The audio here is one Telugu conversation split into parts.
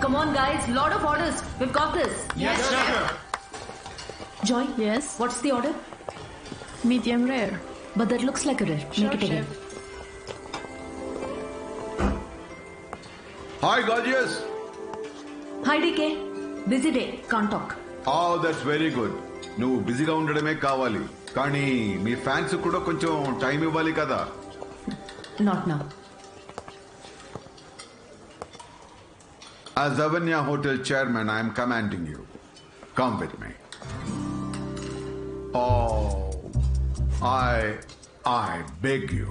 Come on, guys. Lot of orders. We've got this. Yes, chef. Joy. Yes? What's the order? Medium rare. But that looks like a rare. Make it again. Hi, gorgeous. Hi, DK. Busy day. Can't talk. Oh, that's very good. నువ్వు బిజీగా ఉండడమే కావాలి, కానీ మీ ఫ్యాన్స్ కూడా కొంచెం టైం ఇవ్వాలి కదా. Not now. As Avanya Hotel chairman, I am commanding you. Come with me. Oh, I beg you,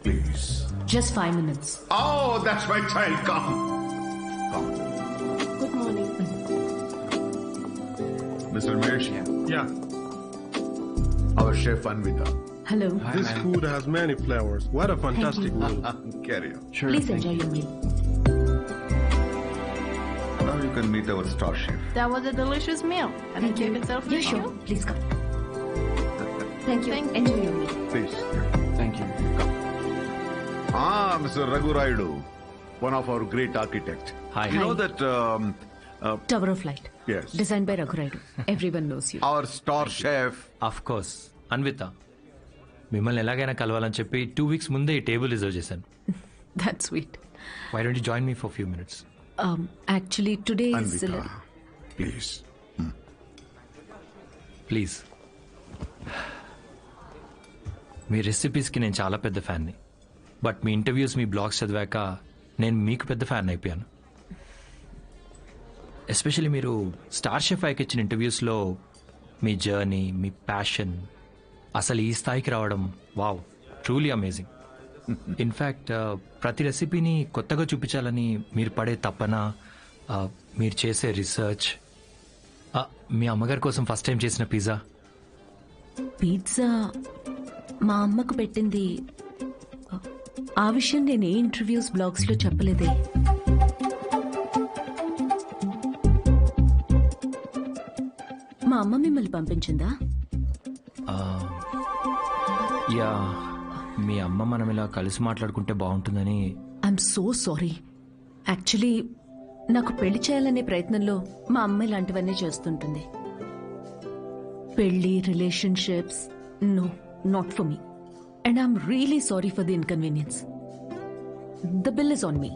please. Just 5 minutes. Oh, that's my child. Come. Good morning. Mr. Mesh, Yeah. our chef Anvita. Hello. This food has many flavors. What a fantastic meal. Carry on. Please enjoy your meal. Now you can meet our star chef. That was a delicious meal. And I gave itself Yeah, sure. Please come. Thank you. Thank you. Enjoy your meal. Please. Thank you. Mr. Raghu Raidu, one of our great architects. Hi. You know that Tower of Light. yes, Designed by Raghu Raidu. Everyone knows you. our star chef. Of course Anvita, మిమ్మల్ని ఎలాగైనా కలవాలని చెప్పి 2 weeks ముందే ఈ టేబుల్ రిజర్వ్ చేశాను. That's sweet. Why don't you join me for few minutes? Actually, today is... Anvita, please. Please. మీ రెసిపీస్కి నేను చాలా పెద్ద ఫ్యాన్ని, బట్ మీ ఇంటర్వ్యూస్, మీ బ్లాగ్స్ చదివాక నేను మీకు పెద్ద ఫ్యాన్ అయిపోయాను. ఎస్పెషల్లీ మీరు స్టార్ షెఫ్ ఐకి ఇచ్చిన ఇంటర్వ్యూస్లో మీ జర్నీ, మీ ప్యాషన్, అసలు ఈ స్థాయికి రావడం, వావ్, ట్రూలీ అమేజింగ్. ఇన్ఫ్యాక్ట్ ప్రతి రెసిపీని కొత్తగా చూపించాలని మీరు పడే తపన, మీరు చేసే రీసెర్చ్, మీ అమ్మగారి కోసం ఫస్ట్ టైం చేసిన పిజ్జా. పిజ్జా మా అమ్మకు పెట్టింది. ఆ విషయం నేను ఏ ఇంటర్వ్యూస్ బ్లాగ్స్ లో చెప్పలేదే. మా అమ్మ మిమ్మల్ని పంపించిందా? యా, మీ అమ్మ మనం ఇలా కలిసి మాట్లాడుకుంటే బాగుంటుందని. I'm so sorry. యాక్చువల్లీ నాకు పెళ్లి చేయాలనే ప్రయత్నంలో మా అమ్మ ఇలాంటివన్నీ చేస్తుంటుంది. పెళ్లి, relationships, no, not for me. And I'm really sorry for the inconvenience. The bill is on me.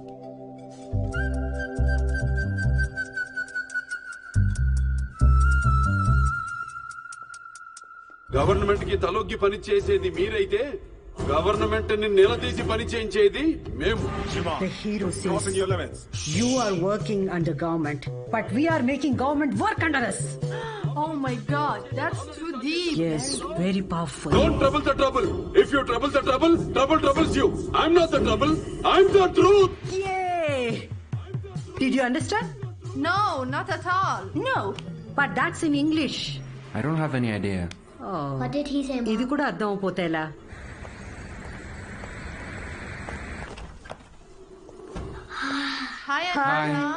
Government కి తలొగ్గి పని చేసేది మీరైతే గవర్నమెంట్ ని నిలదీసి పని చేయించేది మేము. The hero says you are working under government, but we are making government work under us. Oh my God, that's too deep. Yes, very powerful. Don't trouble the trouble. If you trouble the trouble, trouble troubles you. I'm not the trouble. I'm the truth. Yay! Did you understand? No, not at all. No, but that's in English. I don't have any idea. Oh, What did he say, Mom? ఇది కూడా అర్థం అయిపోతే ఎలా? Hi, Anna.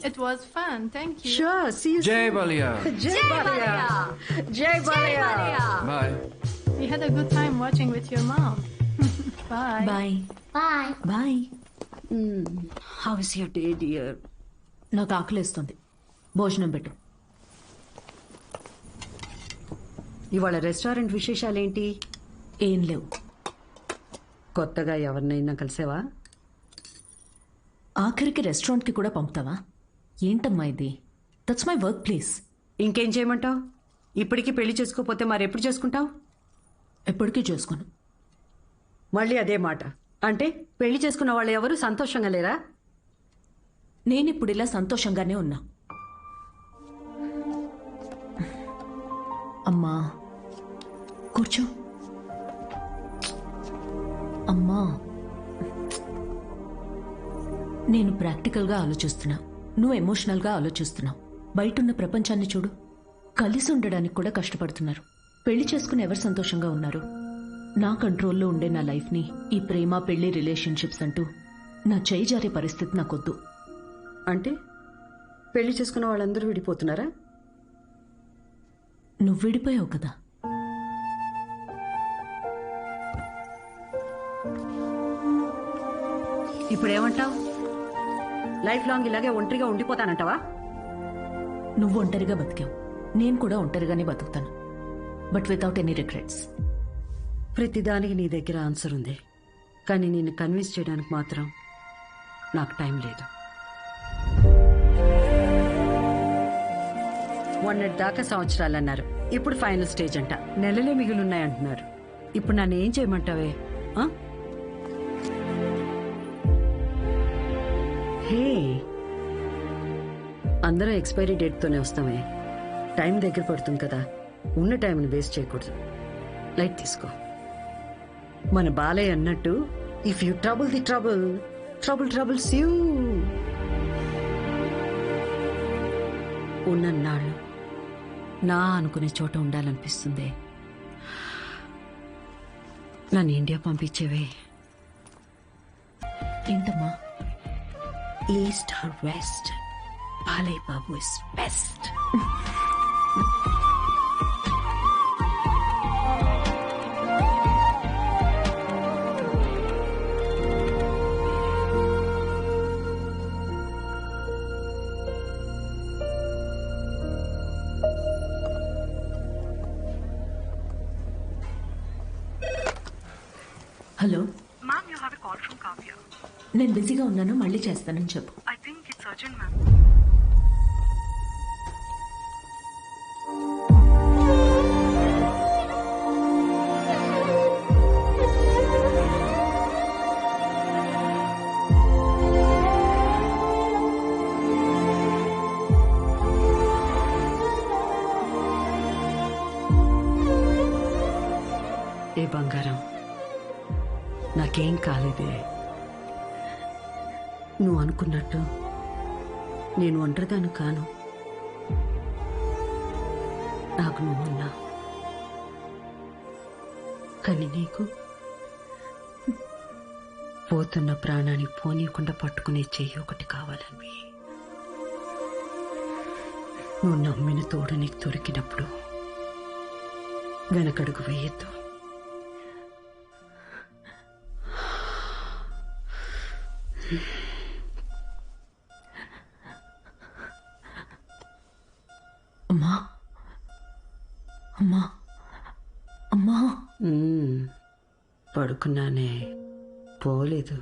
It was fun. Thank you. Sure, see you Jai soon. Balia. Jai Balia. Jai Balia. Bye. We had a good time watching with your mom. Bye. Bye Bye. Bye. How is your day, dear? నాకు ఆకలేస్తుంది. భోజనం పెట్టు. ఇవాళ రెస్టారెంట్ విశేషాలేంటి? ఏం లేవు. కొత్తగా ఎవరినైనా కలిసావా? ఆఖరికి రెస్టారెంట్కి కూడా పంపుతావా? ఏంటమ్మా ఇది? That's my work place. ఇంకేం చేయమంటావు? ఇప్పటికీ పెళ్లి చేసుకోపోతే మరి ఎప్పుడు చేసుకుంటావు? ఎప్పటికీ చేసుకోను. మళ్ళీ అదే మాట. అంటే పెళ్లి చేసుకున్న వాళ్ళు ఎవరు సంతోషంగా లేరా? నేనిప్పుడు ఇలా సంతోషంగానే ఉన్నా. అమ్మా కూర్చో. అమ్మా, నేను ప్రాక్టికల్గా ఆలోచిస్తున్నా, నువ్వు ఎమోషనల్గా ఆలోచిస్తున్నావు. బయటున్న ప్రపంచాన్ని చూడు. కలిసి ఉండడానికి కూడా కష్టపడుతున్నారు. పెళ్లి చేసుకుని ఎవరు సంతోషంగా ఉన్నారు? నా కంట్రోల్లో ఉండే నా లైఫ్ని ఈ ప్రేమ, పెళ్లి, రిలేషన్షిప్స్ అంటూ నా చేయి జారే పరిస్థితి నాకొద్దు. అంటే పెళ్లి చేసుకున్న వాళ్ళందరూ విడిపోతున్నారా? నువ్వు విడిపోయావు కదా. ఇప్పుడేమంటావు? లైఫ్ లాంగ్ ఇలాగే ఒంటరిగా ఉండిపోతానంటావా? నువ్వు ఒంటరిగా బతికావు, నేను కూడా ఒంటరిగానే బతుకుతాను, బట్ వితౌట్ ఎనీ రిగ్రెట్స్. ప్రతిదానికి నీ దగ్గర ఆన్సర్ ఉంది, కానీ నిన్ను కన్విన్స్ చేయడానికి మాత్రం నాకు టైం లేదు. మొన్నటి దాకా సంవత్సరాలు అన్నారు, ఇప్పుడు ఫైనల్ స్టేజ్ అంట. నెలలే మిగిలిన్నాయంటున్నారు. ఇప్పుడు నన్ను ఏం చేయమంటావే? ఆ? హే, అందరం ఎక్స్పైరీ డేట్తోనే వస్తామే. టైం దగ్గర పడుతుంది కదా, ఉన్న టైంని వేస్ట్ చేయకూడదు. లైట్ తీసుకో. మన బాలయ్య అన్నట్టు, if you trouble the trouble, trouble troubles you. ఉన్నన్నాళ్ళు నా అనుకునే చోట ఉండాలనిపిస్తుంది. నన్ను ఇండియా పంపించేవే. ఏంటమ్మా? East or west, Balayya Babu is best. Hello, Ma'am, you have a call from Kavya. నేను బిజీగా ఉన్నాను, మళ్ళీ చేస్తానని చెప్పు. I think it's urgent, ma'am. ఏ బంగారం, నాకేం కాలేదే. నువ్వు అనుకున్నట్టు నేను ఒంటరిదాన్ని కాను. నాకు నువ్వున్నా, కానీ నీకు పోతున్న ప్రాణాన్ని పోనీయకుండా పట్టుకునే చెయ్యి ఒకటి కావాలని. నువ్వు నమ్మిన తోడు నీకు దొరికినప్పుడు వెనకడుగు వేయద్దు. అమ్మా, అమ్మా, అమ్మా. పడుకున్నానే, పోలేదు.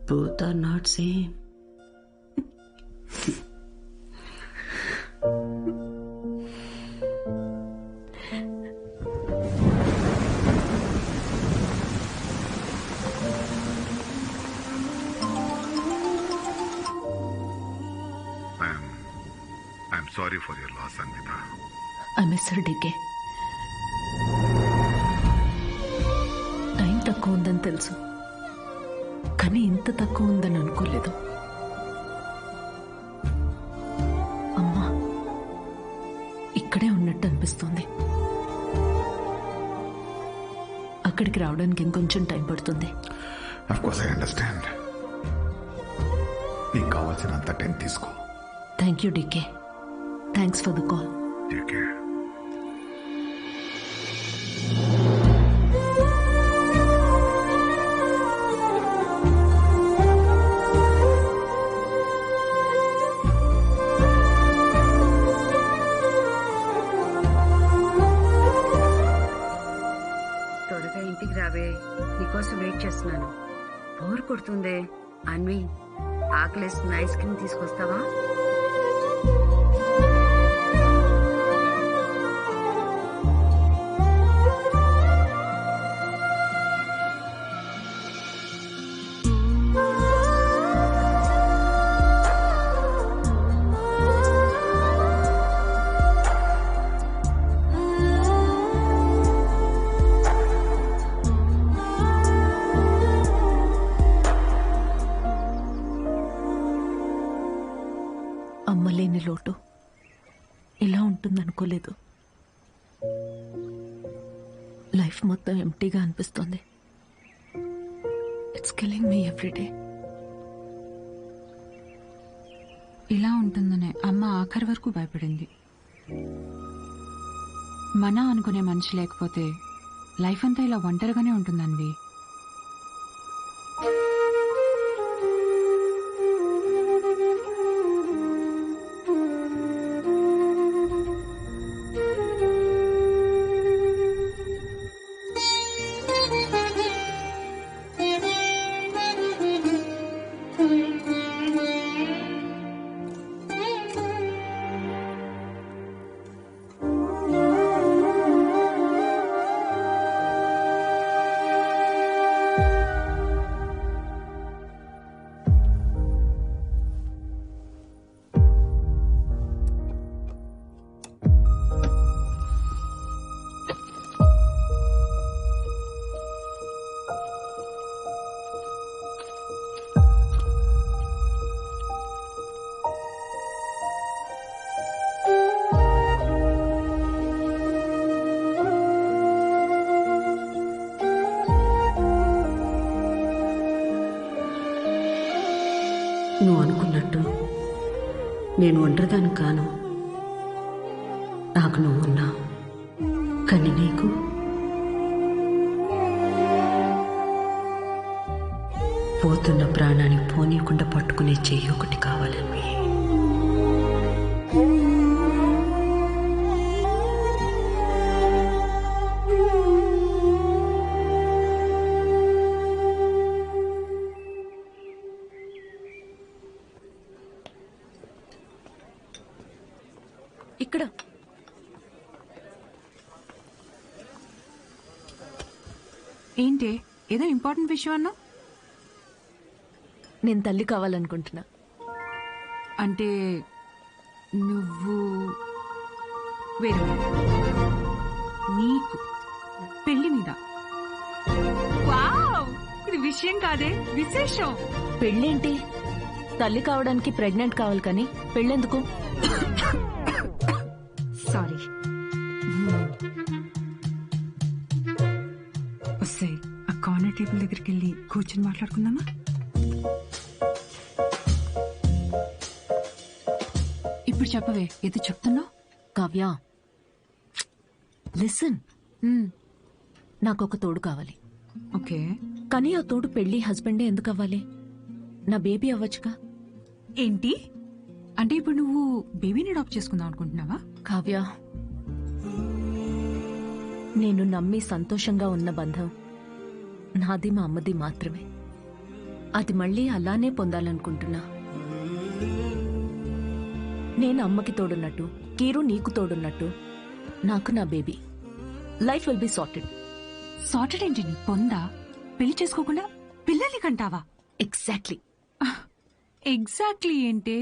Both are not same. I'm sorry for your loss, Anvita. I miss her DK. Time తక్కువ ఉందని తెలుసు, కానీ ఇంత తక్కువ ఉందని అనుకోలేదు. అమ్మా ఇక్కడే ఉన్నట్టు అనిపిస్తుంది. అక్కడికి రావడానికి ఇంకొంచెం టైం పడుతుంది. Of course, I understand. నీకు కావాల్సినంత టైం తీసుకో. Thank you DK. Thanks for the call. Take care. త్వరగా ఇంటికి రావే, నీకోసం వెయిట్ చేస్తున్నాను. బోర్ కొడుతుందే. అన్వి, ఆకలేసిన ఐస్ క్రీమ్ తీసుకొస్తావా? అమ్మలేని లోటు ఇలా ఉంటుందనుకోలేదు. లైఫ్ మొత్తం ఎంటీగా అనిపిస్తుంది. It's killing me everyday. ఇలా ఉంటుందనే అమ్మ ఆఖరి వరకు భయపడింది. మన అనుకునే మనిషి లేకపోతే లైఫ్ అంతా ఇలా ఒంటరిగానే ఉంటుందన్వి. నువ్వు అనుకున్నట్టు నేను ఒంటరిదాన్ని కాను. నాకు నువ్వు ఉన్నావు, కానీ నీకు పోతున్న ప్రాణాన్ని పోనీయకుండా పట్టుకునే చెయ్యి ఒకటి కావాలని. ఇక్కడ ఏంటి ఏదో ఇంపార్టెంట్ విషయం అన్నా? నేను తల్లి కావాలనుకుంటున్నా. అంటే నువ్వు వేరే నీకు పెళ్లి మీద? వావ్, ఇది విషయం కాదే, విశేషం. పెళ్ళేంటి? తల్లి కావడానికి ప్రెగ్నెంట్ కావాలి కానీ పెళ్ళెందుకు? సారీ. వస్తాయి ఆ కార్నర్ టేబుల్ దగ్గరికి వెళ్ళి కూర్చొని మాట్లాడుకుందామా? ఇప్పుడు చెప్పవే, ఏదో చెప్తున్నావు. కావ్య, లిసన్. నాకు ఒక తోడు కావాలి. ఓకే, కానీ ఆ తోడు పెళ్లి హస్బెండే ఎందుకు అవ్వాలి? నా బేబీ అవ్వచ్చుగా. ఏంటి అంటే ఇప్పుడు నువ్వు బేబీని అడాప్ట్ చేసుకుందాం అనుకుంటున్నావా? కావ్య, నేను నమ్మి సంతోషంగా ఉన్న బంధం నాది మా అమ్మది మాత్రమే. అది మళ్ళీ అలానే పొందాలనుకుంటున్నా. నేను అమ్మకి తోడున్నట్టు, కీరు నీకు తోడున్నట్టు, నాకు నా baby. Life will be sorted. Sorted ఏంటి? నీ పొందా? పెళ్లి చేసుకోకుండా పిల్లల్ని కంటావా? ఎగ్జాక్ట్లీ. ఎగ్జాక్ట్లీ ఏంటి?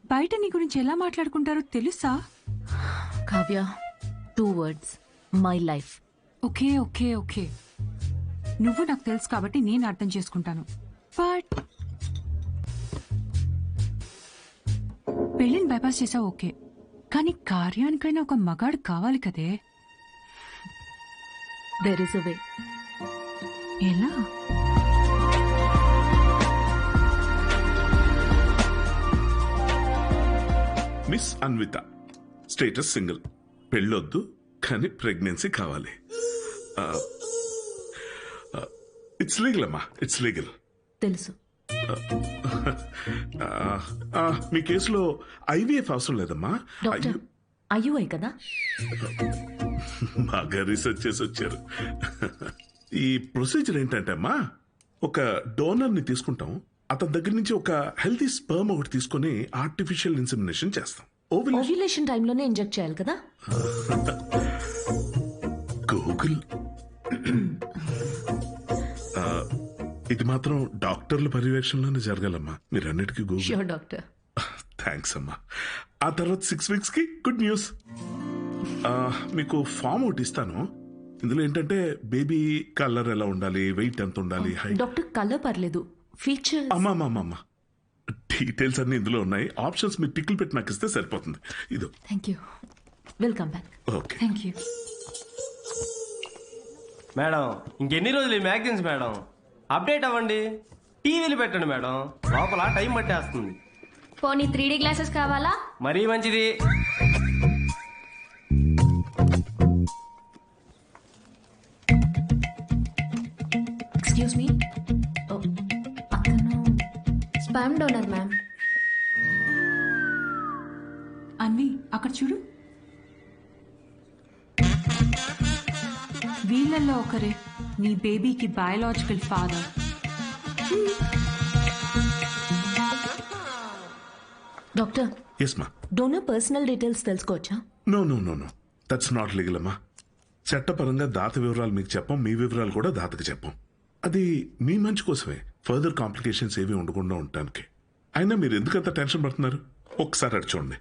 బయట నీ గురించి ఎలా మాట్లాడుకుంటారో తెలుసా? Kavya, 2 words, my life. Okay okay okay, నువ్వు నాకు తెలుసు కాబట్టి నేను అర్థం చేసుకుంటాను. బట్ పెళ్లిని బైపాస్ చేసావు ఓకే, కానీ కార్యానికైనా ఒక మగాడు కావాలి కదే. దేర్ ఇస్ అ వే. ఎలా? మిస్ అన్విత, స్టేటస్ సింగిల్, పెళ్ళొద్దు కానీ ప్రెగ్నెన్సీ కావాలి. ఇట్స్ లీగల్ అమ్మా, ఇట్స్ లీగల్. తెలుసు. మీ కేసులో ఐవీఎఫ్ అవసరం లేదమ్మా. డాక్టర్, అయ్యూఐ కదా? బాగా రీసెర్చ్ చేసి వచ్చారు. ఈ ప్రొసీజర్ ఏంటంటే అమ్మా, ఒక డోనర్ ని తీసుకుంటాం, అతని దగ్గర నుంచి ఒక హెల్తీ స్పర్మ్ ఒకటి తీసుకుని ఆర్టిఫిషియల్ ఇన్సెమినేషన్ చేస్తాం. ఓవ్యులేషన్ టైంలోనే ఇంజెక్ట్ చేయాలి కదా? గూగుల్. ఇది మాత్రం డాక్టర్ల పర్యవేక్షణలోనే జరగాలమ్మా. మీరన్నిటికీ గూగుల్. Sure doctor. థ్యాంక్స్ అమ్మా. ఆ తర్వాత 6 weeks కి గుడ్ న్యూస్. మీకు ఫామ్ ఒకటి ఇస్తాను. ఇందులో ఏంటంటే బేబీ కలర్ ఎలా ఉండాలి, వెయిట్ ఎంత ఉండాలి, హైట్. డాక్టర్, కలర్ పర్లేదు, ఫీచర్. అమ్మా డీటెయిల్స్ అన్ని ఇందులో ఉన్నాయి. ఆప్షన్స్ మీరు టిక్లు పెట్టి నాకు ఇస్తే సరిపోతుంది. ఇదో. Thank you. Welcome back. Okay. Thank you madam. ఇంకెన్ని రోజులు ఈ మ్యాగజైన్స్ మేడం? అప్డేట్ అవ్వండి, టీవీలు పెట్టండి మేడం, లోపల టైం పట్టేస్తుంది. పోనీ 3D గ్లాసెస్ కావాలా? మరీ మంచిది. ఎక్స్క్యూజ్ మీ, అతను స్పామ్ డోనర్ మ్యామ్. అన్వి, అక్కడ చూడు. వీళ్ళల్లో ఒకరే నీ బేబీకి బయాలజికల్ ఫాదర్. డాక్టర్, ఎస్ మా. డోనర్ పర్సనల్ డీటెయిల్స్ తెలుసుకోవచ్చా? నో దట్స్ నాట్ లీగల్ అమ్మా. చట్టపరంగా దాత వివరాలు మీకు చెప్పం, మీ వివరాలు కూడా దాతకి చెప్పం. అది మీ మంచి కోసమే, ఫర్దర్ కాంప్లికేషన్స్ ఏవి ఉండకుండా ఉండటానికి. అయినా మీరు ఎందుకంత టెన్షన్ పడుతున్నారు? ఒకసారి అటు చూడండి.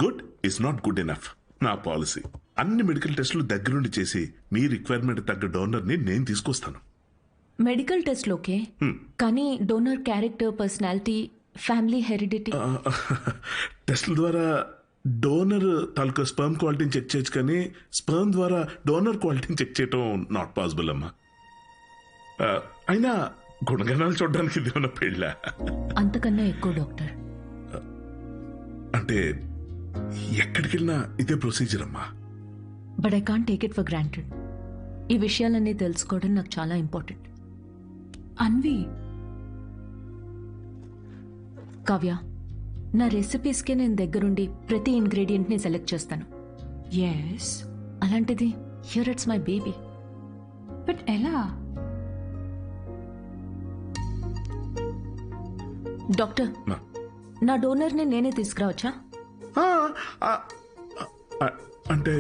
Good is not good enough. నా పాలసీ అన్ని మెడికల్ టెస్టులు దగ్గరుండి చేసి మీ రిక్వైర్మెంట్ తగ్గ డోనర్ ని నేను తీసుకొస్తాను. మెడికల్ టెస్ట్ ఓకే, కానీ donor character, personality, family heredity. టెస్ట్ల ద్వారా డోనర్ తాలూకా స్పర్మ్ క్వాలిటీని చెక్ చేయొచ్చు, కానీ స్పర్మ్ ద్వారా డోనర్ క్వాలిటీని చెక్ చేయటం నాట్ పాసిబుల్ అమ్మా. అయినా గుణగణాలు చూడడానికి ఇది ఉన్న పెళ్ళ? అంతకన్నా ఎక్కువ డాక్టర్. అంటే ఎక్కడికి వెళ్ళినా ఇదే ప్రొసీజర్ అమ్మా. But I can't take it for granted. ఈ విషయాలన్నీ తెలుసుకోవడం నాకు చాలా ఇంపార్టెంట్. అన్వి, కావ్య, నా రెసిపీస్కి నేను దగ్గరుండి ప్రతి ఇంగ్రీడియంట్ని సెలెక్ట్ చేస్తాను. ఎస్. అలాంటిది here it's my baby. But ఎలా? డాక్టర్, నా డోనర్ని నేనే తీసుకురావచ్చా? అంటే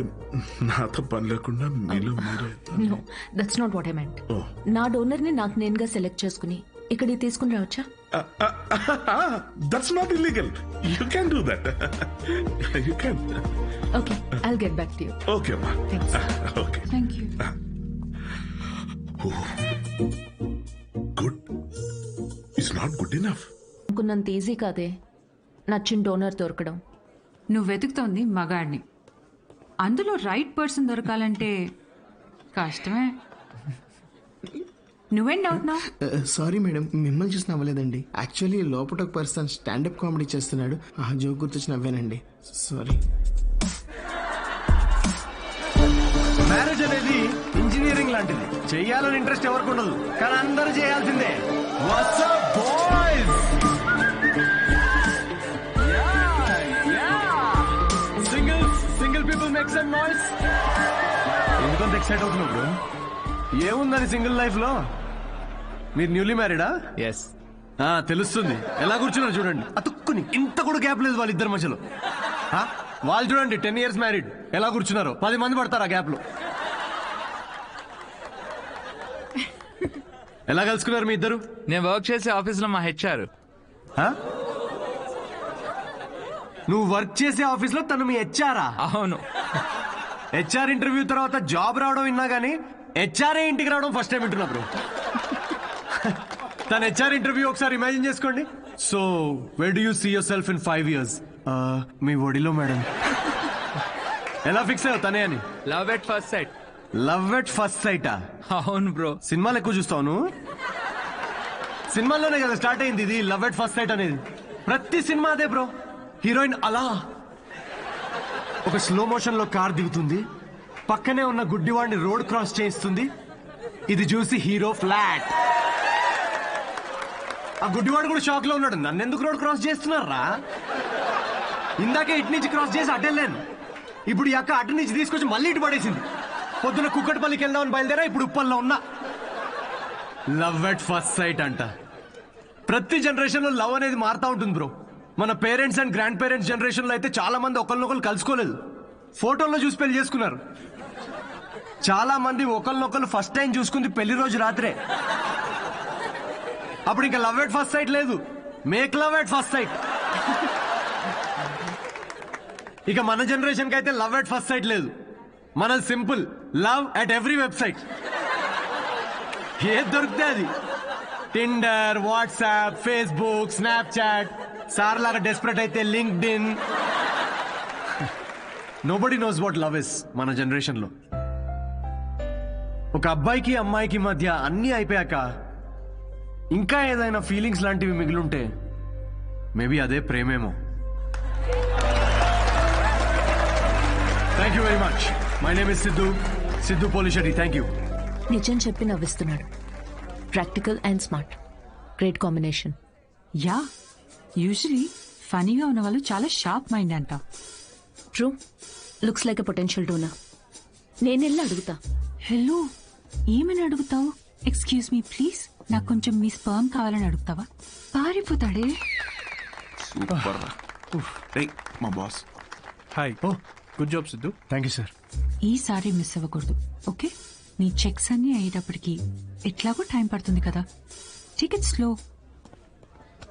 నాతో పని లేకుండా మీలో మీరే? No, that's not what I meant. నా డోనర్ని నాకు నేనుగా సెలెక్ట్ చేసుకుని ఇక్కడికి తీసుకుని రావచ్చా? That's not illegal. You can do that. You can. Okay, I'll get back to you. Okay అమ్మా. Thanks. Okay. Thank you. Good. It's not good enough. అనుకున్నంత ఈజీ కాదే నచ్చిన డోనర్ దొరకడం. నువ్వు వెతుకుతోంది మగాడిని, అందులో రైట్ పర్సన్ దొరకాలంటే కష్టమే. నువ్వేం డౌట్ నా? సారీ మేడం, మిమ్మల్ని చూసి నవ్వలేదండి. యాక్చువల్లీ లోపల ఒక పర్సన్ స్టాండప్ కామెడీ చేస్తున్నాడు, ఆ జోక్ గుర్తొచ్చి నవ్వానండి. సారీ. మ్యారేజ్ అనేది ఇంజనీరింగ్ లాంటిది. చెయ్యాలని ఇంట్రెస్ట్ ఎవరికి ఉండదు, కానీ అందరూ చేయాల్సిందే. What's up, boys? Single people make some noise. ఎందుకంత ఎక్సైట్ అవుతున్నావు బ్రో? ఏముందని సింగిల్ లైఫ్ లో? మీరు న్యూలీ మ్యారీడా? ఎస్. తెలుస్తుంది. ఎలా కూర్చున్నారు చూడండి, అతుక్కుని. ఇంత కూడా గ్యాప్ లేదు వాళ్ళిద్దరి మధ్యలో. వాళ్ళు చూడండి 10 years మ్యారీడ్, ఎలా కూర్చున్నారు. 10 మంది పడతారు ఆ గ్యాప్ లో. ఎలా కలుసుకున్నారు మీ ఇద్దరు? నేను వర్క్ చేసే ఆఫీస్ లో మా హెచ్ఆర్. నువ్వు వర్క్ చేసే ఆఫీస్ లో తను మీ హెచ్ఆరా? అవును. హెచ్ఆర్ ఇంటర్వ్యూ తర్వాత జాబ్ రావడం విన్నా గానీ హెచ్ఆర్ఏ ఇంటికి రావడం ఫస్ట్ టైం వింటున్నా బ్రో. తన హెచ్ఆర్ ఇంటర్వ్యూ ఒకసారి ఇమాజిన్ చేసుకోండి. So where do you see yourself in 5 years? మీ ఒడిలో మేడం. ఎలా ఫిక్స్ అయ్యావు తనే అని? Love at first sight. Love at first సైటా? అవును బ్రో. సినిమాలు ఎక్కువ చూస్తావు. సినిమాల్లోనే కదా స్టార్ట్ అయింది ఇది లవ్ ఎట్ ఫస్ట్ సైట్ అనేది. ప్రతి సినిమా అదే బ్రో. హీరోయిన్ అలా ఒక స్లో మోషన్ లో కార్ దిగుతుంది, పక్కనే ఉన్న గుడ్డివాడిని రోడ్ క్రాస్ చేయిస్తుంది. ఇది చూసి హీరో ఫ్లాట్. ఆ గుడ్డివాడు కూడా షాక్ లో ఉన్నాడు, నన్ను ఎందుకు రోడ్ క్రాస్ చేస్తున్నారా? ఇందాకే ఇటు నుంచి క్రాస్ చేసి అటెళ్ళాను, ఇప్పుడు ఈ అక్క అటు నుంచి తీసుకొచ్చి మళ్ళీ ఇటు పడేసింది. పొద్దున కుక్కటిపల్లికి వెళ్దామని బయలుదేరా, ఇప్పుడు ఉప్పల్లో ఉన్నా. లవ్ ఎట్ ఫస్ట్ సైట్ అంట. ప్రతి జనరేషన్ లో లవ్ అనేది మారుతా ఉంటుంది బ్రో. మన parents and grand parents generation లో అయితే చాలా మంది ఒకరినొకరు కలుసుకోలేదు, ఫోటోల్లో చూసి పెళ్లి చేసుకున్నారు. చాలా మంది ఒకరినొకరు ఫస్ట్ టైం చూసుకుంది పెళ్లి రోజు రాత్రే. అప్పుడు ఇంకా లవ్ ఎట్ ఫస్ట్ సైట్ లేదు, make love at first site. ఇక మన జనరేషన్ కి అయితే లవ్ ఎట్ ఫస్ట్ సైట్ లేదు, మనది simple love at every website. ఏది దొరికితే అది. Tinder, WhatsApp, Facebook, Snapchat, sir లాగా డెస్పరేట్ అయితే linked in. Nobody knows what love is మన జనరేషన్ లో. ఒక అబ్బాయికి అమ్మాయికి మధ్య అన్నీ అయిపోయాక ఇంకా ఏదైనా ఫీలింగ్స్ లాంటివి మిగిలుంటే మేబీ అదే ప్రేమేమో. Thank you very much. My name is Siddhu Polishetty. Thank you. నిజం చెప్పి నవ్విస్తున్నాడు. Practical and smart, great combination. Ya, usually ఫనీగా ఉన్న వాళ్ళు చాలా షార్ప్ మైండ్ అంట. True, looks like a potential donor. నేను వెళ్ళి అడుగుతా. హలో, ఏమని అడుగుతావు? ఎక్స్క్యూజ్ మీ ప్లీజ్, నాకు కొంచెం మీ స్పర్మ్ కావాలని అడుగుతావా? పారిపోతాడే. సూపర్. మా boss. Hi. Oh good job Siddhu. Thank you sir. ఈసారి మిస్ అవ్వకూడదు, ఓకే? నీ చెక్స్ అన్ని అయ్యేటప్పటికి ఎట్లాగో టైం పడుతుంది కదా, టికెట్ స్లో.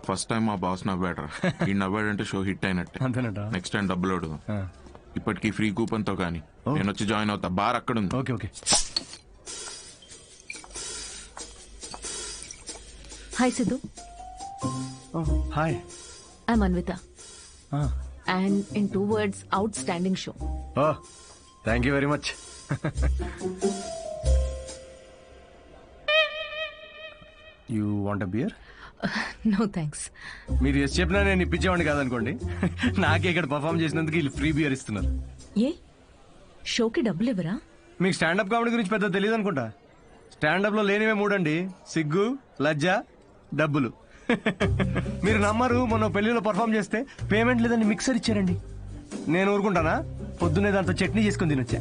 ఫస్ట్ టైం మా బాస్ నవ్వాడు. ఈ నవ్వాడంటే షో హిట్ అయినట్టే. నెక్స్ట్ టైం డబ్బులు అడుగు. ఇప్పటికీ ఫ్రీ కూపన్ తో కానీ నేను వచ్చి జాయిన్ అవుతా. బార్ అక్కడ ఉంది. Okay okay. Hi Siddhu. Hi. I'm Anvita. And in 2 words, outstanding show. Thank you very much. You want beer? No thanks. మీరు ఎస్ చెప్పినా నేను ఇప్పించేవాడిని కాదనుకోండి. నాకే ఇక్కడ పర్ఫామ్ చేసినందుకు వీళ్ళు ఫ్రీ బియర్ ఇస్తున్నారు. ఏ షోకి డబ్బులు ఇవ్వరా? మీకు స్టాండప్ కామెడీ గురించి పెద్ద తెలియదు అనుకుంటా. స్టాండప్ లో లేనివే మూడండి: సిగ్గు, లజ్జ, డబ్బులు. మీరు నమ్మరు, మొన్న పెళ్లిలో పర్ఫామ్ చేస్తే పేమెంట్ లేదని మిక్సర్ ఇచ్చారండి. నేను ఊరుకుంటానా? పొద్దున్నే దాంతో చట్నీ చేసుకుని తినొచ్చా.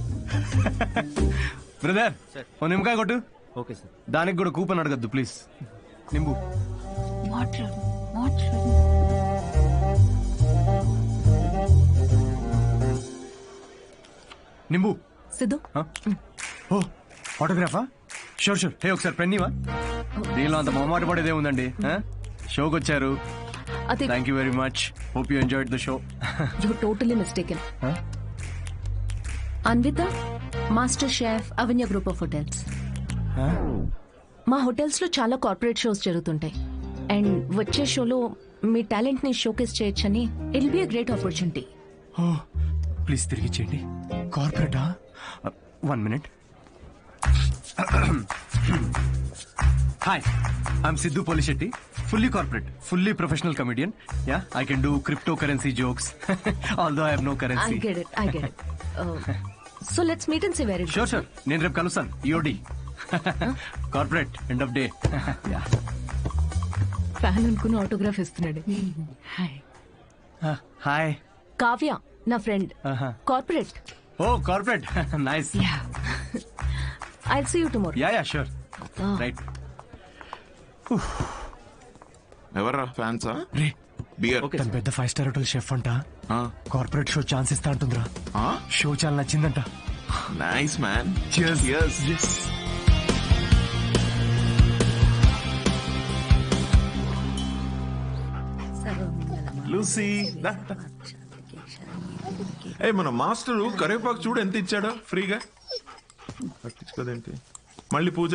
బ్రదర్, ఓ నిమ్మకాయ కొట్టు. Okay sir. దానికి కూడా కూపన్ అడగద్దు ప్లీజ్. నింబు. నింబు. సిద్ధు. ఓ ఆటోగ్రాఫా? Sure sure. హే ఒకసారి పెన్నీవా? దీనిలో అంత మొహమాట పడేదే ఉందండి. షోకి వచ్చారు. Thank you very much. Hope you enjoyed the show. You totally mistaken. Anvitha, master chef, Avanya group of hotels. మా హోటల్స్ లో చాలా కార్పొరేట్ షోస్ జరుగుతుంటాయి. అండ్ వచ్చే షోలో మీ టాలెంట్ ని షోకేస్ చేయొచ్చని it will be a great opportunity. Please తిరిగి చేయండి. కార్పొరేటా? 1 minute. Hi, I'm Siddhu Polishetty. Fully corporate, fully professional comedian. Yeah, I can do cryptocurrency jokes. Although I have no currency. I get it. So let's meet and see where it goes. Sure. నేను రేపు కలుస్తాను. EOD. Corporate, end of day. Yeah. Fan అనుకుని ఆటోగ్రాఫ్ ఇస్తున్నాడు. హాయ్. కావ్య, నా friend. Corporate. Oh corporate. Nice. I'll see you tomorrow. Yeah, sure. Right. ఎవర్రా ఫ్యాన్సా? రే బియర్. తన పెద్ద 5-star హోటల్ షెఫ్ అంట. కార్పొరేట్ షో ఛాన్స్ ఇస్తా అంటుందిరా. షో చాలా నచ్చిందంట. Nice man. Cheers. Yes. Lucy, ఏ మన మాస్టరు కరివేపాకు చూడు ఎంత ఇచ్చాడో ఫ్రీగా. పట్టించుకోదేంటి మళ్ళీ పూజ?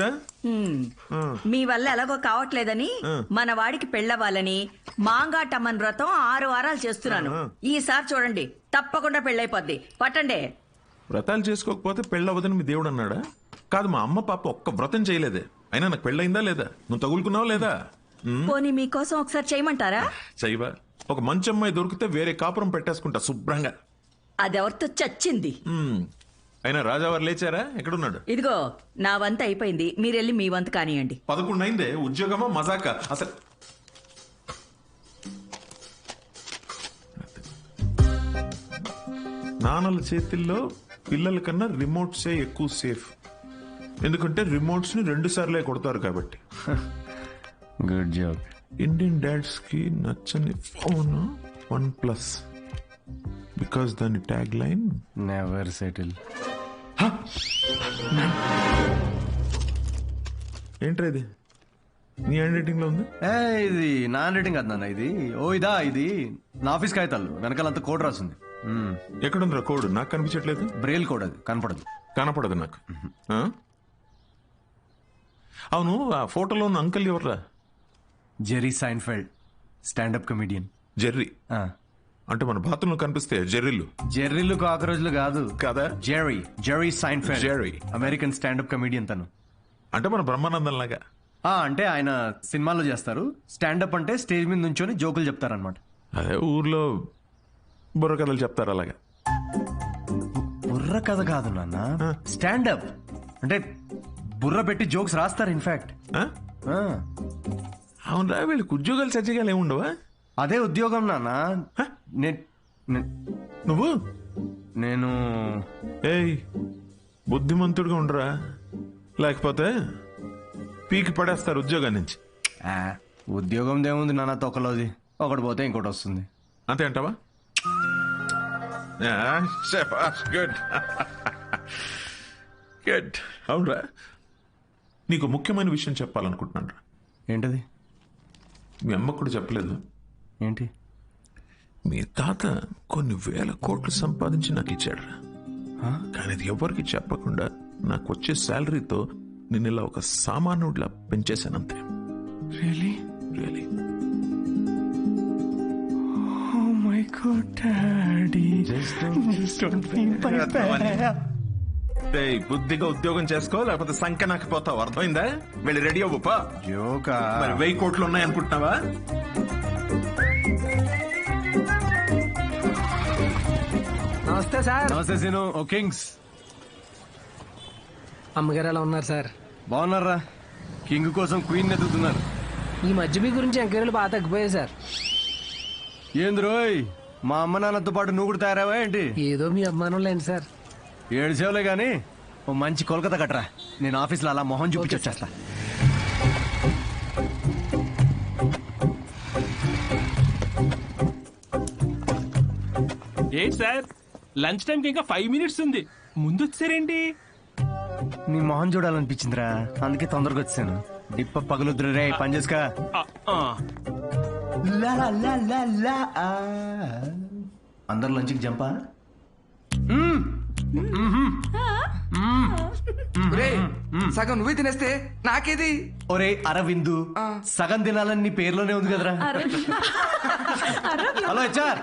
మీ వల్ల ఎలాగో కావట్లేదని మన వాడికి పెళ్ళవ్వాలని మాంగాటమ్మన్ వ్రతం 6 వారాలు చేస్తున్నాను. ఈసారి చూడండి, తప్పకుండా పెళ్ళైపోద్ది. పట్టండి. వ్రతాలు చేసుకోకపోతే పెళ్ళవదని మీ దేవుడు అన్నాడా? కాదు, మా అమ్మ పాప ఒక్క వ్రతం చేయలేదే. అయినా నాకు పెళ్ళయిందా లేదా? నువ్వు తగులుకున్నావా లేదా? పోనీ మీకోసం ఒకసారి చేయమంటారా? చెయ్యవా? ఒక మంచి అమ్మాయి దొరికితే వేరే కాపురం పెట్టేసుకుంటా శుభ్రంగా. అదెవరితో చచ్చింది. అయినా రాజావారు లేచారా? ఎక్కడున్నాడు? ఇదిగో నా వంత అయిపోయింది, మీరెళ్ళి మీ వంత కానియండి. 11 అయిందే. ఉద్యోగమా మజాకా అసలు? నాన్నల చేతిల్లో పిల్లల కన్నా రిమోట్సే ఎక్కువ సేఫ్. ఎందుకంటే రిమోట్స్ ని 2 సార్లే కొడతారు కాబట్టి. Good job. ఇండియన్ డాడ్స్ కి నచ్చని ఫోన్ OnePlus. బికాస్ దాని ట్యాగ్ లైన్ నెవర్ సెటిల్. ఏంట్రా ఇది? నీ హ్యాండ్ రైటింగ్ లో ఉంది. ఇది నా హ్యాండ్ రైటింగ్ కాదు నాన్న. ఇది నా ఆఫీస్ కాగితాలు వెనకాలంతా కోడ్ రాసింది. ఎక్కడుందిరా కోడ్? నాకు కనిపించట్లేదు. Braille code. అది కనపడదు నాకు. అవును, ఆ ఫోటోలో ఉన్న అంకుల్ ఎవర్రా? Jerry Seinfeld, standup comedian. Jerry అంటే మన బాత్రూమ్ లో కనిపిస్తే జెర్రీలు కాకరోజులు కాదు కదా? Jerry Seinfeld. Jerry American standup comedian తను. అంటే మన బ్రహ్మానందం లాగా. అంటే ఆయన సినిమాల్లో చేస్తారు. స్టాండప్ అంటే స్టేజ్ మీద నుంచొని జోకులు చెప్తారనమాట. అదే ఊర్లో బుర్ర కథలు చెప్తారు అలాగా. బుర్ర కథ కాదు నాన్న, స్టాండప్ అంటే బుర్ర పెట్టి జోక్స్ రాస్తారు. ఇన్ఫాక్ట్ అవునరా, వీళ్ళకి ఉద్యోగాలు సజ్జగాలు ఏముండవా? అదే ఉద్యోగం నాన్న. నేను ఏయ్ బుద్ధిమంతుడిగా ఉండరా, లేకపోతే పీకి పడేస్తారు ఉద్యోగం నుంచి. ఉద్యోగం దేముంది నాన్న, తొక్కలోది. ఒకటి పోతే ఇంకోటి వస్తుంది. అంతే అంటావా? Good good. అవునరా, నీకు ముఖ్యమైన విషయం చెప్పాలనుకుంటున్నాను రా. ఏంటది? మీ అమ్మకు కూడా చెప్పలేదు. ఏంటి? మీ తాత కొన్ని 1000 కోట్లు సంపాదించి నాకు ఇచ్చాడు. కానీ అది ఎవరికి చెప్పకుండా నాకు వచ్చే శాలరీతో నేను ఇలా ఒక సామాన్యుడిలా పెంచేశానంతే. Really? Really. Oh my God, Daddy. Just don't be my bad. బుద్ధిగా ఉద్యోగం చేసుకో, లేకపోతే సంఖ్య నాకపోతావు. అర్థమైందా? వెళ్ళి రెడీ అవ్వపా. జోకా మరి 1000 కోట్లు ఉన్నాయనుకుంటున్నావా? నమస్తే సార్. నమస్తే సీను. ఓ కింగ్స్. అమ్మగారు ఎలా ఉన్నారు సార్? బాగున్నారా? కింగ్ కోసం క్వీన్ ఎదుగుతున్నారు. ఈ మధ్య మీ గురించి ఎంక్వైరీలు బాగా తగ్గిపోయాయి సార్. ఏంది రోయ్, మా అమ్మ నాన్నతో పాటు నువ్వు కూడా తయారావా ఏంటి? ఏదో మీ అభిమానం లేండి సార్. 7 సేవలే గానీ ఓ మంచి కోల్కతా కట్టరా, నేను ఆఫీస్లో అలా మొహం చూపించి వచ్చేస్తా. ఏంటి సార్, లంచ్ టైంకి ఇంకా 5 మినిట్స్ ఉంది, ముందు వచ్చారేంటి? నీ మొహం చూడాలనిపించిందిరా, అందుకే తొందరగా వచ్చాను. డిప్ప పగులుద్దురు రే, పని చేసుకా. అందరు లంచ్కి జంపా. సగం నువ్వే తినేస్తే నాకేది? ఒరే అరవిందు, సగం తినాలని నీ పేర్లోనే ఉంది కదరా. హలో హెచ్ఆర్,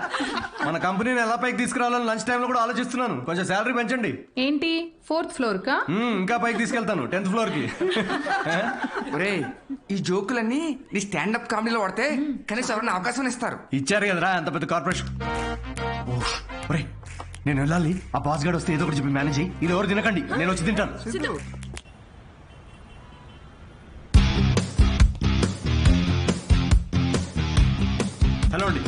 మన కంపెనీని ఎలా పైకి తీసుకురావాలని లంచ్ టైంలో కూడా ఆలోచిస్తున్నాను. కొంచెం శాలరీ పెంచండి. ఏంటి 4th ఫ్లోర్ కా? ఇంకా పైకి తీసుకెళ్తాను, 10th ఫ్లోర్ కి. ఒరే, ఈ జోకులన్నీ నీ స్టాండప్ కామెడీలో వాడితే కనీసం ఎవరైనా అవకాశం ఇస్తారు. ఇచ్చారు కదరా అంత పెద్ద కార్పొరేషన్. ఒరే నేను వెళ్ళాలి, ఆ బాస్ గార్డ్ వస్తే ఏదో ఒకటి చెప్పి మేనేజ్ అయ్యి. ఇది ఎవరు తినకండి, నేను వచ్చి తింటాను. హలో అండి,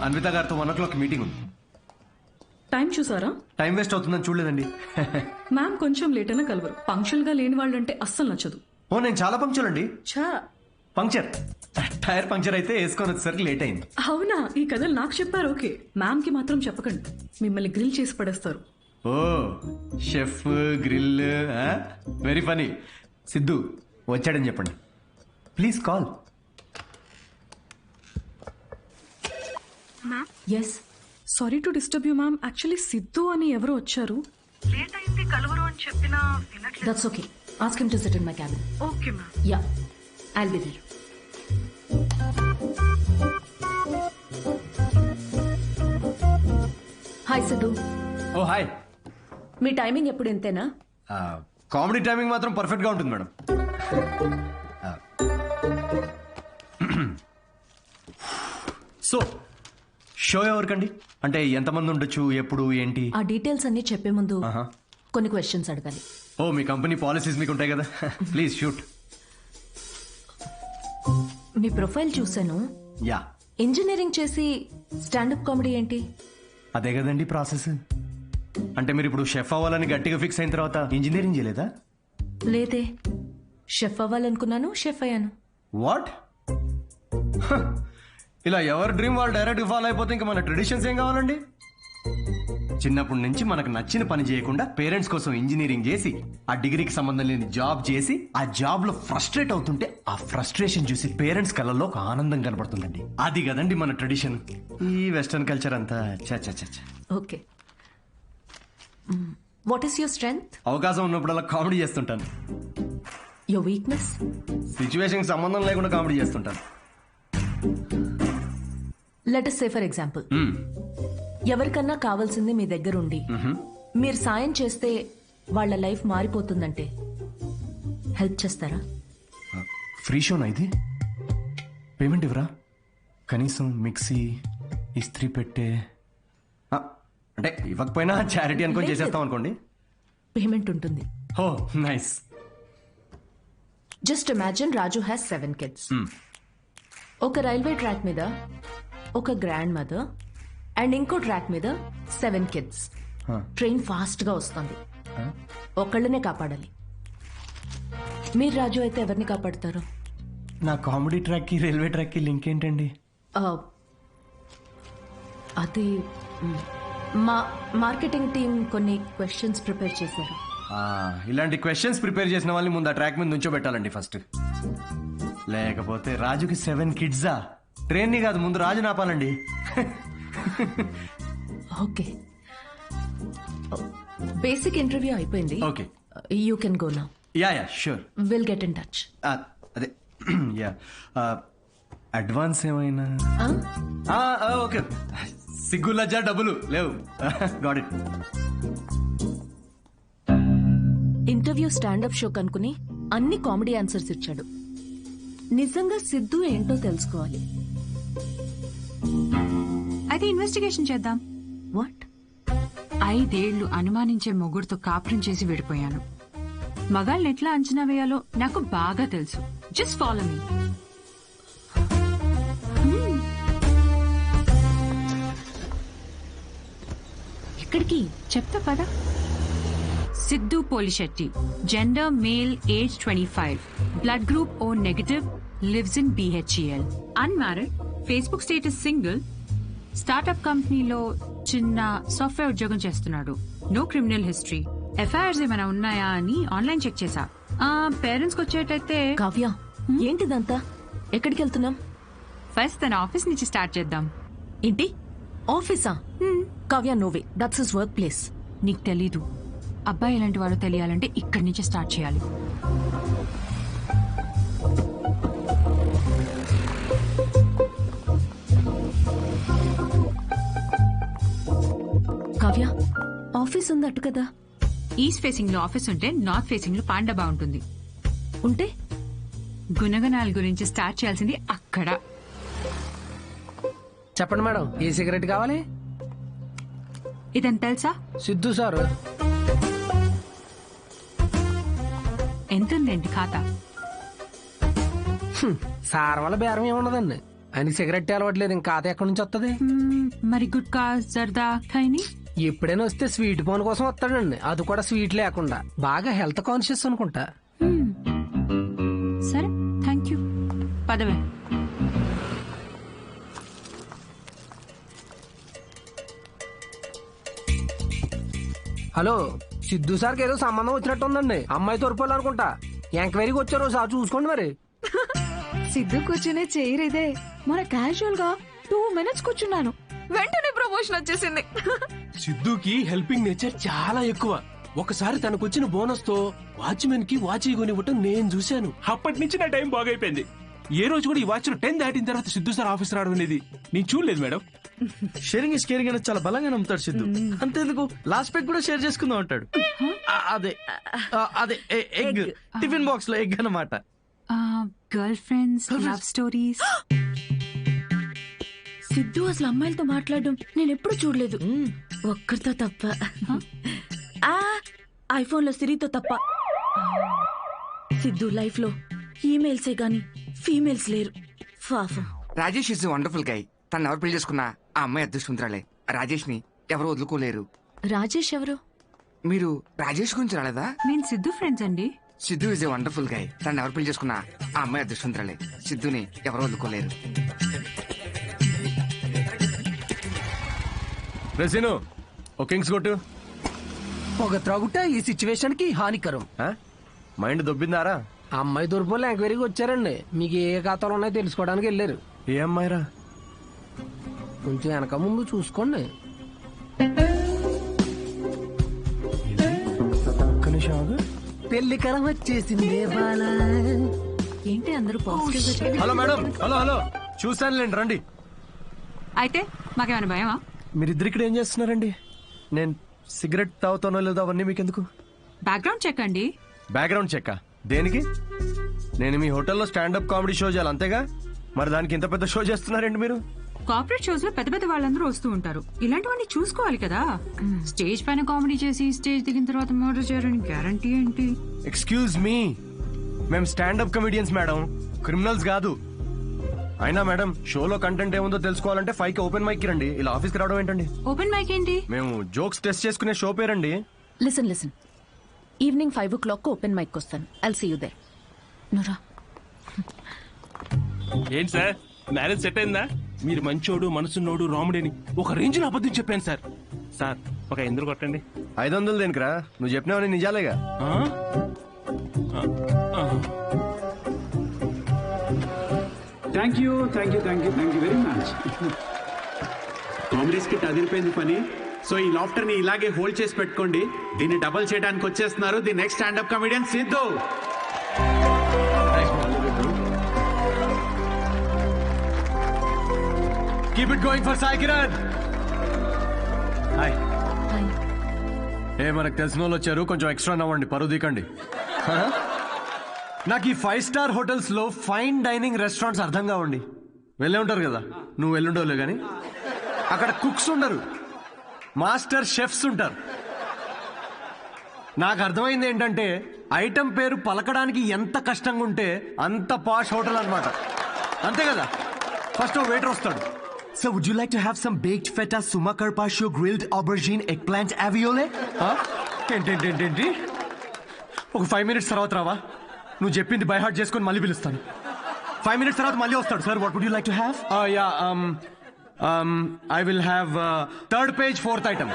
అన్విత గారితో 1 o'clock మీటింగ్ ఉంది. టైం చూసారా? టైం వేస్ట్ అవుతుందని చూడలేదండి. మ్యామ్ కొంచెం లేట్ అయినా కలవరు. పంక్చువల్ గా లేని వాళ్ళంటే అస్సలు నచ్చదు. ఓ నేను చాలా పంక్చువల్ అండి. ఛా, పంక్చర్ టైర్ పంక్చర్ అయితే వేసుకొని వచ్చేసరికి లేట్ అయింది. అవునా? ఈ కథలు నాకు చెప్పారు. ఓకే, మ్యామ్ కి మాత్రం చెప్పకండి, మిమ్మల్ని గ్రిల్ చేసి పడేస్తారు. Oh chef grill, very funny. Siddhu వచ్చాడని చెప్పండి, please call. Yes, sorry to disturb you ma'am. Actually Siddhu అని ఎవరు వచ్చారు. లేట్ అయింది కలవరు అని చెప్పినా వినట్లేదు. That's okay, ask him to sit in my cabin. Okay ma'am. Ya, I'll be there. Hi Siddhu. Oh hi. మీ టైమింగ్ ఎప్పుడు ఇంతేనా? కామెడీ టైమింగ్ మాత్రం పర్ఫెక్ట్ గా ఉంటుంది మేడం. సో షో ఎవరికండి? అంటే ఎంతమంది ఉండొచ్చు, ఎప్పుడు, ఏంటి? ఆ డీటెయిల్స్ అన్ని చెప్పే ముందు కొన్ని క్వశ్చన్స్ అడగాలి. ఓ మీ కంపెనీ పాలసీస్ మీకు ఉంటాయి కదా, ప్లీజ్ షూట్. మీ ప్రొఫైల్ చూశాను. యా. ఇంజనీరింగ్ చేసి స్టాండప్ కామెడీ ఏంటి? అదే కదండి ప్రాసెస్. అంటే మీరు ఇప్పుడు షెఫ్ అవ్వాలని గట్టిగా ఫిక్స్ అయిన తర్వాత ఇంజనీరింగ్ చేయలేదా? లేదే, షెఫ్ అవ్వాలనుకున్నాను, షెఫ్ అయ్యాను. వాట్? ఇలా ఎవరి డ్రీమ్ వాళ్ళు డైరెక్ట్ ఫాలో అయిపోతే ఇంకా మన ట్రెడిషన్స్ ఏం కావాలండి? చిన్నప్పటి నుంచి మనకు నచ్చిన పని చేయకుండా పేరెంట్స్ కోసం ఇంజనీరింగ్ చేసి, ఆ డిగ్రీకి సంబంధం లేని జాబ్ చేసి, ఆ జాబ్ లో ఫ్రస్ట్రేట్ అవుతుంటే ఆ ఫ్రస్ట్రేషన్ చూసి పేరెంట్స్ కళ్ళల్లో ఒక ఆనందం కనబడుతుందండి. అది కదండి మన ట్రెడిషన్. ఈ వెస్టర్న్ కల్చర్ అంతా చ. Okay, what is your strength? అవకాశం ఉన్నప్పుడల్లా కామెడీ చేస్తుంటాను. Your weakness? సిచ్యువేషన్ సంబంధం లేకుండా కామెడీ చేస్తుంటాను. Let us say for example, ఎవరికన్నా కావాల్సింది మీ దగ్గర ఉండి మీరు సాయం చేస్తే వాళ్ళ లైఫ్ మారిపోతుందంటే హెల్ప్ చేస్తారా? ఫ్రీ షోనా ఇది? పేమెంట్ ఇవ్వరా? కనీసం మిక్సీ, ఇస్త్రీ పెట్టే, అంటే ఇవ్వకపోయినా చారిటీ అనుకొని చేసేస్తాం అనుకోండి. పేమెంట్ ఉంటుంది. Oh nice. Just imagine Raju has 7 kids. ఒక రైల్వే ట్రాక్ మీద ఒక గ్రాండ్ మదర్ అండ్ ఇంకో ట్రాక్ మీద 7 kids. ట్రైన్ ఫాస్ట్ గా వస్తుంది, ఒకళ్ళనే కాపాడాలి. మీరు రాజు అయితే ఎవరిని కాపాడతారు? నా కామెడీ ట్రాక్ కి రైల్వే ట్రాక్ కి లింక్ ఏంటండి? అది మా మార్కెటింగ్ టీం కొన్ని క్వశ్చన్స్ ప్రిపేర్ చేశారు. ఇలాంటి క్వశ్చన్స్ ప్రిపేర్ చేసిన వాళ్ళని ముందు ఆ ట్రాక్ మీద నుంచోబెట్టాలండి ఫస్ట్. లేకపోతే రాజుకి 7 kidsా? ట్రైన్ ని కాదు, ముందు రాజు నాపాలండి. ఓకే, బేసిక్ ఇంటర్వ్యూ అయిపోయింది. Okay, you can go now. Ya sure, will get in touch. అదే యా, అడ్వాన్స్ ఏమైనా? ఓకే, సిగ్గు లజ్జా డబ్బులు లేవు. Got it. Interview standup show కనుకుని అన్ని కామెడీ ఆన్సర్స్ ఇచ్చాడు. నిజంగా సిద్ధు ఏంటో తెలుసుకోవాలి. అయితే ఇన్వెస్టిగేషన్ చేద్దాం. వాట్? 5 ఏళ్లు అనుమానించే మొగుడుతో కాపురం చేసి విడిపోయాను. మగాళ్ళని ఎట్లా అంచనా వేయాలో నాకు బాగా తెలుసు. Just follow me. ఎక్కడికి చెప్తా పదా. Siddhu Polishetty, gender male, age 25, blood group O negative, lives in BHEL, unmarried, Facebook status single, startup కంపెనీలో చిన్న సాఫ్ట్వేర్ ఉద్యోగం చేస్తున్నాడు. No criminal history. ఎఫ్ఐఆర్స్ ఏమైనా ఉన్నాయా అని ఆన్లైన్ చెక్ చేశా. పేరెంట్స్ కి వచ్చేటైతే. కావ్య, ఏంటిదంతా? ఎక్కడికి వెళ్తున్నాం? ఫస్ట్ తన ఆఫీస్ నుంచి స్టార్ట్ చేద్దాం. ఏంటి ఆఫీసా? Kavya, no way, that's his workplace. నీకు తెలీదు. అబ్బాయి ఎలాంటి వాడో తెలియాలంటే ఇక్కడి నుంచి స్టార్ట్ చేయాలి. కావ్య, ఆఫీస్ ఉంది అటు కదా. ఈస్ట్ ఫేసింగ్ లో ఆఫీస్ ఉంటే నార్త్ ఫేసింగ్ లో పాండా బాగుంటుంది. ఉంటే గుణగణాల గురించి స్టార్ట్ చేయాల్సింది అక్కడ. చెప్పండి మేడం, ఏ సిగరెట్ కావాలి? ఇదని తెలుసా? సిద్ధు సార్. ఎంతుందండి ఖాతా? సార్ వల్ల బేరం ఏముండదండి. ఆయనకి సిగరెట్ అలవట్లేదు, ఇంకా ఖాతా ఎక్కడి నుంచి వస్తుంది? మరి గుట్కా, జర్దా, ఖైని ఎప్పుడైనా వస్తే స్వీట్ పోన్ కోసం వస్తాడండి. అది కూడా స్వీట్ లేకుండా. బాగా హెల్త్ కాన్షియస్ అనుకుంటా. సరే, థ్యాంక్ యూ. పదవే. హలో, సిద్ధు సార్కి ఏదో సంబంధం వచ్చినట్టు ఉందండి. అమ్మాయి తోరిపోవాలనుకుంటా. ఎంక్వైరీకి వచ్చారు, సార్ చూసుకోండి మరి. సిద్ధు కూర్చునే చైర్ ఇదే. మన క్యాజువల్ గా 2 minutes కూర్చున్నాను, వెంటనే ప్రమోషన్ వచ్చేసింది. సిద్ధుకి హెల్పింగ్ నేచర్ చాలా ఎక్కువ. ఒకసారి తనకొచ్చిన బోనస్ తో వాచ్మెన్ కి వాచ్ కొనివ్వటం నేను చూశాను. అప్పటి నుంచి నా టైం బాగైపోయింది. ఏ రోజు కూడా ఈ వాచ్ 10 దాటిన తర్వాత సిద్ధు సార్ ఆఫీస్ రావడం అనేది నేను చూడలేదు మేడం. షేరింగ్ ఇస్ కేరింగ్ అనేది చాలా బలంగా నమ్ముతాడు సిద్ధు. అంతేందుకు లాస్ట్ పెగ్ కూడా షేర్ చేసుకుందాం అంటాడు. అదే అదే ఎగ్, టిఫిన్ బాక్స్ లో ఎగ్ అన్నమాట. Girl friends, love stories. Siddhu అసలు అమ్మాయిలతో మాట్లాడడం నేను ఎప్పుడు చూడలేదు, ఒక్కరితో తప్ప. ఐఫోన్ లో సిరితో తప్ప. సిద్ధు లైఫ్ లో ఈమెయిల్సే గాని ఫీమేల్స్ లేరు. Rajesh is wonderful guy. తను ఎవరు పెళ్లి చేసుకున్నా ఆ అమ్మాయి అదృష్టవంతురాలే. రాజేష్ ని ఎవరు వదులుకోలేరు. రాజేష్ ఎవరు? మీరు రాజేష్ గురించి రాలేదా? నేను సిద్ధు ఫ్రెండ్స్ అండి. Siddhu is a wonderful guy. తను ఎవరు పెళ్లి చేసుకున్నా ఆ అమ్మాయి అదృష్టవంతురాలే. సిద్ధుని ఎవరు వదులుకోలేరు. రెసిను ఓ కింగ్స్ కొట్టు. ఒక త్రాగుట ఈ సిచ్యువేషన్ కి హానికరం. మైండ్ దొబ్బిందారా? అమ్మాయి తోరిపోలే ఎంక్వైరీకి వచ్చారండి. మీకు ఏ ఖాతాలు ఉన్నాయో తెలుసుకోవడానికి వెళ్ళారు. ఏ అమ్మాయిరా? కొంచెం వెనక ముందు చూసుకోండి. పెళ్లి కరం వచ్చేసింది. ఏంటి అందరూ పాజిటివ్? హలో మేడం, హలో చూసానులేండి, రండి. అయితే మాకేమైనా భయమా? మీరిద్దరు ఇక్కడ ఏం చేస్తున్నారండి? నేను సిగరెట్ తాగుతానో లేదో అవన్నీ మీకెందుకు? బ్యాక్గ్రౌండ్ చెక్ అండి. బ్యాక్గ్రౌండ్ చెక్ దేనికి? నేను మీ హోటల్లో స్టాండప్ కామెడీ షో చేయాలి, అంతేగా? మరి దానికి ఇంత పెద్ద షో చేస్తున్నారండి మీరు? కార్పొరేట్ షోస్ లో పెద్ద పెద్ద వాళ్ళందరూ వస్తూ ఉంటారు. ఇలాంటివన్నీ చూసుకోవాలి కదా. స్టేజ్ పైన కామెడీ చేసి స్టేజ్ దిగిన తర్వాత మర్డర్ చేయడానికి గ్యారంటీ ఏంటి? ఎక్స్క్యూజ్ మీ, మేము స్టాండప్ కమెడియన్స్ మేడం, క్రిమినల్స్ కాదు. అయినా మేడం, షోలో కంటెంట్ ఏముందో తెలుసుకోవాలంటే 5కి ఓపెన్ మైక్ రండి. ఇలా ఆఫీస్కి రావడం ఏంటండి? ఓపెన్ మైక్ ఏంటి? మేము జోక్స్ టెస్ట్ చేసుకునే షో పేరండి. Listen, evening 5 o'clock open mic వస్తాను. I'll see you there. నురా ఏంటి సార్, మ్యారేజ్ సెట్ అయిందా? మీరు మంచోడు, మనసున్నోడు, రాముడేని ఒక రేంజ్ లో అబద్ధం చెప్పాను సార్. సార్ ఒక 500 కొట్టండి. 500 దేనికిరా? నువ్వు చెప్పినావని నిజాలేగా. Thank you very much. Comedy skit అదిరిపోయింది పని. సో ఈ లాఫ్టర్ ని ఇలాగే హోల్డ్ చేసి పెట్టుకోండి. దీన్ని డబల్ చేయడానికి వచ్చేస్తున్నారు the next standup comedian Siddhu. Keep it going for Sai Kiran. Hi. మనకు తెలిసిన వాళ్ళు వచ్చారు, కొంచెం ఎక్స్ట్రా నవ్వండి, పరువు దీకండి. నాకు ఈ 5 స్టార్ హోటల్స్ లో ఫైన్ డైనింగ్ రెస్టారెంట్స్ అర్థం కావండి. వెళ్ళే ఉంటారు కదా, నువ్వు వెళ్ళుండవులే కానీ. అక్కడ కుక్స్ ఉండరు, మాస్టర్ షెఫ్స్ ఉంటారు. నాకు అర్థమైంది ఏంటంటే ఐటమ్ పేరు పలకడానికి ఎంత కష్టంగా ఉంటే అంత పాష్ హోటల్ అన్నమాట. అంతే కదా. ఫస్ట్ వెయిటర్ వస్తాడు. So would you like to have some baked feta, suma carpaccio, grilled aubergine, eggplant అవియోలే. ఏంటి ఒక 5 మినిట్స్ తర్వాత రావా? నువ్వు చెప్పింది బై హార్ట్ చేసుకొని మళ్ళీ పిలుస్తాను. 5 మినిట్స్ తర్వాత మళ్ళీ వస్తాడు. Sir what would you like to have? I will have 3rd page 4th item.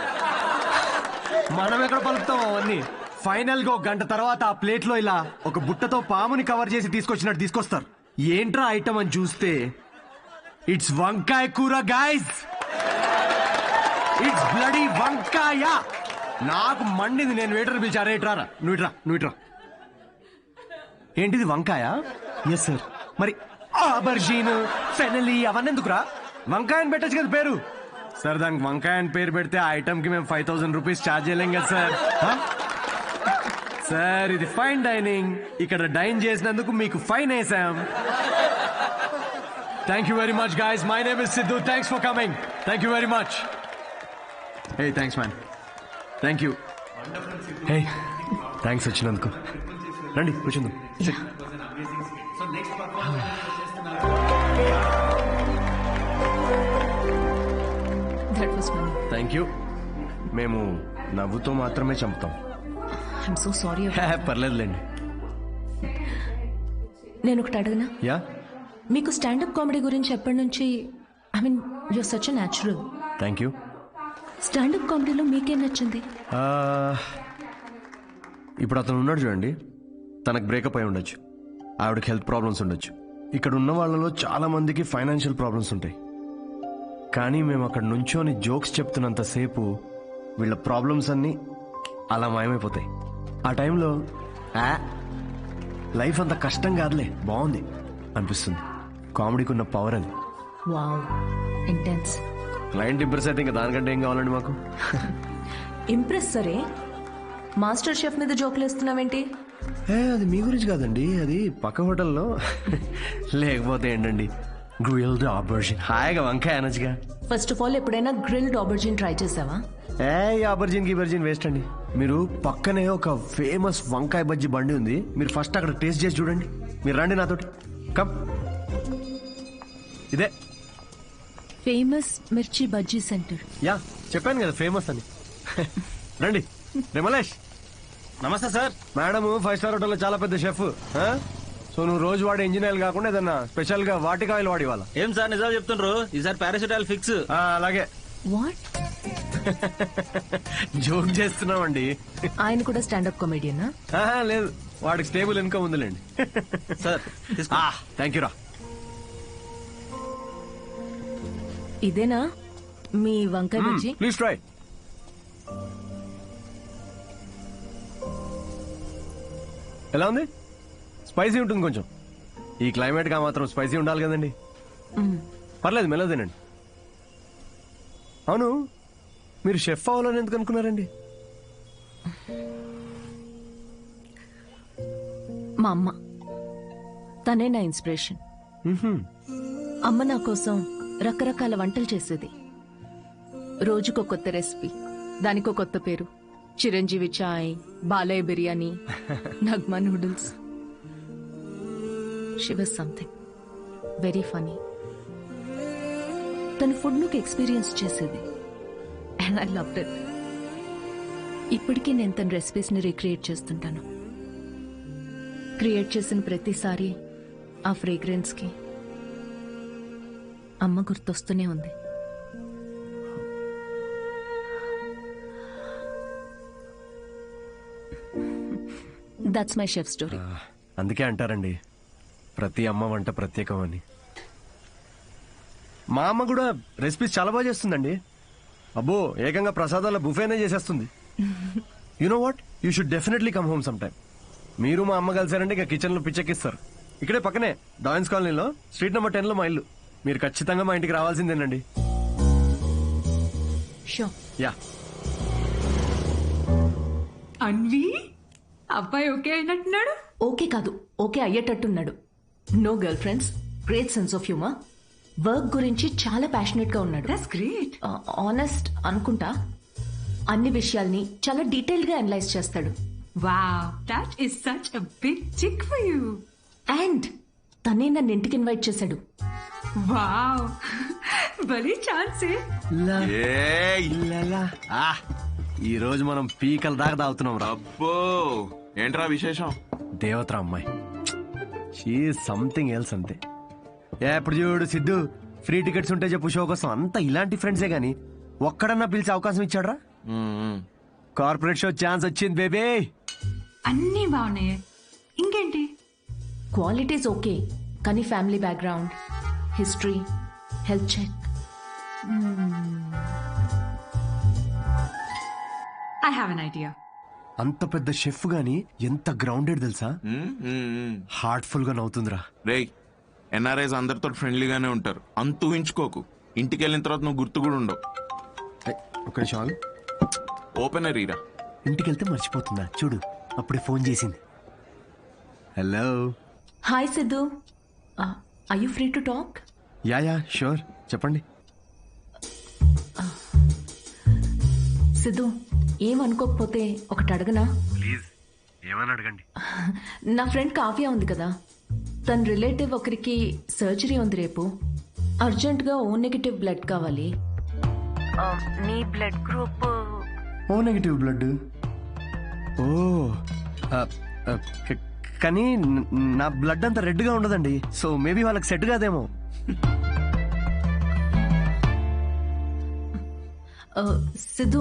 మనం ఎక్కడ పలుకుతాం అవన్నీ. ఫైనల్ గా 1 గంట తర్వాత ఆ ప్లేట్ లో ఇలా ఒక బుట్టతో పాముని కవర్ చేసి తీసుకొచ్చినట్టు తీసుకొస్తారు. ఏంట్రా ఐటమ్ అని చూస్తే ఇట్స్ వంకాయ కూర గైస్. ఇట్స్ బ్లడీ వంకాయ. నాకు మండింది. నేను వెయిటర్ పిలిచారా, ఇట్రారా, నువ్వు ఇట్రా. ఏంటిది వంకాయ? Yes sir. మరి ఆబర్జీన్, ఫెనలీ అవన్నీ ఎందుకురా? వంకాయ అని పెట్టచ్చు కదా పేరు. సార్ దానికి వంకాయ అని పేరు పెడితే ఆ ఐటమ్ కి మేము 5000 రూపీస్ ఛార్జ్ చేయలేం కదా సార్. సార్ ఇది ఫైన్ డైనింగ్, ఇక్కడ డైన్ చేసినందుకు మీకు ఫైన్ వేసాం. Thank you very much guys. My name is Siddhu. Thanks for coming. Thank you very much. Hey thanks man. Thank you. Hey thanks వచ్చినందుకు. రండి కూర్చుందాం. Thank you. మేము నవ్వుతో మాత్రమే చంపుతాం. I'm so sorry. పర్లేదులేండి. నేను ఒకటి అడగనా? యా. మీకు స్టాండప్ కామెడీ గురించి ఎప్పటి నుంచి? I mean you're such a natural. Thank you. Standup కామెడీలో మీకేం నచ్చింది? ఇప్పుడు అతను ఉన్నాడు చూడండి, తనకు బ్రేకప్ అయి ఉండొచ్చు, ఆవిడకి హెల్త్ ప్రాబ్లమ్స్ ఉండొచ్చు. ఇక్కడ ఉన్న వాళ్ళలో చాలా మందికి ఫైనాన్షియల్ ప్రాబ్లమ్స్ ఉంటాయి. కానీ మేము అక్కడ నుంచోని జోక్స్ చెప్తున్నంతసేపు వీళ్ళ ప్రాబ్లమ్స్ అన్నీ అలా మాయమైపోతాయి. ఆ టైంలో లైఫ్ అంత కష్టం కాదులే, బాగుంది అనిపిస్తుంది. కామెడీకి ఉన్న పవర్ అది. Wow, intense. క్లయింట్ ఇంప్రెస్ అయితే ఇంకా దానికంటే ఏం కావాలండి మాకు? ఇంప్రెస్ సరే, మాస్టర్ షెఫ్ మీద జోకులు వేస్తున్నావేంటి? అది మీ గురించి కాదండి, అది పక్క హోటల్లో. లేకపోతే ఏంటండి, గ్రిల్డ్ ఆబర్జిన్, హాయిగా వంకాయ అనొచ్చుగా. ఫస్ట్ ఆఫ్ ఆల్ ఎప్పుడైనా గ్రిల్డ్ ఆబర్జిన్ ట్రై చేసావా? ఆబర్జిన్ గిబర్జిన్ వేస్ట్ అండి. మీరు పక్కనే ఒక ఫేమస్ వంకాయ బజ్జీ బండి ఉంది, మీరు ఫస్ట్ అక్కడ టేస్ట్ చేసి చూడండి. మీరు రండి నాతోటి, కమ్. ఇదే ఫేమస్ మిర్చి బజ్జీ సెంటర్. యా చెప్పాను కదా ఫేమస్ అని. రండి. రిమలేష్. నమస్తే సార్. మేడం 5 స్టార్ హోటల్లో చాలా పెద్ద షెఫ్. సో నువ్వు రోజు వాడే ఇంజిన్ ఆయిల్ కాకుండా ఏదన్నా స్పెషల్ గా వాటికి ఆయిల్ వాడి వాళ్ళ. ఏం సార్ నిజాలు చెప్తుండ్రు? ఈసారి పారాసిటాల్ ఫిక్స్. అలాగే. వాట్? జోక్ చేస్తున్నామండి. ఆయన కూడా స్టాండప్ కామెడియనా? లేదు, వాడికి స్టేబుల్ ఇన్కమ్ ఉందిలేండి. సార్ థ్యాంక్ యూ రా. ఇదేనా మీ వంకాయ బజ్జీ? Please try. ఎలా ఉంది? స్పైసీ ఉంటుంది కొంచెం. ఈ క్లైమేట్ గా మాత్రం స్పైసీ ఉండాలి కదండి. పర్లేదు, మెల్లగా తినండి. అవును, మీరు షెఫ్ అవ్వాలని ఎందుకు అనుకున్నారండి? మా అమ్మ, తనే నా ఇన్స్పిరేషన్. అమ్మ నా కోసం రకరకాల వంటలు చేసేది. రోజుకో కొత్త రెసిపీ, దానికో కొత్త పేరు. చిరంజీవి చాయ్, Balayya biryani, Nagma noodles. She was something very funny. తన ఫుడ్ మీకు ఎక్స్పీరియన్స్ చేసేది, అండ్ ఐ లవ్డ్ ఇట్. ఇప్పటికీ నేను తన రెసిపీస్ని రీక్రియేట్ చేస్తుంటాను. క్రియేట్ చేసిన ప్రతిసారి ఆ ఫ్రేగ్రెన్స్కి అమ్మ గుర్తొస్తూనే ఉంది. That's my chef story. అందుకే అంటారండి ప్రతి అమ్మ వంట ప్రత్యేకం అని. మా అమ్మ కూడా రెసిపీస్ చాలా బాగా చేస్తుందండి. అబ్బో, ఏకంగా ప్రసాదాల బుఫేనే చేసేస్తుంది. You know what, you should definitely come home some time. మీరు మా అమ్మ కలిసారంటే ఇక కిచెన్ లో పిచ్చెక్కిస్తారు. ఇక్కడే పక్కనే డాయిన్స్ కాలనీలో స్ట్రీట్ నెంబర్ 10 లో మా ఇల్లు. మీరు ఖచ్చితంగా మా ఇంటికి రావాల్సిందేనండి. షూర్. యా. అన్వి అబ్బాయి ఓకే అయినట్టున్నాడు. ఓకే కాదు, ఓకే అయ్యేటట్టున్నాడు. No girlfriends, great sense of humour, work గురించి చాలా ప్యాషనెట్ గా ఉన్నాడు. That's great. ఆనెస్ట్ అనుకుంటా. అన్ని విషయాల్ని చాలా డీటెయిల్ గా అనలైజ్ చేస్తాడు. Wow, that is such a big chick for you. And తనే నన్ను ఇంటికి ఇన్వైట్ చేశాడు. వావ్, భలే ఛాన్సే. ఈ రోజు మనం పీకల దాకా తాగుతున్నాం రా. అబ్బో ఏంట్రా విశేషం? దేవతరా అమ్మాయి, షీ సంథింగ్ ఎల్స్ అంతే. ఎప్పుడు చూడు సిద్ధు ఫ్రీ టికెట్స్ ఉంటే చెప్పు షో కోసం. అంతా ఇలాంటి ఫ్రెండ్సే గాని ఒక్కడన్నా పిలిచే అవకాశం ఇచ్చాడ్రా? కార్పొరేట్ షో ఛాన్స్ వచ్చింది బేబీ. అన్నీ బాగున్నాయి, ఇంకేంటి? క్వాలిటీస్ ఓకే, కానీ family background, history, health check. I have an idea. అంత పెద్ద షెఫ్ గాని ఎంత గ్రౌండెడ్ తెలుసా? హార్ట్ఫుల్ గా నవ్వుతుందిరా. రేయ్, ఎన్ఆర్ఐస్ అందరితో ఫ్రెండ్లీగానే ఉంటారు, అంత ఊహించుకోకు. ఇంటికి వెళ్ళిన తర్వాత నువ్వు గుర్తు కూడా ఉండవు. ఒక నిమిషం ఓపెనర్ ఈరా. ఇంటికి వెళ్తే మర్చిపోతుందా చూడు, అప్పుడే ఫోన్ చేసింది. Hello. Hi Siddhu, are you free to talk? Yeah sure, చెప్పండి. సిద్ధు, ఏమనుకోకపోతే ఒకటి అడగనా? ప్లీజ్, ఏమని అడగండి. నా ఫ్రెండ్ కావ్య ఉంది కదా, తన రిలేటివ్ ఒకరికి సర్జరీ ఉంది రేపు. అర్జెంట్గా ఓ నెగిటివ్ బ్లడ్ కావాలి. నీ blood group O negative blood. ఓ కానీ నా బ్లడ్ అంత రెడ్ గా ఉండదండి, సో మేబీ వాళ్ళకి సెట్ కాదేమో. సిద్ధు,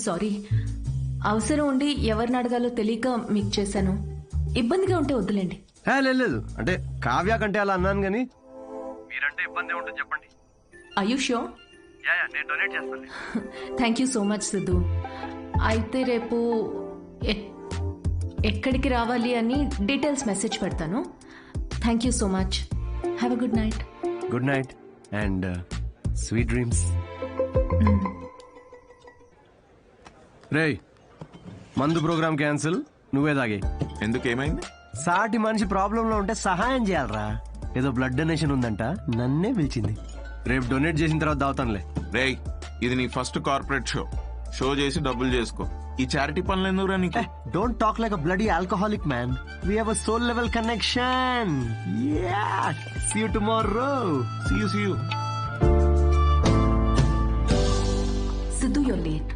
సారీ, అవసరం ఉండి ఎవరిని అడగాలో తెలియక మీకు చేశాను. ఇబ్బందిగా ఉంటే వద్దులేండి. లేదు, అంటే కావ్య కంటే అలా అన్నాను కానీ మీరంటే ఇబ్బంది ఉంటుంది చెప్పండి. Are you sure? నేను డొనేట్ చేస్తాను. Thank you so much Siddhu. అయితే రేపు ఎక్కడికి రావాలి అని డీటెయిల్స్ మెసేజ్ పెడతాను. Thank you so much. Have a good night. Good night and sweet dreams. రేయ్, మందు ప్రోగ్రామ్ క్యాన్సిల్, నువ్వే తాగే. ఎందుకు, ఏమైంది? సాటి మనిషి ప్రాబ్లం లో ఉంటే సహాయం చేయాలరా. ఏదో బ్లడ్ డొనేషన్ ఉందంట, నన్నే పిలిచింది. రేపు డొనేట్ చేసిన తర్వాత దావుతానులే. రేయ్, ఇది నీ ఫస్ట్ కార్పొరేట్ షో చేసి డబ్బులు చేసుకో. ఈ చారిటీ పనులు ఎందుకురా నీకు? Don't talk like a bloody alcoholic man. We have a soul level connection. Yeah, see you tomorrow. See you. Siddhu, you're late.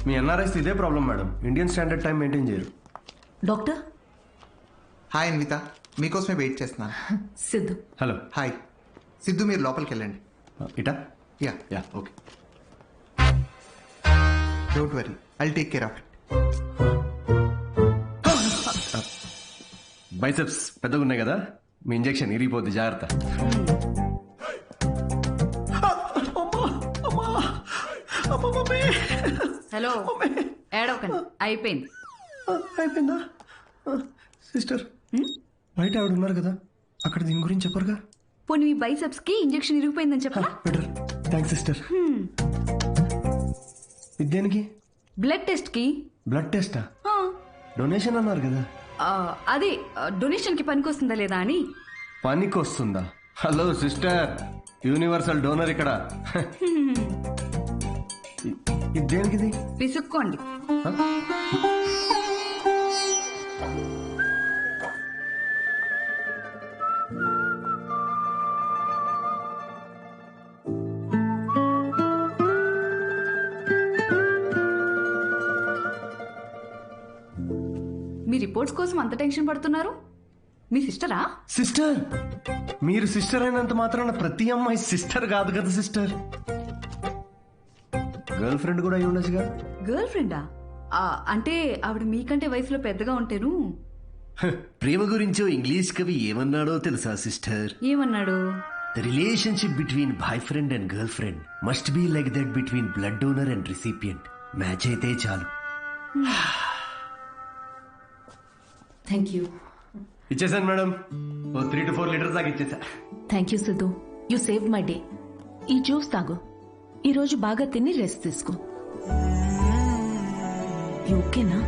మీ ఎన్ఆర్ఐస్ ఇదే problem madam, Indian standard time maintain చేయరు. డాక్టర్. హాయ్ అన్విత, మీకోసమే వెయిట్ చేస్తున్నాను. సిద్ధు. హలో. హాయ్ సిద్ధు, మీరు లోపలికి వెళ్ళండి. ఇటా? Yeah okay. Don't worry, I'll take care of it. Biceps పెద్దగా ఉన్నాయి కదా, మీ ఇంజెక్షన్ ఇరిగిపోద్ది, జాగ్రత్త. హలో, ఏడవకండి, అయిపోయింది. అయిపోయిందా? సిస్టర్, బయట ఆవిడ ఉన్నారు కదా, అక్కడ దీని గురించి చెప్పరుగా? పోనీ మీ బైసెప్స్ కి ఇంజెక్షన్ ఇరిగిపోయిందని చెప్పరా? బెటర్. Thanks sister. దేనికి? బ్లడ్ టెస్ట్ కి. బ్లడ్ టెస్టా? డొనేషన్ అన్నారు కదా. అదే డొనేషన్ కి పనికొస్తుందా లేదా అని. పనికొస్తుందా? హలో సిస్టర్, యూనివర్సల్ డోనర్ ఇక్కడ. దేనికిది? పిసుక్కోండి. మీ రిపోర్ట్స్ కోసం అంత టెన్షన్ పడుతున్నారు? మీ సిస్టరా? సిస్టర్? మీరు సిస్టర్ అయినంత మాత్రాన ప్రతి అమ్మాయి సిస్టర్ కాదు కదా సిస్టర్. గర్ల్ ఫ్రెండ్ కూడా అయి ఉండొచ్చుగా. గర్ల్ ఫ్రెండా? అంటే ఆవిడ మీకంటే వయసులో పెద్దగా ఉంటేను. ప్రేమ గురించో ఇంగ్లీష్ కవి ఏమన్నాడో తెలుసా సిస్టర్? ఏమన్నాడు? The relationship between boyfriend and girlfriend must be like that between blood donor and recipient. Match అయితే చాలు. Thank you. ఇచ్చేసాను మేడం, 3 to 4 లీటర్స్ దాకా ఇచ్చేసా. Thank you Siddhu, you save my day. ఈ జ్యూస్ తాగు, ఈరోజు బాగా తిని రెస్ట్ తీసుకో. ఓకేనా?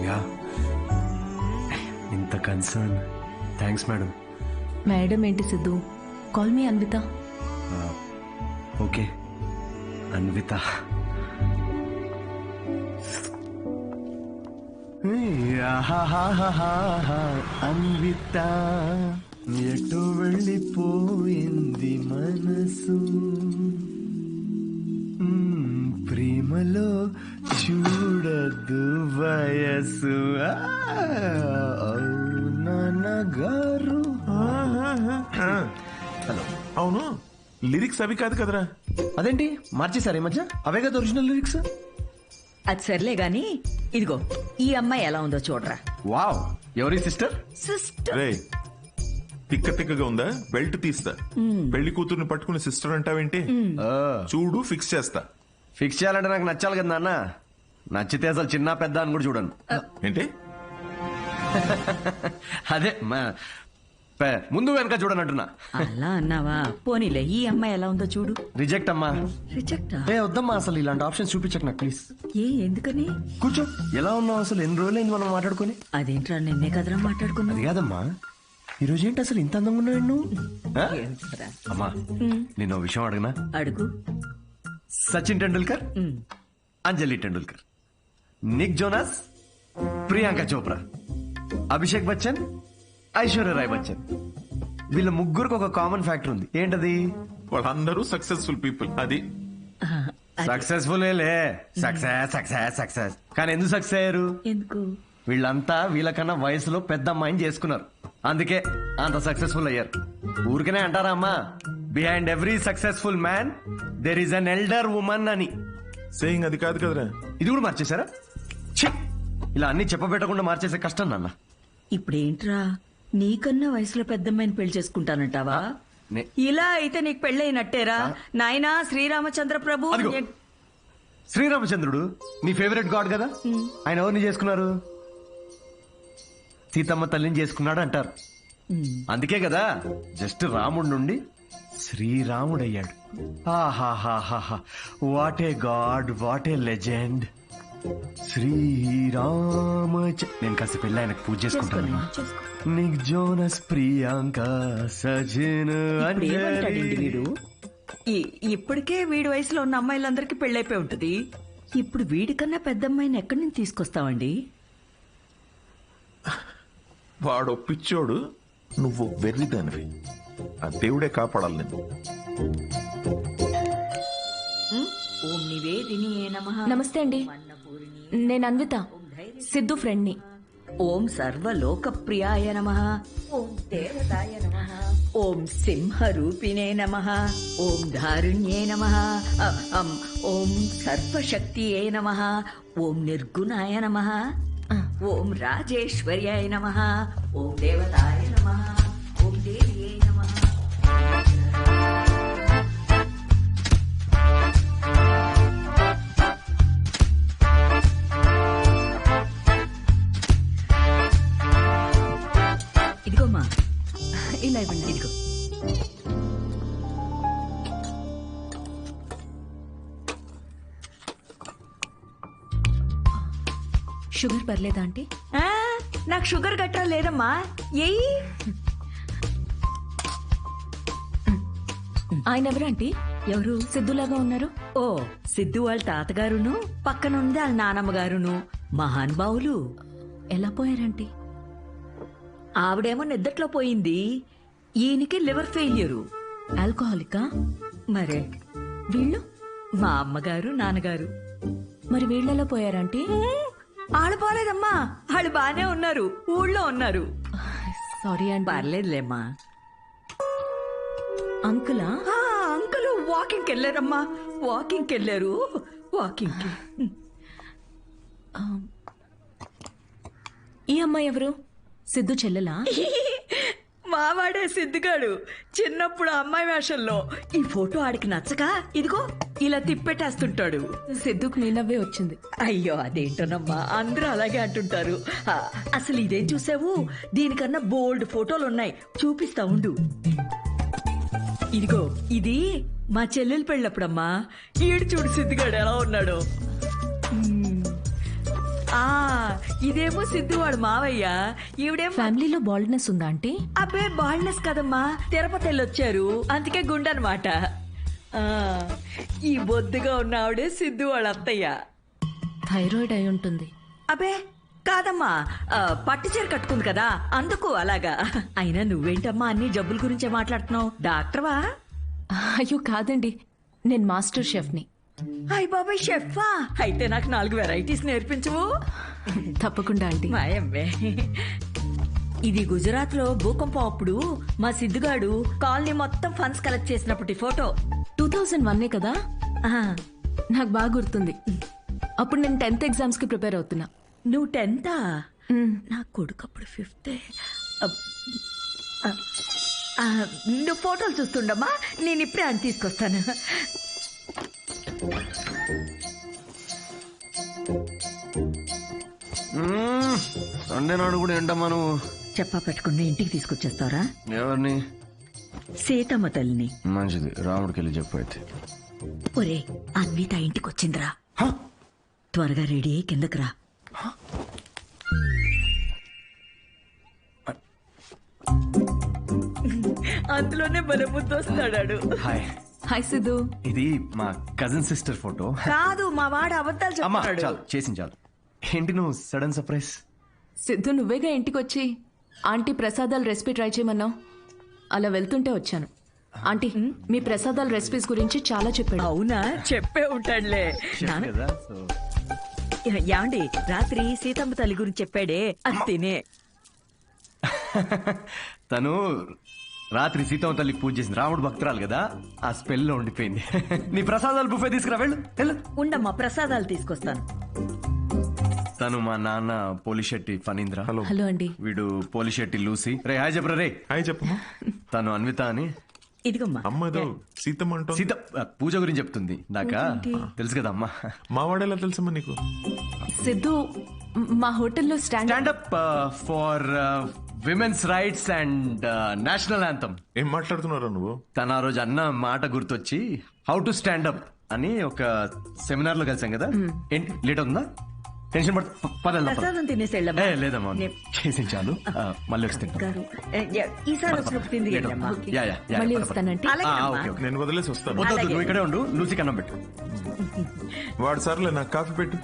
యా, ఇంత కన్సర్న్. Thanks madam. మేడం ఏంటి Siddhu, call me Anvitha. Okay Anvitha. Anvitha ఎటు వెళ్ళిపోయింది మనసు, ప్రేమలో చూడదు వయసు. నాన్నగారు. హలో, అవును లిరిక్స్ అవి కాదు కదరా? అదేంటి మార్చేశారు ఈ మధ్య? అవే కదా ఒరిజినల్ లిరిక్స్. అది సర్లే గాని ఇదిగో ఈ అమ్మాయి ఎలా ఉందో చూడరా. వావ్, ఎవరి సిస్టర్? సిస్టర్. రే తిక్క తిక్కగా ఉందా? బెల్ట్ తీస్తా. పెళ్లి కూతుర్ని పట్టుకుని సిస్టర్ అంటావేంటి? చూడు ఫిక్స్ చేస్తా. ఫిక్స్ చేయాలంటే నాకు నచ్చాలి కదా నాన్న. నచ్చితే అసలు చిన్న పెద్ద అని కూడా చూడను. ఏంటి? అదే ముందు వెనక చూడనంటున్నా. అలా అన్నావా? పోనీలే, ఈ అమ్మాయి ఎలా ఉందో చూడు. రిజెక్ట్ అమ్మా. రిజెక్టా? వద్దమ్మా, అసలు ఇలాంటి ఆప్షన్స్ చూపించక నాకు ప్లీజ్. ఎందుకని? కూర్చో. ఎలా ఉన్నావు? అసలు ఎన్ని రోజులైంది మనం మాట్లాడుకుని? అదేంట్రా, నిన్నే కదరా మాట్లాడుకున్నా. అది కాదమ్మా, ఈ రోజు ఏంటి అసలు ఇంత అందంగా ఉన్నావు నువ్వు? అమ్మా నేను విషయం అడగనా? అడుగు. సచిన్ టెండూల్కర్, అంజలి టెండూల్కర్, నిక్ జోనాస్, ప్రియాంక చోప్రా, అభిషేక్ బచ్చన్, ఐశ్వర్య రాయ్ బచ్చన్, వీళ్ళ ముగ్గురికి ఒక కామన్ ఫ్యాక్టర్ ఉంది. ఏంటది? వాళ్ళందరూ సక్సెస్ఫుల్ పీపుల్. అది సక్సెస్ఫుల్ సక్సెస్ సక్సెస్ సక్సెస్. కానీ ఎందుకు సక్సెస్ అయ్యారు? ఎందుకు? వీళ్ళంతా వీళ్ళకన్నా వయసులో పెద్ద అమ్మాయిని చేసుకున్నారు, అందుకే అంత సక్సెస్ఫుల్ అయ్యారు. ఊరికనే అంటారా అమ్మా, behind every successful man there is an elder woman అని. సేయింగ్ అది కాదు కదరా? ఇది కూడా మార్చేశారా? ఇలా అన్ని చెప్పబెట్టకుండా మార్చేసే కష్టం నాన్న. ఇప్పుడేంట్రా, నీకన్నా వయసులో పెద్దమ్మాయిని పెళ్లి చేసుకుంటానంటావా? ఇలా అయితే నీకు పెళ్ళైనట్టేరా నాయనా. శ్రీరామచంద్ర ప్రభు. శ్రీరామచంద్రుడు నీ ఫేవరెట్ గాడ్ కదా, ఆయన ఎవరిని చేసుకున్నారు? సీతమ్మ తల్లిని చేసుకున్నాడు అంటారు. అందుకే కదా జస్ట్ రాముడి నుండి శ్రీరాముడయ్యాడు. ఆహాహాహా, what a god, what a legend. Srirama. నేను కాస్త పెళ్ళి ఆయనకు పూజ చేసుకుంటాను. నిక్ జోనస్, ప్రియాంక, సజిన్, వీడు ఇప్పటికే వీడి వయసులో ఉన్న అమ్మాయిలందరికీ పెళ్ళైపోయి ఉంటది. ఇప్పుడు వీడికన్నా పెద్ద అమ్మాయిని ఎక్కడి నుంచి తీసుకొస్తావండి? వాడు పిచ్చోడు, నువ్వు వెర్రిదానివి. ఆ దేవుడే కాపాడాలి నేను. ఓం నివేదినియే నమః. నమస్తే అండి, నేను అన్విత, సిద్ధు ఫ్రెండ్ని. ఓం సర్వలోకప్రియాయ నమః. ఓం దేవతాయ నమః. ఓం సింహరూపిణే నమః. ఓం ధారుణ్యే నమః. ఓం సర్వశక్తియే నమః. ఓం నిర్గుణాయ నమః. ఓం రాజేశ్వర్యాయ నమః. ఓం దేవతాయ నమః. ఓం దేవ్యే నమః. ఇదిగోమ్మా, ఇలా ఇవ్వండి. ఇదిగో. షుగర్ పర్లేదా ఆంటీ? నాకు షుగర్ గట్రా లేదమ్మా. ఏయ్, ఆయన ఎవరు ఆంటీ? ఎవరు సిద్ధులాగా ఉన్నారు? ఓ, సిద్ధు వాళ్ళ తాతగారును, పక్కనుంది వాళ్ళ నానమ్మ గారును మహానుభావులు. ఎలా పోయారంటీ? ఆవిడేమో నిద్దట్లో పోయింది, ఈయనకి లివర్ ఫెయిల్యూరు. ఆల్కహాలికా? మరే వీళ్ళు? మా అమ్మగారు, నాన్నగారు. మరి వీళ్ళెలా పోయారంటీ? వాళ్ళు పోలేదమ్మా, వాళ్ళు బానే ఉన్నారు, ఊళ్ళో ఉన్నారు. సారీ అండి. పర్లేదులేమ్మా. అంకులా? అంకుల్ వాకింగ్కి వెళ్ళారమ్మా, వాకింగ్కి వెళ్ళారు. వాకింగ్కి. ఈ అమ్మాయి ఎవరు? సిద్ధు చెల్లెలా? మావాడే సిద్ధిగాడు. చిన్నప్పుడు అమ్మాయి వేషంలో ఈ ఫోటో ఆడికి నచ్చక ఇదిగో ఇలా తిప్పెట్టేస్తుంటాడు. సిద్ధుకు నీ నవ్వే వచ్చింది. అయ్యో అదేంటోనమ్మా, అందరూ అలాగే అంటుంటారు. అసలు ఇదేం చూసావు, దీనికన్నా బోల్డ్ ఫోటోలు ఉన్నాయి, చూపిస్తా ఉండు. ఇదిగో ఇది మా చెల్లెలు పెళ్ళప్పుడమ్మా. ఈడు చూడు సిద్ధిగాడు ఎలా ఉన్నాడు. ఆ ఇదేమో సిద్ధు వాడు మావయ్య, ఈవిడేమో ఫ్యామిలీలో బాల్డ్నెస్ ఉందా అంటే? అబ్బే బాల్నెస్ కదమ్మా, తిరుపతి వెళ్ళొచ్చారు అందుకే గుండనమాట. ఈ బొద్దుగా ఉన్న ఆవిడే సిద్ధు వాళ్ళ అత్తయ్య. థైరాయిడ్ అయి ఉంటుంది. అబ్బే కాదమ్మా, పట్టు చీర కట్టుకుంది కదా అందుకు అలాగా. అయినా నువ్వేంటమ్మా అన్ని జబ్బుల గురించే మాట్లాడుతున్నావు, డాక్టర్వా? అయ్యో కాదండి, నేను మాస్టర్ షెఫ్ని. అయ్ బాబాయ్ షెఫా, అయితే నాకు 4 వెరైటీస్ నేర్పించవు? తప్పకుండా అండి. మాయమ్మే, ఇది గుజరాత్ లో భూకంపం అప్పుడు మా సిద్ధుగాడు కాలనీ మొత్తం ఫండ్స్ కలెక్ట్ చేసినప్పటి ఫోటో. 2001 కదా? నాకు బాగా గుర్తుంది. అప్పుడు నేను 10th ఎగ్జామ్స్ కి ప్రిపేర్ అవుతున్నా. నువ్వు 10th? నా కొడుకు అప్పుడు 5th. నువ్వు ఫోటోలు చూస్తుండమ్మా, నేను ఇప్పుడే అని తీసుకొస్తాను. సండే నాడు కూడా ఏంటమ్మా నువ్వు చెప్పా పెట్టుకుని ఇంటికి తీసుకొచ్చేస్తారా? ఎవరిని? సీతమ్మ తల్లిని. మంచిది, రాముడికి వెళ్ళి చెప్పు అయితే. ఒరే అన్విత ఇంటికి వచ్చిందిరా, త్వరగా రెడీ అయ్యి కిందకి రా. అందులోనే మన ముద్దు వస్తాడాడు. హాయ్. హాయ్ సిద్ధు. ఇది మా కజిన్ సిస్టర్ ఫోటో. కాదు, మా వాడు అబద్ధాలు చెప్తాడు. చాలు చేసింది చాలు. ఏంటి నువ్వు సడన్ సర్ప్రైజ్? సిద్ధు నువ్వేగా ఇంటికి వచ్చి ఆంటీ ప్రసాదాల రెసిపీ ట్రై చేయమన్నావు, అలా వెళ్తుంటే వచ్చాను. ఆంటీ మీ ప్రసాదాల రెసిపీస్ గురించి చాలా చెప్పాడు. అవునా? చెప్పే ఉంటాడులే. యాండి రాత్రి సీతమ్మ తల్లి గురించి చెప్పాడే, అది తినే. తను రాత్రి సీతమ్మ తల్లికి పూజ చేసింది, రాముడు భక్తురాలు కదా, ఆ స్పెల్ లో ఉండిపోయింది. నీ ప్రసాదాలు బుఫే తీసుకురా, వెళ్ళు. ఉండమ్మా, ప్రసాదాలు తీసుకొస్తాను. తను మా నాన్న పోలిశెట్టి ఫణీంద్ర. హలో అండి. వీడు పోలిశెట్టి లూసి. రే హాయ్ చెప్పరా. రే హాయ్ చెప్పమ్మా. తను అన్విత అని. ఇదిగమ్మా అమ్మదో సీతమ్మ అంటూ సీత పూజ గురించి చెప్తుంది. నాకా తెలుసు కదా అమ్మా. మా వాడేలా తెలుసమ్మా నీకు? సిద్ధు మా హోటల్లో stand up for women's rights and national anthem. ఏం మాట్లాడుతున్నారా నువ్వు? తన ఆ రోజు అన్న మాట గుర్తొచ్చి హౌ టు స్టాండప్ అని ఒక సెమినార్ లో కలిసాం కదా. ఏంటి లేట్ అవుతుందా? టెన్షన్ ప్రసాదం తినేసి వెళ్ళమ్మా. లేదమ్మా చేసి చాలు, మళ్ళీ వస్తే ఈసారి వచ్చినప్పుడు తింది వెళ్ళమ్మా. మళ్ళీ వస్తానంటే నేను వదిలేసి వస్తాను. వద్దు, నువ్వు ఇక్కడే ఉండు, లూసి కన్నం పెట్టు. వాడు సర్లే నాకు కాఫీ పెట్టు.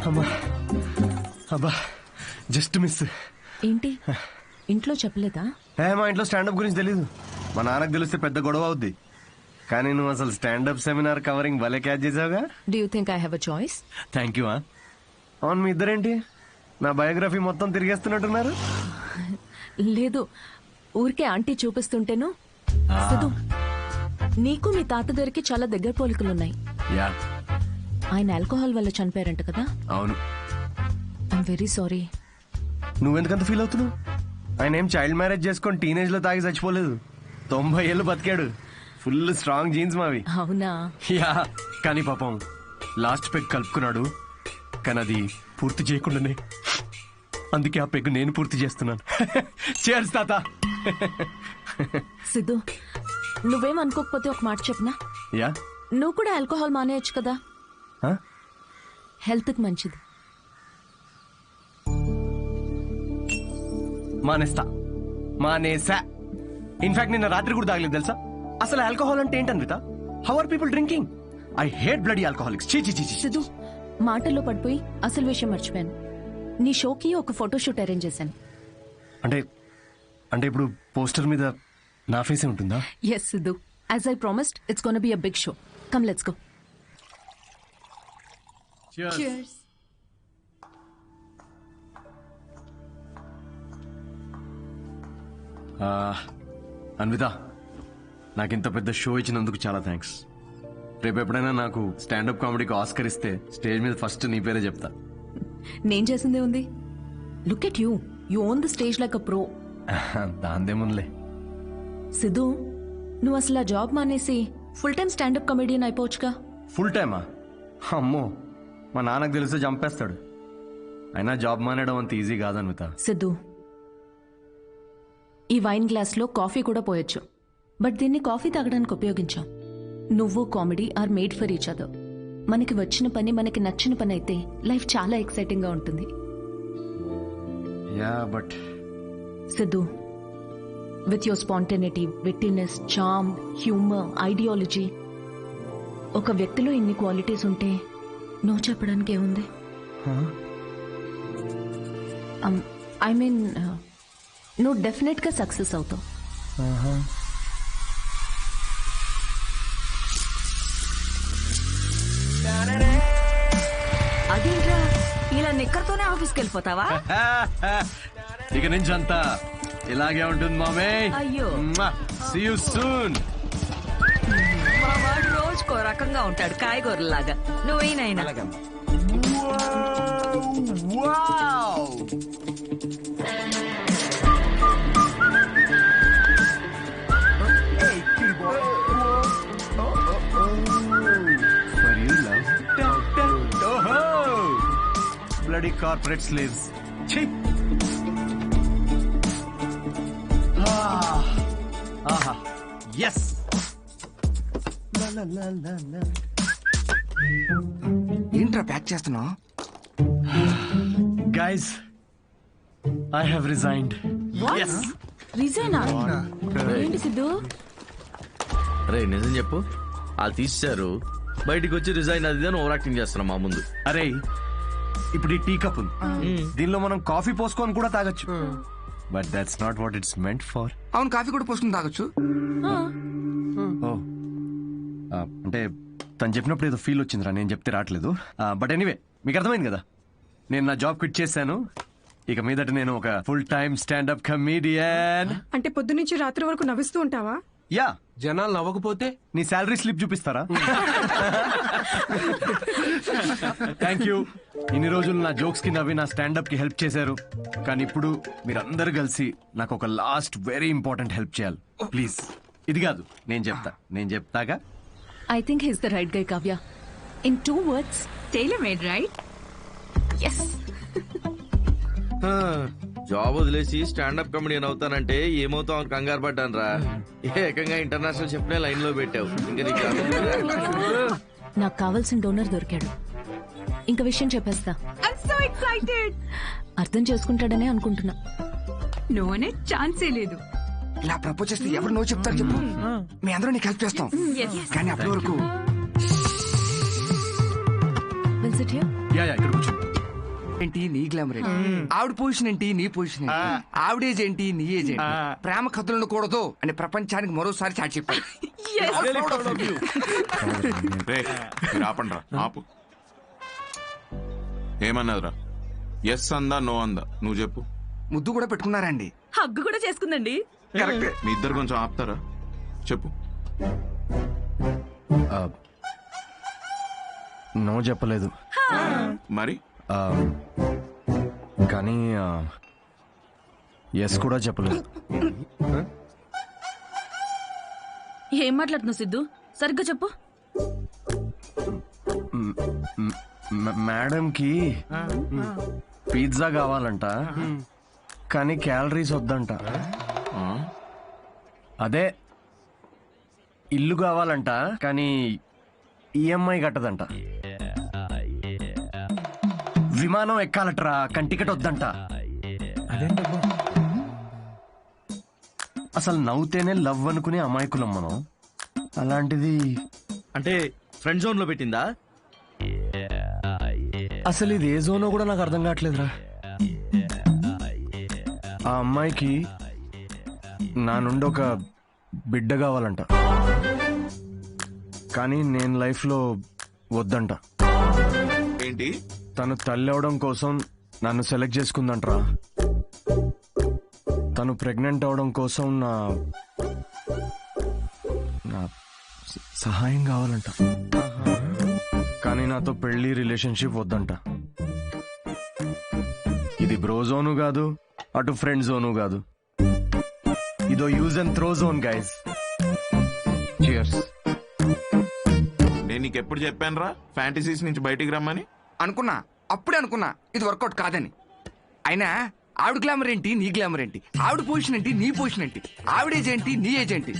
అమ్మా అబ్బా జస్ట్ మిస్. ఏంటి ఇంట్లో చెప్పలేదా? మా ఇంట్లో స్టాండప్ గురించి తెలీదు. మా నాన్నకు తెలిస్తే పెద్ద గొడవ అవుద్ది. కానీ నువ్వు అసలు స్టాండప్ సెమినార్ కవరింగ్ భలే క్యాచ్ చేసావుగా. Do you think I have a choice? Thank you. అవును, మీ ఇద్దరేంటి నా బయోగ్రఫీ మొత్తం తిరిగేస్తున్నట్టున్నారు? లేదు, ఊరికే ఆంటీ చూపిస్తుంటేను. సిద్ధు నీకు మీ తాతగారికి చాలా దగ్గర పోలికలున్నాయి. ఆయన ఆల్కహాల్ వల్ల చనిపోయారంట కదా? అవును. I'm very sorry. నువ్వెందుకంత ఫీల్ అవుతున్నావు? ఆయన ఏం చైల్డ్ మ్యారేజ్ చేసుకొని టీనేజ్ లో తాగి చచ్చిపోలేదు. 90 ఏళ్ళు బతికాడు. ఫుల్ స్ట్రాంగ్ జీన్స్ మావి. అవునా? యా, కానీ పాపం లాస్ట్ పెగ్ కలుపుకున్నాడు. కానీ అది పూర్తి చేయకుండానే, అందుకే ఆ పెగ్ నేను పూర్తి చేస్తున్నాను. చేర్స్ తాత. సిద్ధు నువ్వేం అనుకోకపోతే ఒక మాట చెప్పనా? యా. నువ్వు కూడా ఆల్కహాల్ మానేయచ్చు కదా, హెల్త్ కి మంచిది. మానేసా. ఇన్ఫాక్ట్ నిన్న రాత్రి కూడా తాగలేదు తెలుసా. అసలు ఆల్కహాల్ అంటే ఏంటన్విత? How are people drinking? I hate bloody alcoholics. Siddhu మాటల్లో పడిపోయి అసలు విషయం మర్చిపోయాను. నీ షోకి ఒక ఫోటోషూట్ అరేంజ్ చేశాను. అంటే ఇప్పుడు పోస్టర్ మీద నా ఫేసే ఉంటుందా? Yes Siddhu, as I promised it's gonna be a big show. Come let's go. Cheers. Anvitha, నాకింత పెద్ద షో ఇచ్చినందుకు చాలా థ్యాంక్స్. రేపు ఎప్పుడైనా నాకు స్టాండప్ కామెడీకి ఆస్కర్ ఇస్తే స్టేజ్ మీద ఫస్ట్ నీ పేరే చెప్తా. నేను చేసిందే ఉంది. Look at you, you own the stage like a pro. దాందేముందిలే. సిద్ధు నువ్వు అసలు ఆ జాబ్ మానేసి ఫుల్ టైం స్టాండప్ కామెడియన్ అయిపోవచ్చుగా. ఫుల్ టైమా? అమ్మో, మా నాన్నకు తెలిస్తే చంపేస్తాడు. అయినా జాబ్ మానేయడం అంత ఈజీ కాదన్విత. సిద్ధు ఈ వైన్ గ్లాస్ లో కాఫీ కూడా పోయొచ్చు, బట్ దీన్ని కాఫీ తాగడానికి ఉపయోగించాం. నువ్వు comedy are made for each other. మనకి వచ్చిన పని మనకి నచ్చిన పని అయితే లైఫ్ చాలా ఎక్సైటింగ్ గా ఉంటుంది. Yeah but Siddhu, with your spontaneity, wittiness, charm, humour, ideology, ఒక వ్యక్తిలో ఇన్ని క్వాలిటీస్ ఉంటే నువ్వు చెప్పడానికి ఏముంది? ఐ మీన్ నువ్వు డెఫినెట్ గా సక్సెస్ అవుతావు. అదేంట్రా ఇలా నిక్కర్తోనే ఆఫీస్కి వెళ్ళిపోతావా? ఇక నుంచి అంతా ఇలాగే ఉంటుంది మామే. అయ్యో. See you soon. మా వాడు రోజుకో రకంగా ఉంటాడు, కాయగూరలాగా. నువ్వేనైనా bloody corporate slaves. Chhi. Aha. Yes. ఏంట్రా ప్యాక్ చేస్తున్నావు? Guys, I have resigned. Yes. రిజైనా? ఏంటి సిద్ధు? రే నిజం చెప్పు, వాళ్ళు తీశారు, బయటికి వచ్చి రిజైన్ అది ఓవర్ యాక్టింగ్ చేస్తున్నా మా ముందు. అరే ఇప్పుడు ఈ టీ కప్ ఉంది, దీనిలో మనం కాఫీ పోసుకొని కూడా తాగొచ్చు. But that's not what it's meant for. అవును, కాఫీ కూడా పోసుకుని తాగొచ్చు. ఓ అంటే తను చెప్పినప్పుడు ఏదో ఫీల్ వచ్చిందిరా, నేను చెప్తే రావట్లేదు. బట్ ఎనీవే, మీకు అర్థమైంది కదా, నేను నా జాబ్ క్విట్ చేశాను. ఇక మీదట నేను ఒక ఫుల్ టైమ్ స్టాండప్ కమీడియన్. అంటే పొద్దునుంచి రాత్రి వరకు నవ్విస్తూ ఉంటావా? యా. జనాలు నవ్వకపోతే నీ శాలరీ స్లిప్ చూపిస్తారా? Thank you. ఇన్ని రోజులు నా జోక్స్ కి నవ్వి నా స్టాండప్ కి హెల్ప్ చేశారు, కానీ ఇప్పుడు మీరందరూ కలిసి నాకు ఒక లాస్ట్ వెరీ ఇంపార్టెంట్ హెల్ప్ చేయాలి ప్లీజ్. ఇది కాదు, నేను చెప్తాగా. I think he's the right guy, Kavya. In 2 words, tailor-made, right? Yes. Job వదిలేసి స్టాండప్ కమెడియన్ అవుతానంటే ఏమవుతావు అని కంగారు పడ్డాను రా. ఏకంగా ఇంటర్నేషనల్ చెప్పిన లైన్ లో పెట్టావు. ఇంకా నాకు కావాల్సిన డోనర్ దొరికాడు. ఇంకా విషయం చెప్పేస్తా. I'm so excited. అర్థం చేసుకుంటాడనే అనుకుంటున్నా. నో అనే ఛాన్సే లేదు. ఇలా ప్రపోజ్ చేస్తే ఎవరు నో చెప్తారు చెప్పు? మీ అందరూ నీకు హెల్ప్ చేస్తాం, కానీ అప్పటి వరకు ఇక్కడ కూర్చో. ఏంటి నీ గ్లామర్ ఏంటి? ఆవిడ పొజిషన్ ఏంటి, నీ పొజిషన్ ఏంటి? ఆవిడ ఏజ్ ఏంటి, నీ ఏజ్ ఏంటి? ప్రేమ కథలు ఉండకూడదు అని ప్రపంచానికి మరోసారి చాటి చెప్పారు. ఆపండ్రా, ఆపు. ఏమన్నదిరా? ఎస్ అందా, నో అందా? నువ్వు చెప్పు. ముద్దు కూడా పెట్టుకున్నారండి? హగ్గు కూడా చేసుకుందండి. మీ ఇద్దరు కొంచెం ఆపుతారా? చెప్పు. నో చెప్పలేదు మరి, కానీ ఎస్ కూడా చెప్పలేదు. ఏం మాట్లాడుతున్నావు సిద్ధు? సరిగ్గా చెప్పు. మేడంకి పిజ్జా కావాలంట, కానీ క్యాలరీస్ వద్దంట. అదే ఇల్లు కావాలంట, కానీ ఈఎంఐ కట్టదంట. విమానం ఎక్కాలట్రా, కానీ టికెట్ వద్దంట. అసలు నవ్వుతేనే లవ్ అనుకునే అమాయకులం మనం. అలాంటిది అంటే ఫ్రెండ్ జోన్ లో పెట్టిందా? అసలు ఇది ఏ జోనో కూడా నాకు అర్థం కావట్లేదురా. ఆ అమ్మాయికి నా నుండి ఒక బిడ్డ కావాలంట, కానీ నేను లైఫ్ లో వద్దంట. ఏంటి? తను తల్లి అవడం కోసం నన్ను సెలెక్ట్ చేసుకుందంట్రా. తను ప్రెగ్నెంట్ అవడం కోసం నా సహాయం కావాలంట, కానీ నాతో పెళ్లి రిలేషన్షిప్ వద్దంట. ఇది బ్రో జోను కాదు, అటు ఫ్రెండ్ జోను కాదు, ఇదో use and throw zone guys. Cheers. నేను నీకు ఎప్పుడు చెప్పాను రా ఫ్యాంటసీస్ నుంచి బయటికి రమ్మని? అనుకున్నా, అప్పుడే అనుకున్నా ఇది వర్కౌట్ కాదని. అయినా ఆవిడ గ్లామర్ ఏంటి, నీ గ్లామర్ ఏంటి? ఆవిడ పొజిషన్ ఏంటి, నీ పొజిషన్ ఏంటి? ఆవిడ ఏజ్ ఏంటి, నీ ఏజ్ ఏంటి?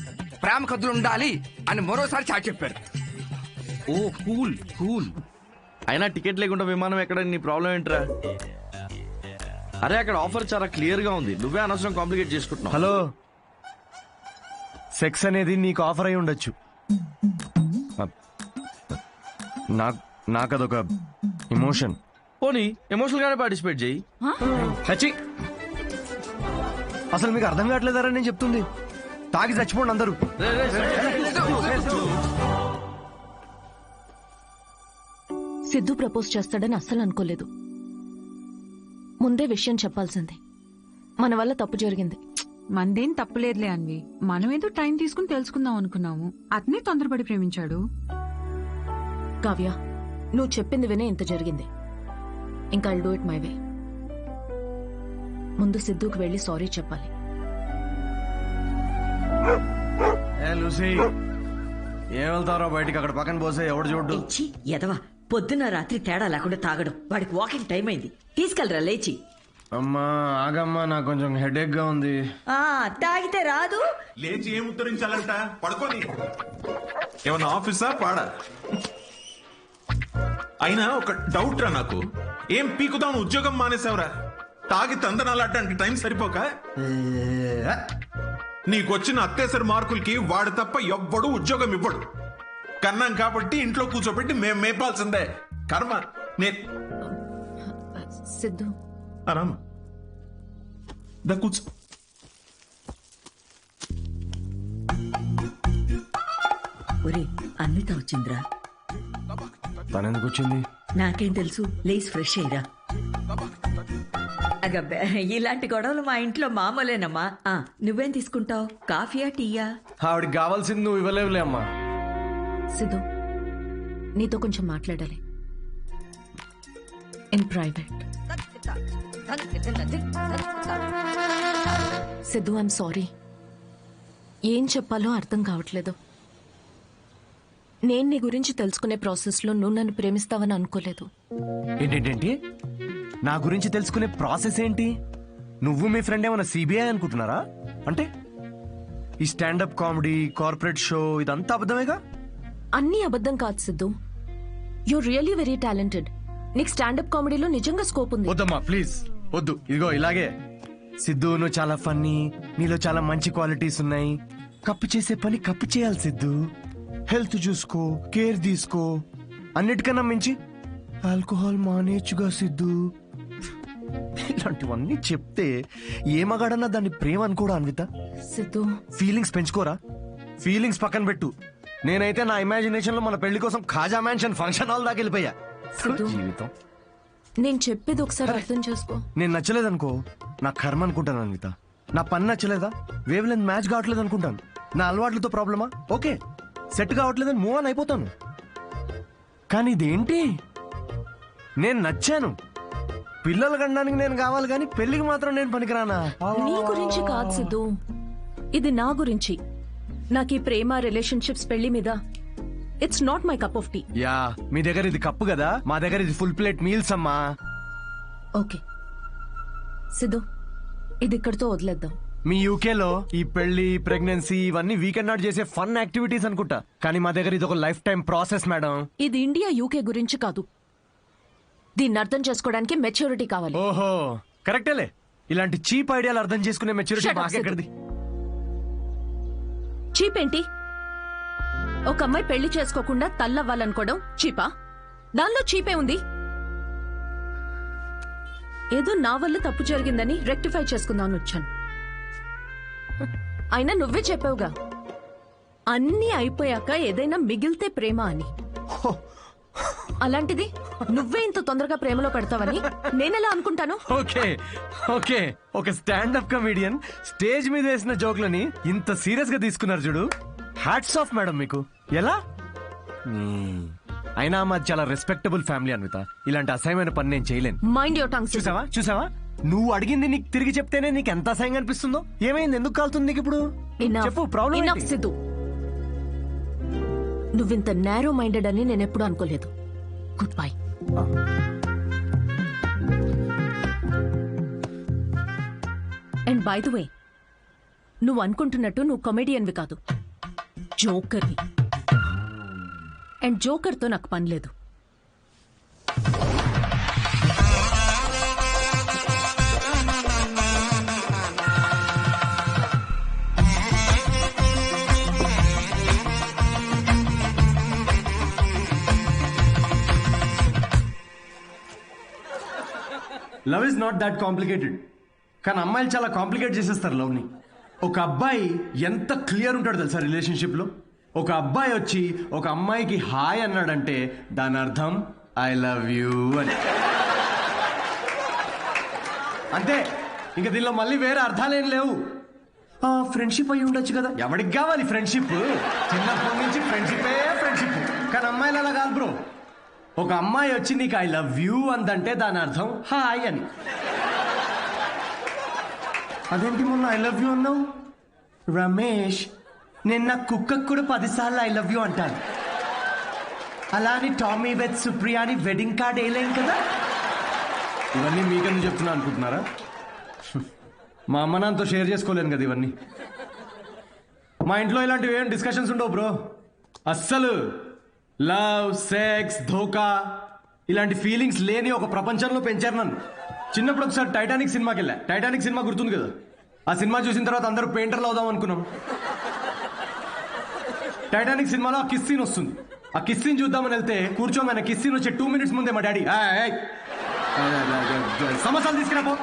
ప్రేమ కథలు ఉండాలి అని మరోసారి చాటి చెప్పారు. ఓ కూల్ కూల్. అయినా టికెట్ లేకుండా విమానం ఎక్కడ నీ ప్రాబ్లం ఏంట్రా? అరే అక్కడ ఆఫర్ చాలా క్లియర్ గా ఉంది, నువ్వే అనవసరం కాంప్లికేట్ చేసుకుంటున్నావు. హలో, సెక్స్ అనేది నీకు ఆఫర్ అయి ఉండొచ్చు, నాకు అదొక ఎమోషన్. పోనీ ఎమోషనల్ గానే పార్టిసిపేట్ చేయి. చచ్చి, అసలు మీకు అర్థం కావట్లేదారా నేను చెప్తుంది? తాగి చచ్చిపోండి అందరూ. సిద్ధు ప్రపోజ్ చేస్తాడని అస్సలు అనుకోలేదు. ముందే విషయం చెప్పాల్సింది. మన వల్ల తప్పు జరిగింది. మందేం తప్పులేదులే అన్వి. మనమేదో టైం తీసుకుని తెలుసుకుందాం అనుకున్నాము. అతనే తొందరపడి ప్రేమించాడు. కావ్య, నువ్వు చెప్పింది వినే ఇంత జరిగింది. ఇంకా I'll do it my way. ముందు సిద్ధుకి వెళ్ళి సారీ చెప్పాలి. లూసీ, ఏం వెళ్తారో బయటికి, అక్కడ పక్కన పోసే ఎవడు చూడు. ఎదవా, పొద్దున రాత్రి తేడా లేకుండా తాగడం. వాడికి వాకింగ్ టైం అయింది, తీసుకెళ్ళరా లేచి. అమ్మా ఆగమ్మా, నాకు కొంచెం హెడేక్ గా ఉంది. తాగితే రాదు. లేచి ఏం ఉత్తరించాలంట? పడుకోని. ఏమన్నా ఆఫీసా పాడా? అయినా ఒక డౌట్ రా నాకు, ఏం పీకుదాం ఉద్యోగం మానేసావురా? తాగి తందనాలాడడానికి టైం సరిపోక నీకొచ్చిన అత్యవసర మార్కులకి వాడు తప్ప ఎవ్వడు ఉద్యోగం ఇవ్వడు. కన్నాం కాబట్టి ఇంట్లో కూర్చోబెట్టి మేం మేపాల్సిందే. కర్మ. సిద్ధు ఆరామ్ దా కూర్చో. ఒరే, అన్విత వచ్చిందిరా. తనెందుకు వచ్చింది? నాకేం తెలుసు, లేచి ఫ్రెష్ అయ్యిరా. అగబ్బే, ఇలాంటి గొడవలు మా ఇంట్లో మామూలేనమ్మా. నువ్వేం తీసుకుంటావు, కాఫీయా టీయా? ఆవిడికి కావాల్సింది నువ్వు ఇవ్వలేవులే అమ్మా. సిద్ధు, నీతో కొంచెం మాట్లాడాలి, in private. Siddhu, I'm sorry. ఏం చెప్పాలో అర్థం కావట్లేదు. నేను నీ గురించి తెలుసుకునే ప్రాసెస్లో నువ్వు నన్ను ప్రేమిస్తావని అనుకోలేదు. ఏంటేంటి? నా గురించి తెలుసుకునే ప్రాసెస్ ఏంటి? నువ్వు మీ ఫ్రెండ్ ఏమైనా సిబిఐ అనుకుంటున్నారా? అంటే ఈ స్టాండప్ కామెడీ, కార్పొరేట్ షో ఇదంతా అబద్ధమేగా? అన్నీ అబద్ధం కాదు Siddhu. You really very talented. నీకు స్టాండప్ కామెడీలో నిజంగా స్కోప్ ఉంది. వద్దమ్మా ప్లీజ్ వద్దు. ఇదిగో ఇలాగే. సిద్ధు, నువ్వు చాలా ఫన్నీ, నీలో చాలా మంచి క్వాలిటీస్ ఉన్నాయి. కప్పు చేసే పని కప్పు చేయాలి సిద్ధు. హెల్త్ చూసుకో, కేర్ తీసుకో. అన్నిటికన్నా మించి ఆల్కహాల్ మానేచ్చుగా సిద్ధు. ఇలాంటివన్నీ చెప్తే ఏ మగాడన్నా దాన్ని ప్రేమ అనుకోడా అన్విత? సిద్ధు, ఫీలింగ్స్ పెంచుకోరా? ఫీలింగ్స్ పక్కన పెట్టు. నేనైతే నా ఇమాజినేషన్ లో మన పెళ్లి కోసం ఖాజా మ్యాన్షన్ ఫంక్షన్ హాల్ దాకా వెళ్ళిపోయా. జీవితం. నేను చెప్పేది ఒకసారి అర్థం చేసుకో. నేను నచ్చలేదనుకో, నా కర్మ అనుకుంటాను అన్విత. నా పని నచ్చలేదా, వేవ్ లెంత్ మ్యాచ్ కావట్లేదు అనుకుంటాను. నా అలవాట్లతో ప్రాబ్లమా? ఓకే, సెట్ కావట్లేదని మూవ్ ఆన్ అయిపోతాను. కానీ ఇదేంటి, నేను నచ్చాను. పిల్లలు కనడానికి నేను కావాలి, కానీ పెళ్లికి మాత్రం నేను పనికిరానా? నీ గురించి కాదు సిద్ధు, ఇది నా గురించి. నాకు ఈ ప్రేమ, రిలేషన్షిప్స్, పెళ్లి మీద it's not my cup of tea. Yeah, మీ దగ్గర ఇది కప్పు కదా, మా దగ్గర ఇది ఫుల్ ప్లేట్ మీల్స్ అమ్మా. ఓకే సిద్ధు, ఇది ఇక్కడితో వదిలేద్దాం. మీ యూకేలో ఈ పెళ్లి, ప్రెగ్నెన్సీ ఇవన్నీ వీకెండ్ నాట్ చేసే ఫన్ యాక్టివిటీస్ అనుకుంటా, కానీ మా దగ్గర ఇది ఒక లైఫ్ టైం ప్రాసెస్ మేడం. ఇది ఇండియా, యూకే గురించి కాదు. దీన్ని అర్థం చేసుకోవడానికి మెచ్యూరిటీ కావాలి. ఓహో కరెక్టేలే. ఇలాంటి చీప్ ఐడియాలు అర్థం చేసుకునే మెచ్యూరిటీ మాకెక్కడిది? చీప్ ఏంటి? ఒక అమ్మాయి పెళ్లి చేసుకోకుండా తల్లవ్వాలనుకోవడం చీపా? దానిలో చీపే ఉంది. ఏదో నా వల్ల తప్పు జరిగిందని రెక్టిఫై చేసుకుందామని వచ్చాను. అయినా నువ్వే చెప్పావుగా, అన్నీ అయిపోయాక ఏదైనా మిగిలితే ప్రేమ అని. అలాంటిది నువ్వే ఇంత తొందరగా ప్రేమలో పెడతావని నేనెలా అనుకుంటాను? ఓకే ఓకే, ఒక స్టాండప్ కమెడియన్ స్టేజ్ మీద వేసిన జోక్లని ఇంత సీరియస్ గా తీసుకున్నారు చూడు. హ్యాట్స్ ఆఫ్ మేడం మీకు. ఎలా? అయినా మాది చాలా రెస్పెక్టబుల్ ఫ్యామిలీ అన్విత. ఇలాంటి అసహ్యమైన పని నేను చేయలేను. Mind your tongue. చూసావా నువ్వు అడిగింది నీకు తిరిగి చెప్తేనే నీకు ఎంత అసహ్యంగా అనిపిస్తుందో. ఏమైంది, ఎందుకు కాలుతుంది నీకు ఇప్పుడు? చెప్పు, ప్రాబ్లం. సిద్ధు, నువ్వింత నేరో మైండెడ్ అని నేను ఎప్పుడు అనుకోలేదు. Good bye. And by the way, నువ్వు అనుకుంటున్నట్టు నువ్వు కమెడియన్వి కాదు, జోకర్వి. అండ్ జోకర్తో నాకు పని లేదు. Love is not that complicated. కానీ అమ్మాయిలు చాలా కాంప్లికేట్ చేసేస్తారు లవ్ని. ఒక అబ్బాయి ఎంత క్లియర్ ఉంటాడు తెలుసా రిలేషన్షిప్లో. ఒక అబ్బాయి వచ్చి ఒక అమ్మాయికి హాయ్ అన్నాడంటే దాని అర్థం ఐ లవ్ యూ అని. అంతే, ఇంకా దీనిలో మళ్ళీ వేరే అర్థాలేం లేవు. ఫ్రెండ్షిప్ అయి ఉండొచ్చు కదా, ఎవరికి కావాలి ఫ్రెండ్షిప్? చిన్నప్పటి నుంచి ఫ్రెండ్షిపే ఫ్రెండ్షిప్. కానీ అమ్మాయిలు అలా కాదు బ్రో. ఒక అమ్మాయి వచ్చి నీకు ఐ లవ్ యూ అందంటే దాని అర్థం హాయ్ అని. అదేంటి మొన్న ఐ లవ్ యూ అన్నావు? రమేష్, నేను నా కుక్కకు కూడా 10 సార్లు ఐ లవ్ యూ అంటాను. అలా అని టామీ విత్ సుప్రియా అని వెడ్డింగ్ కార్డ్ వేయలేం కదా. ఇవన్నీ మీకెందుకు చెప్తున్నా అనుకుంటున్నారా? మా అమ్మ నాన్నతో షేర్ చేసుకోలేను కదా ఇవన్నీ. మా ఇంట్లో ఇలాంటివి ఏం డిస్కషన్స్ ఉండవు బ్రో. అస్సలు లవ్, సెక్స్, ధోకా ఇలాంటి ఫీలింగ్స్ లేని ఒక ప్రపంచంలో పెంచారు నన్ను. చిన్నప్పుడు ఒకసారి టైటానిక్ సినిమాకి వెళ్ళా. టైటానిక్ సినిమా గుర్తుంది కదా. ఆ సినిమా చూసిన తర్వాత అందరూ పెయింటర్లు అవుదాం అనుకున్నాం. టైటానిక్ సినిమాలో ఆ కిస్ సీన్ వస్తుంది. ఆ కిస్ సీన్ చూద్దామని వెళ్తే కూర్చోమని కిస్ సీన్ వచ్చే 2 minutes ముందే మా డాడీ సమోసాలు తీసుకురాపో.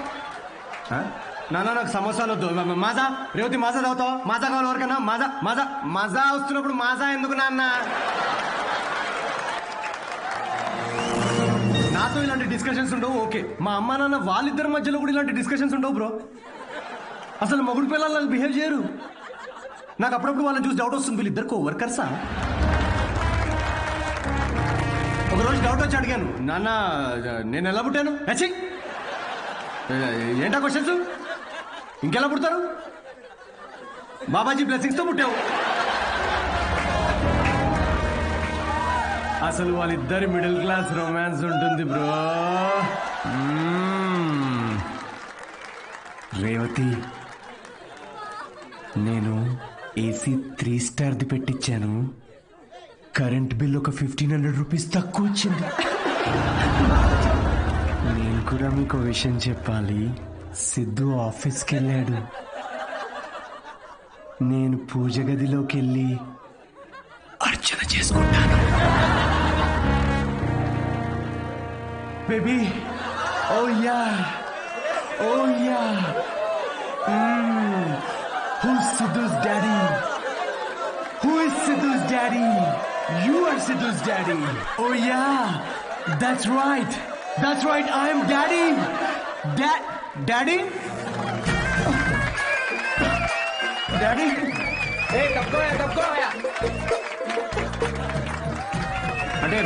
నాన్న నాకు సమోసాలు వద్దు. మాజా రేవతి మాజా తాగుతావా? మాజా కావాలి ఎవరికన్నా? మాజా మాజా మాజా వస్తున్నప్పుడు మాజా ఎందుకు నాన్న? నాతో ఇలాంటి డిస్కషన్స్ ఉండవు ఓకే. మా అమ్మ నాన్న వాళ్ళిద్దరి మధ్యలో కూడా ఇలాంటి డిస్కషన్స్ ఉండవు బ్రో. అసలు మొగుడు పిల్లలు బిహేవ్ చేయరు. నాకు అప్పుడప్పుడు వాళ్ళని చూసి డౌట్ వస్తుంది, వీళ్ళిద్దరు కో వర్కర్సా? ఒకరోజు డౌట్ వచ్చి అడిగాను, నాన్న నేను ఎలా పుట్టాను? ఏంటా క్వశ్చన్స్? ఇంకెలా పుడతారు? బాబాజీ బ్లెస్సింగ్స్తో పుట్టావు. అసలు వాళ్ళిద్దరి మిడిల్ క్లాస్ రొమాన్స్ ఉంటుంది బ్రో. రేవతి, నేను ఏసీ 3 స్టార్ది పెట్టించాను. కరెంట్ బిల్ ఒక 1500 రూపీస్ తక్కువ వచ్చింది. నేను కూడా మీకు విషయం చెప్పాలి. సిద్ధు ఆఫీస్కి వెళ్ళాడు. నేను పూజ గదిలోకి వెళ్ళి అర్చన చేసుకుంటాను. Baby, oh yeah, oh yeah. Who's Sidhu's daddy? Who is Sidhu's daddy? You are Sidhu's daddy. Oh yeah, that's right. That's right, I am daddy. Daddy? Daddy? Hey, kab ko aaya? అంటే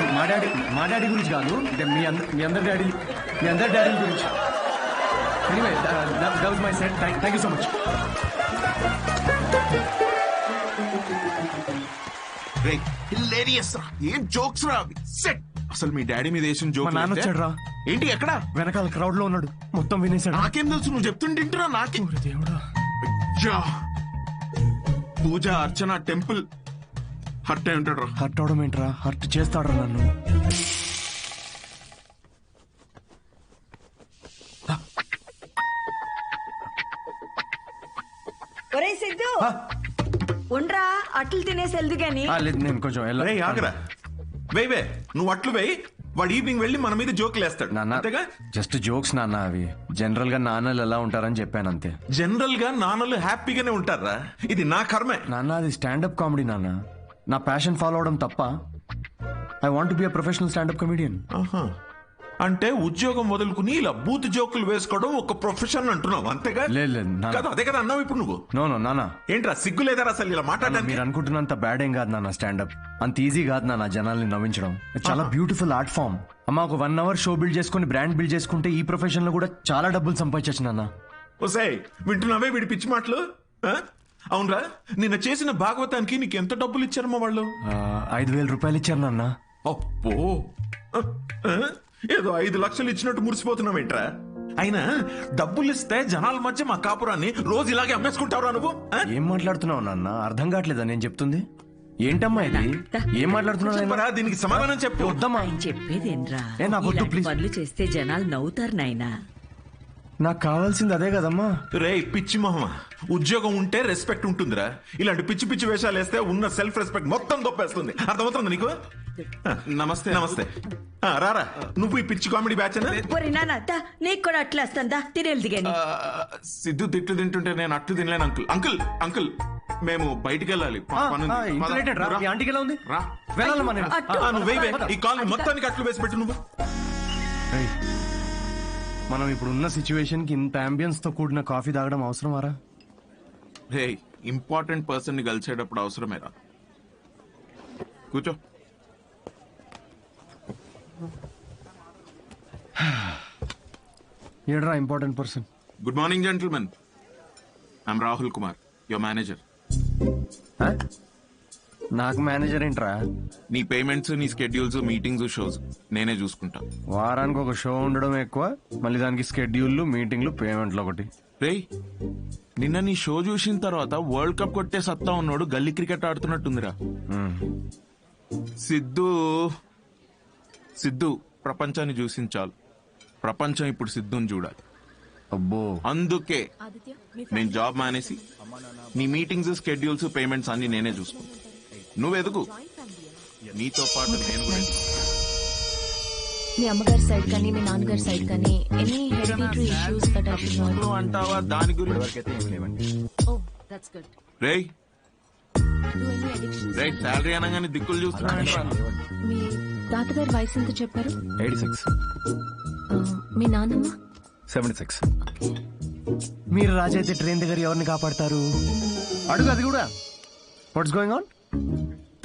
మా డాడీ గురించి కాదు, అంటే మీ అందరి డాడీ గురించి. Anyway, that was my set. Thank you so much. Hilarious రా, ఏం జోక్స్ రా అవి. సెట్. అసలు మీ డాడీ మీద వేసిన జోక్. మా నాన్న వచ్చాడు రా. ఏంటి ఎక్కడ? వెనకాల క్రౌడ్ లో ఉన్నాడు, మొత్తం వినేశాడు. నాకేం తెలుసు, నువ్వు చెప్తుంటేంటున్నా నాకే. దేవుడా. పూజ, అర్చన, టెంపుల్ హర్ట్ అయి ఉంటాడు రా. హర్ట్ అవడం ఏంట్రా? హర్ట్ చేస్తాడు నన్ను. ఒరే సిద్ధు, ఉండ్రా, అట్లు తినేసి వెళ్దు గాని. లేదు, నేను కొంచెం ఆగరా. వే నువ్వు అట్లు వేయి. వాడు ఈవినింగ్ వెళ్ళి మన మీద జోకులు వేస్తాడు. నాన్న, జస్ట్ జోక్స్ నాన్న. అవి జనరల్ గా నాన్నలు ఎలా ఉంటారని చెప్పాను అంతే. జనరల్ గా నాన్నలు హ్యాపీగానే ఉంటారా? ఇది నా కర్మే నాన్న. అది స్టాండప్ కామెడీ నాన్న. నా ప్యాషన్ ఫాలో అవడం తప్ప. I want be a professional stand up comedian. అంటే ఉద్యోగం వదులుకుని ఇలా బూత్ జోకులు వేసుకోవడం ఒక ప్రొఫెషన్ అంటున్నావు అంతేగా? లేదు కదా, అదే కదా అన్నావు ఇప్పుడు నువ్వు. నో నాన్న. ఏంట్రా సిగ్గు లేదా అసలు ఇలా మాట్లాడడానికి? మీరు అనుకుంటున్నంత బ్యాడ్ ఏం కాదు నాన్న. స్టాండప్ అంత ఈజీ కాదు నాన్న. జనాల్ని నవ్వించడం చాలా బ్యూటిఫుల్ ఆర్ట్ ఫామ్. అమ్మా, ఒక 1 hour షో బిల్డ్ చేసుకుని బ్రాండ్ బిల్డ్ చేసుకుంటే ఈ ప్రొఫెషన్ లో కూడా చాలా డబ్బులు సంపాదించచ్చు నాన్న. ఓసాయ్, వింటున్నావే వీడి పిచ్చి మాటలు? అవునరా, నిన్న చేసిన భాగవతానికి నీకు ఎంత డబ్బులు ఇచ్చారమ్మా వాళ్ళు? 5,000 రూపాయలు ఇచ్చారు నాన్న. అప్పో, ఏదో 5 లక్షలు ఇచ్చినట్టు మురిసిపోతున్నావేంట్రా? అయినా డబ్బులు ఇస్తే జనాల మధ్య మా కాపురాన్ని రోజు ఇలాగే అమ్మేసుకుంటావురా నువ్వు? ఏం మాట్లాడుతున్నావు నాన్న? అర్థం కావట్లేదా నేను చెప్తుంది? ఏంటమ్మా ఇది ఏం మాట్లాడుతున్నా దీనికి సమాధానం చెప్పు. వద్దమ్మా చెప్పేదేంట్రా నాకు వద్దు ప్లీజ్. పనులు చేస్తే జనాలు నవ్వుతారు నాయనా. నాకు కావాల్సింది అదే కదమ్మా. రే పిచ్చి మొహమా, ఉద్యోగం ఉంటే రెస్పెక్ట్ ఉంటుందిరా. ఇలాంటి పిచ్చి పిచ్చి వేషాలు వేస్తే ఉన్న సెల్ఫ్ రెస్పెక్ట్ మొత్తం దొప్పేస్తుంది. అర్థమవుతుంది నీకు? నమస్తే నమస్తే. రారా, నువ్వు ఈ పిచ్చి కామెడీ బ్యాచ్ నీకు కూడా అట్లా వస్తుందా? తినేది దిగాని. సిద్ధు తిట్లు తింటుంటే నేను అట్లు తినలేను అంకుల్. అంకుల్ అంకుల్ మేము బయటికి వెళ్ళాలి. ఈ కాలనీ మొత్తానికి అట్లు వేసి పెట్టు నువ్వు. మనం ఇప్పుడు ఉన్న సిచ్యువేషన్ కి ఇంత అంబియన్స్ తో కూడిన కాఫీ తాగడం అవసరమారా? రే ఇంపార్టెంట్ పర్సన్ ని కలిసేటప్పుడు అవసరమేరా. కూర్చో. ఏడ్రా important person? Good morning gentlemen, I'm Rahul Kumar, your manager. నాకు మేనేజర్ ఏంట్రా? నీ పేమెంట్స్, నీ స్కెడ్యూల్స్, మీటింగ్స్, షోస్ నేనే చూసుకుంటా. వారానికి ఒక షో ఉండడం ఎక్కువ, మళ్ళీ దానికి స్కెడ్యూల్లు, మీటింగ్లు, పేమెంట్లు ఒకటి. రే నిన్న నీ షో చూసిన తర్వాత వరల్డ్ కప్ కొట్టే సత్తా ఉన్నాడు గల్లీ క్రికెట్ ఆడుతున్నట్టుందిరా. సిద్ధు ప్రపంచాన్ని చూసింది చాలు, ప్రపంచం ఇప్పుడు సిద్ధుని చూడాలి. అబ్బో, అందుకే నేను జాబ్ మానేసి నీ మీటింగ్స్, స్కెడ్యూల్స్, పేమెంట్స్ అన్ని నేనే చూసుకుంటా. నువ్వు ఎదుగు, నీతో పాటు నేను కూడా ఎదుగు. మీ అమ్మగారి సైడ్ కానీ మీ నాన్నగారి సైడ్ కానీ any hereditary issues that I should know అంటావా? దాని గురించి ఓ దట్స్ గుడ్. రేయ్ రేయ్ శాలరీ అనగానే దిక్కులు చూస్తున్నా. మీ తాతగారి వయసు ఎంత చెప్పారు? 86. మీ నాన్నమ్మ? 76. మీరు రాజు అయితే ట్రైన్ దగ్గర ఎవరిని కాపాడతారు? అడుగు అది కూడా. What's going on?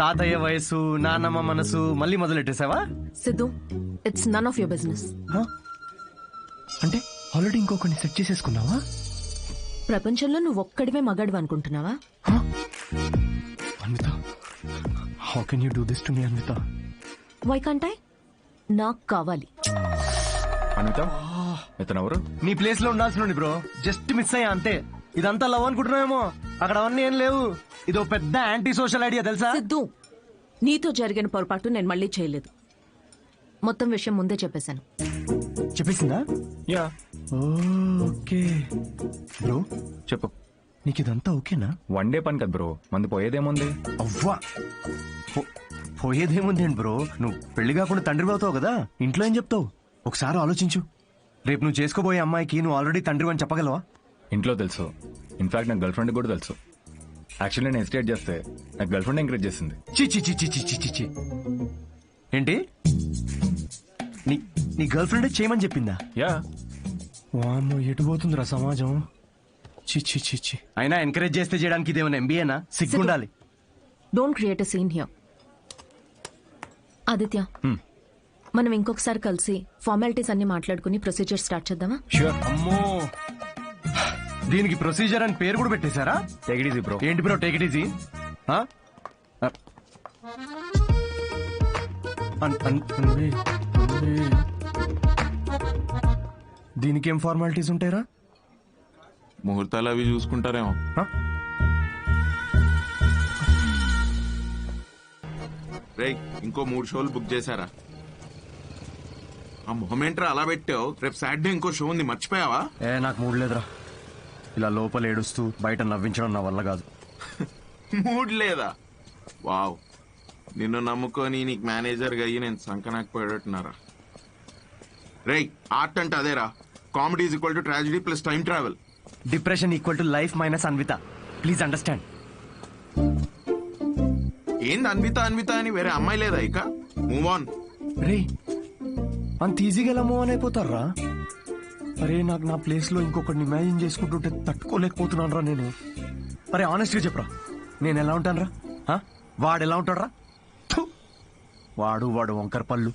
తాతయ్య వయసు, నాన్నమ్మ మనసు మళ్ళీ మొదలెట్టేసావా? Siddhu, it's none of your business. అంటే ఆల్రెడీ ఇంకొకరిని సెట్ చేసేసుకున్నావా? ప్రపంచంలో నువ్వు ఒక్కడివే మగాడు అనుకుంటున్నావా? Anvitha, how can you do this to me Anvitha? Why can't I? నాకు కావాలి. అన్విత, ఇతను ఎవరు? నీ ప్లేస్ లో ఉండాల్సిన బ్రో, జస్ట్ మిస్ అయ్యా అంతే. ఇదంతా లవ్ అనుకుంటున్నావేమో, అక్కడ అవన్నీ ఏం లేవు. ఇదో పెద్ద యాంటీ సోషల్ ఐడియా తెలుసా? సిద్ధు, నీతో జరిగిన పొరపాటు నేను మళ్ళీ చేయలేదు. మొత్తం విషయం ముందే చెప్పేశాను. చెప్పేసిందా? యా. ఓకే బ్రో, చెప్పు. నీకు ఇదంతా ఓకేనా? వన్ డే పని కదా బ్రో, మంది పోయేదేముంది? అవ్వా, పోయేదేముంది ఏంటి బ్రో, నువ్వు పెళ్లి కాకుండా తండ్రి అవుతావు కదా, ఇంట్లో ఏం చెప్తావు? ఒకసారి ఆలోచించు. రేపు నువ్వు చేసుకోబోయే అమ్మాయికి నువ్వు ఆల్రెడీ తండ్రి అని చెప్పగలవా? ఇంట్లో తెలుసు, ఇన్ఫాక్ట్ నాకు గర్ల్ ఫ్రెండ్ కూడా తెలుసు. యాక్చువల్లీ నేను హెసిటేట్ చేస్తే నాకు గర్ల్ ఫ్రెండ్ ఎంకరేజ్ చేసింది. చి ఏంటి? నీ గర్ల్ ఫ్రెండ్ చేయమని చెప్పిందా? యా. వామ్మో, ఎటు పోతుందిరా సమాజం. చి అయినా ఎంకరేజ్ చేస్తే చేయడానికి ఇదేమైనా ఎంబీఏనా? సిగ్గుండాలి. Don't create a scene here. Aditya, మనం ఇంకొకసారి కలిసి ఫార్మాలిటీస్ అన్ని మాట్లాడుకుని ప్రొసీజర్ స్టార్ట్ చేద్దామా? ష్యూర్. అమ్మో, దీనికి ప్రొసీజర్ అని పేరు కూడా పెట్టేశారా? Take it easy bro. ఏంటి బ్రో టేక్ ఇట్ ఈజీ? దీనికేం ఫార్మాలిటీస్ ఉంటాయరా? ముహూర్తాలు అవి చూసుకుంటారేమో. రేయ్ ఇంకో 3 షోలు బుక్ చేశారా? ఆ మొహమేంట్రా అలా పెట్టావు? రేపు సాటర్డే ఇంకో షో ఉంది, మర్చిపోయావా? నాకు మూడ్ లేదురా. ఇలా లోపల ఏడుస్తూ బయట నవ్వించడం నా వల్ల కాదు. మూడ్ లేదా? వావ్, నిన్ను నమ్ముకొని నీకు మేనేజర్గా అయ్యి నేను సంకనాకపోయేటట్టున్నారా? రేయ్ ఆర్ట్ అంటే అదేరా, comedy is equal to tragedy plus time travel. Depression equal to life minus Anvitha. Please understand. ఏంది అన్విత అన్విత అని వేరే అమ్మాయి లేదా ఇక? Move on. రే అంత ఈజీగా ఎలా మూవ్ ఆన్ అయిపోతారా? అరే నాకు నా ప్లేస్ లో ఇంకొకరిని ఇమాజిన్ చేసుకుంటుంటే తట్టుకోలేకపోతున్నాను రా నేను. అరే ఆనెస్ట్ గా చెప్పరా, నేను ఎలా ఉంటాను రా? వాడు ఎలా ఉంటాడు రా? వాడు వంకర పళ్ళు.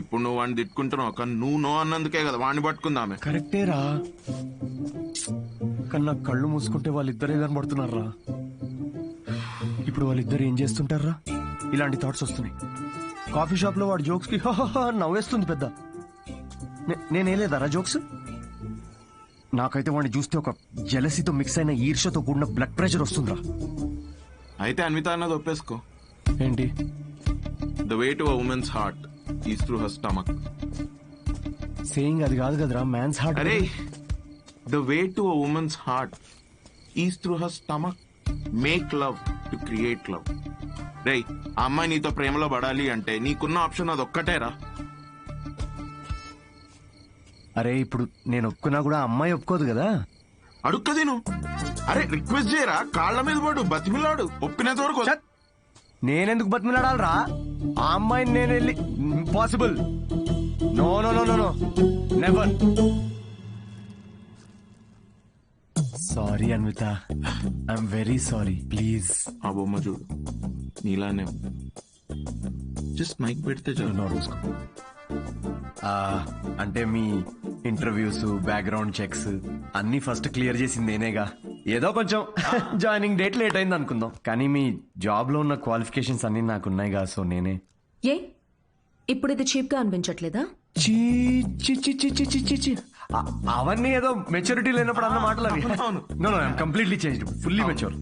ఇప్పుడు నువ్వు వాడిని తిట్టుకుంటున్నావు, కానీ నువ్వు నో అన్నందుకే కదా వాడిని పట్టుకుందామే. కరెక్టేరా, కానీ నాకు కళ్ళు మూసుకుంటే వాళ్ళిద్దరే కనబడుతున్నారా. ఇప్పుడు వాళ్ళిద్దరు ఏం చేస్తుంటారా? ఇలాంటి థాట్స్ వస్తున్నాయి. కాఫీ షాప్ లో వాడు జోక్స్ కి నవ్వేస్తుంది పెద్ద. నేనేలేదారా జోక్స్? నాకైతే వాడిని చూస్తే ఒక జెలసీతో మిక్స్ అయిన ఈర్ష్యతో కూడిన బ్లడ్ ప్రెషర్ వస్తుందిరా. అయితే అన్విత అన్నది ఒప్పేసుకో. ఏంటి? The way to a women's heart is through her stomach. Saying అది కాదు కదరా, మ్యాన్స్ హార్ట్. అరే, the way to a women's heart is through her stomach. Make love to create love. రేయ్, ఆ అమ్మాయి నీతో ప్రేమలో పడాలి అంటే నీకున్న ఆప్షన్ అదొక్కటేరా. అరే ఇప్పుడు నేను ఒప్పుకున్నా కూడా అమ్మాయి ఒప్పుకోదు కదా. అడుక్కది నువ్వు. అరే రిక్వెస్ట్ చేయరా, కాళ్ళ మీద పడు, బతిమిలాడు, ఒప్పుకునేంత వరకు. నేనెందుకు బతిమిలాడాలరా? ఆ అమ్మాయిని నేను వెళ్ళి impossible. No no no no no, never. Sorry Anvitha, I'm very sorry. Please. ఆ బొమ్మ చూడు, నీలానే జస్ట్ మైక్ పెడితే చాలు. అంటే మీ ఇంటర్వ్యూస్, బ్యాక్గ్రౌండ్ చెక్స్ అన్ని ఫస్ట్ క్లియర్ చేసింది నేనేగా. ఏదో కొంచెం జాయినింగ్ డేట్ లేట్ అయింది అనుకుందాం, కానీ మీ జాబ్ లో ఉన్న క్వాలిఫికేషన్స్ అన్ని నాకున్నాయిగా, సో నేనే. ఏ ఇప్పుడు ఇది చీప్ గా అనిపించట్లేదా? అవన్నీ ఏదో మెచ్యూరిటీ లేనప్పుడు అన్న మాటలు అవి. No no, I'm completely changed, fully mature.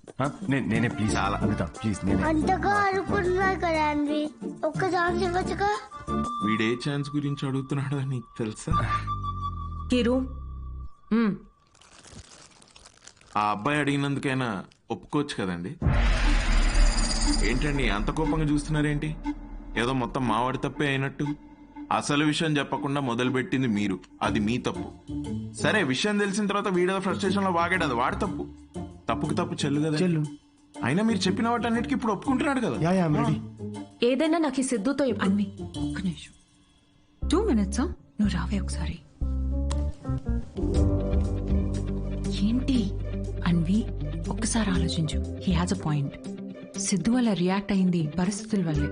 నేనే ప్లీజ్ అనిత, ప్లీజ్ నేనే. అంతగా అనుకుంటున్నా కదా అండి, ఒక్క ఛాన్స్ ఇవ్వచ్చుగా. వీడే ఛాన్స్ గురించి అడుగుతున్నాడు నీకు తెలుసా? కిరు, ఆ అబ్బాయి అడిగినందుకైనా ఒప్పుకోవచ్చు కదండి. ఏంటండి అంత కోపంగా చూస్తున్నారేంటి? ఏదో మొత్తం మావాడి తప్పే అయినట్టు. అసలు విషయం చెప్పకుండా మొదలుపెట్టింది మీరు, అది మీ తప్పు. సరే, విషయం తెలిసిన తర్వాత వీడేదో ఫ్రస్ట్రేషన్ లో వాగాడు, అది వాడి తప్పు. తప్పుకు తప్పు చెల్లు కదా. అయినా మీరు చెప్పిన వాటన్నిటికీ ఇప్పుడు ఒప్పుకుంటున్నాడు కదా. ఏదైనా నాకు ఈ సిద్ధుతో అన్వి ఒక్క నిమిషం, 2 minutes. నువ్వు రావే ఒకసారి. ఏంటి అన్వి, ఒక్కసారి ఆలోచించు. He has a point. Siddhu వల్ల రియాక్ట్ అయింది పరిస్థితుల వల్లే.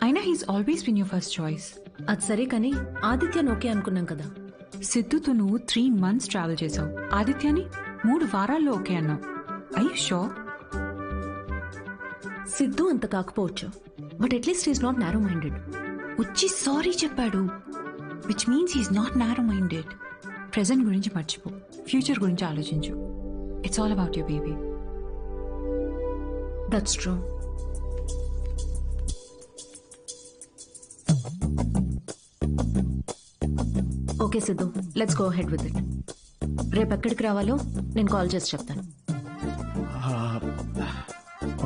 అయినా he's always been your first choice. అది సరే కానీ ఆదిత్య ఓకే అనుకున్నాం కదా. సిద్ధుతో నువ్వు 3 months ట్రావెల్ చేసావు, ఆదిత్యని 3 వారాల్లో ఓకే అన్నావు. I you sure? సిద్ధు అంత కాకపోవచ్చు, but at least is not narrow minded. వచ్చి సారీ చెప్పాడు, which means he's not narrow minded. Present గురించి మర్చిపో, ఫ్యూచర్ గురించి ఆలోచించు. It's all about your baby. That's true. Okay Siddhu, let's go head with it. రేపు ఎక్కడికి రావాలో నేను కాల్ చేసి చెప్తాను.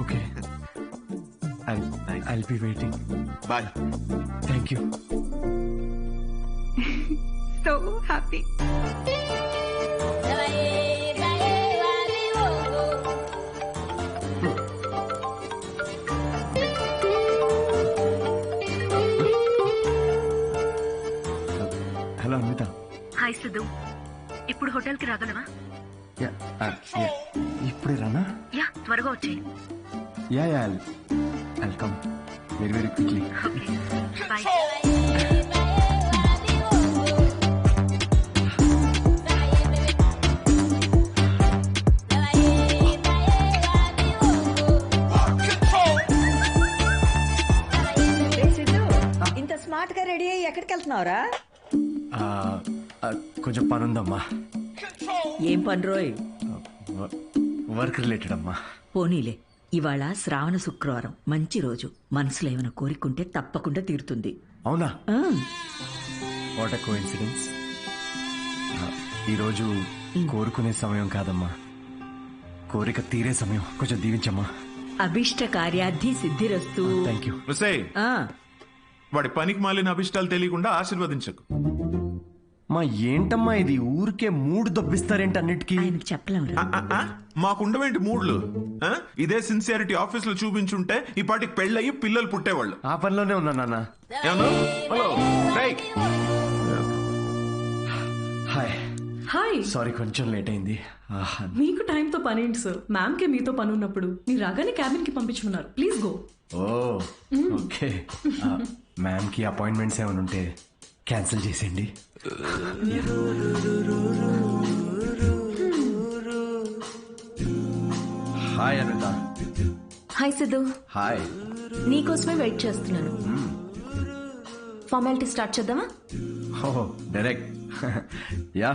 Okay, I'll be waiting. Bye. Thank you. So happy. Hello Anvitha. Hi Siddhu, ఇప్పుడు హోటల్ కి రాగలవా? ఇప్పుడే రానా? యా, త్వరగా వచ్చేయి. Yeah I'll come very very quickly. Okay, bye. ఇంత స్మార్ట్ గా రెడీ అయ్యి ఎక్కడికి వెళ్తున్నావురా? కొంచెం పనుందమ్మా. ఏం పని రోయ్? వర్క్ రిలేటెడ్ అమ్మా. పోనీలే, ఇవాళ శ్రావణ శుక్రవారం, మంచి రోజు. మనసులో ఏమైనా కోరికుంటే తప్పకుండా తీరుతుంది. అవునా? What a coincidence. ఈరోజు కోరుకునే సమయం కాదమ్మా, కోరిక తీరే సమయం. కొంచెం దీవించమ్మా. అభిష్ట కార్యార్థి సిద్ధిరస్తు. Thank you. వాడి పనికి మాలిన అభిష్టాలు తెలియకుండా ఆశీర్వదించకు. మా ఏంటమ్మా ఇది, ఊరికే మూడు దొబ్బిస్తారేంటి అన్నిటికీ? చెప్పలేము. మాకుండవేంటి మూడ్లు? ఇదే సిన్సియారిటీ ఆఫీస్ లో చూపించుంటే ఈ పాటికి పెళ్ళయి పిల్లలు పుట్టేవాళ్ళు. ఆ పనిలోనే ఉన్నా నాన్న. Hello, hi. హాయ్. సారీ కొంచెం లేట్ అయింది. మీకు టైంతో పని ఏంటి సార్? మ్యామ్ కే మీతో పని ఉన్నప్పుడు మీరు రాగానే క్యాబిన్ కి పంపించుకున్నారు. Please go. Oh okay. Ma'am కి అపాయింట్మెంట్స్ ఏమైనా ఉంటే క్యాన్సిల్ చేసేయండి. Hi Anitha. Hi Siddhu. Hi. నీకోసమే వెయిట్ చేస్తున్నాను. ఫార్మాలిటీ స్టార్ట్ చేద్దామా? ఓహో, డైరెక్ట్. యా,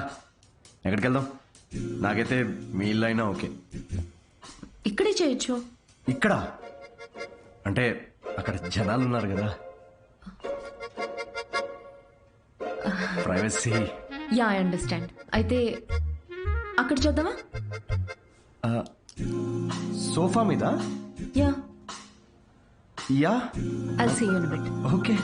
ఎక్కడికి వెళ్దాం? నాకైతే మీ ఇల్లు అయినా ఓకే. ఇక్కడే చేయొచ్చు. ఇక్కడ అంటే అక్కడ జనాలు ఉన్నారు కదా, ప్రైవసీ. Yeah I understand. అయితే అక్కడ చూద్దామా? సోఫా మీద? Yeah yeah I'll see you in bit. Okay.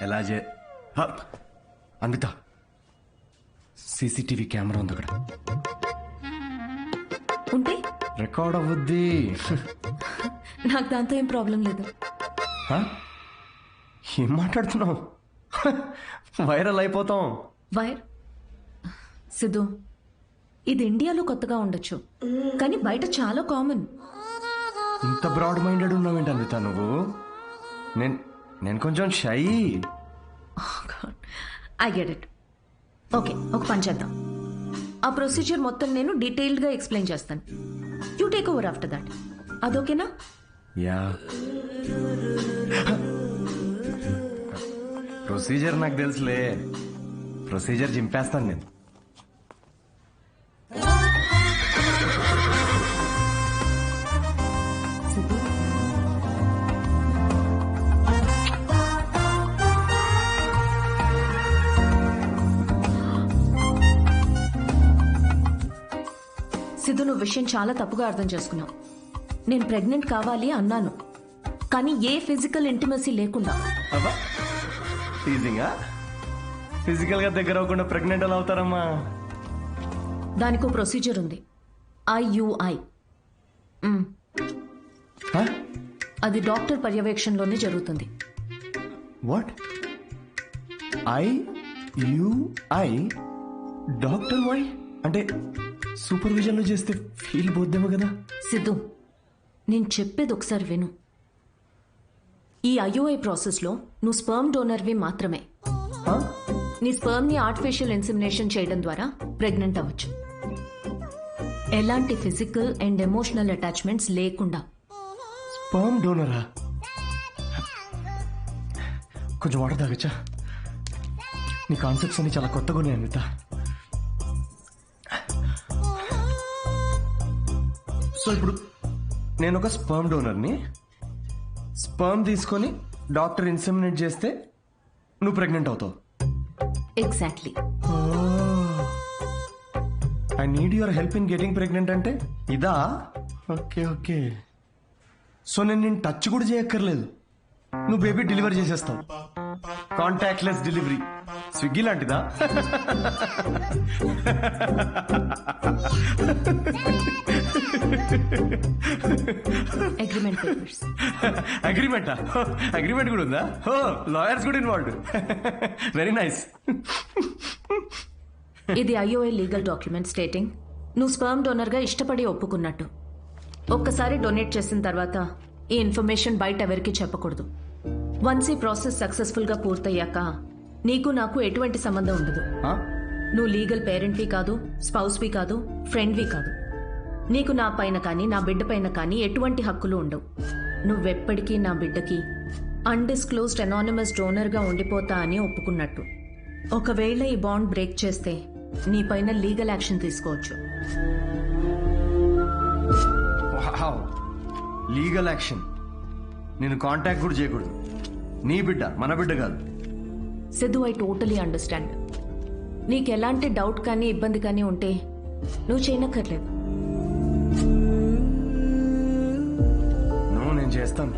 ఎలా అన్విత, సీసీటీవీ కెమెరా ఉంది అక్కడ. ఉంటే రికార్డ్ అవ్వద్ది. నాకు దాంతో ఏం ప్రాబ్లం లేదు. ఏం మాట్లాడుతున్నావు? వైరల్ అయిపోతాం. వైర్ సిద్ధు, ఇది ఇండియాలో కొత్తగా ఉండొచ్చు, కానీ బయట చాలా కామన్. ఇంత బ్రాడ్ మైండెడ్ ఉన్నావేంటి అన్విత నువ్వు? నేను కొంచెం shy. I get it. Okay, ఒక పని చేద్దాం. ఆ ప్రొసీజర్ మొత్తం నేను డీటెయిల్డ్గా ఎక్స్ప్లెయిన్ చేస్తాను. You take over after that. అదోకేనా? యా. ప్రొసీజర్ నాకు తెలుసులే. ప్రొసీజర్ చింపేస్తాను నేను. సిద్ధు, నువ్వు విషయం చాలా తప్పుగా అర్థం చేసుకున్నావు. నేను ప్రెగ్నెంట్ కావాలి అన్నాను, కానీ ఏ ఫిజికల్ ఇంటిమసీ లేకుండా. ఫిజికల్ గా దగ్గర అవ్వకుండా ప్రెగ్నెంట్ ఎలా అవుతారమ్మా? దానికో ప్రొసీజర్ ఉంది, IUI. అది డాక్టర్ పర్యవేక్షణలోనే జరుగుతుంది. వాట్? IUI? డాక్టర్ వై అంటే సూపర్విజన్ లో చేస్తే ఫీల్ పోద్దేమో కదా? సిద్ధు, నేను చెప్పేది ఒకసారి విను. ఈ IUI ప్రాసెస్లో నువ్వు స్పర్మ్ డోనర్వి మాత్రమే. నీ స్పర్మ్ ని ఆర్టిఫిషియల్ ఇన్సెమినేషన్ చేయడం ద్వారా ప్రెగ్నెంట్ అవ్వచ్చు, ఎలాంటి ఫిజికల్ అండ్ ఎమోషనల్ అటాచ్మెంట్స్ లేకుండా. స్పర్మ్ డోనరా? కొంచెం వాటర్ తాగచ్చా? నీ కాన్సెప్ట్స్ అన్ని చాలా కొత్తగా ఉన్నాయి అన్విత. సో ఇప్పుడు నేను ఒక స్పర్మ్ డోనర్ని. స్పర్మ్ తీసుకొని డాక్టర్ ఇన్సెమినేట్ చేస్తే నువ్వు ప్రెగ్నెంట్ అవుతావు. Exactly. I need your help in getting pregnant అంటే ఇదా? Okay okay. సో నేను టచ్ కూడా చేయక్కర్లేదు, నువ్వు బేబీ డెలివరీ చేసేస్తావు. Contactless delivery. స్విగ్గీ లాంటిదా? Agreement papers. అగ్రిమెంటా? అగ్రిమెంట్ కూడా ఉందా? ఓ, లాయర్స్ కూడా ఇన్వాల్వ్డ్. Very nice. ఇది IUI లీగల్ డాక్యుమెంట్ స్టేటింగ్ నువ్వు స్పర్మ్ డోనర్ గా ఇష్టపడి ఒప్పుకున్నట్టు. ఒక్కసారి డొనేట్ చేసిన తర్వాత ఈ ఇన్ఫర్మేషన్ బయట ఎవరికి చెప్పకూడదు. వన్స్ ఈ ప్రాసెస్ సక్సెస్ఫుల్ గా పూర్తయ్యాక నీకు నాకు ఎటువంటి సంబంధం ఉండదు. నువ్వు లీగల్ పేరెంట్వి కాదు, స్పౌస్వి కాదు, ఫ్రెండ్వి కాదు. నీకు నా పైన కానీ నా బిడ్డ పైన కానీ ఎటువంటి హక్కులు ఉండవు. నువ్వెప్పటికీ నా బిడ్డకి అన్డిస్క్లోజ్డ్ అనానిమస్ డోనర్గా ఉండిపోతా అని ఒప్పుకున్నట్టు. ఒకవేళ ఈ బాండ్ బ్రేక్ చేస్తే నీ పైన లీగల్ యాక్షన్ తీసుకోవచ్చు. Legal action? నేను కాంటాక్ట్ కూడా చేయకూడదు. నీ బిడ్డ మన బిడ్డ కాదు. Siddhu, I totally understand. నీకు ఎలాంటి డౌట్ కానీ ఇబ్బంది కానీ ఉంటే నువ్వు చేయనక్కర్లేదు. నేను చేస్తాను.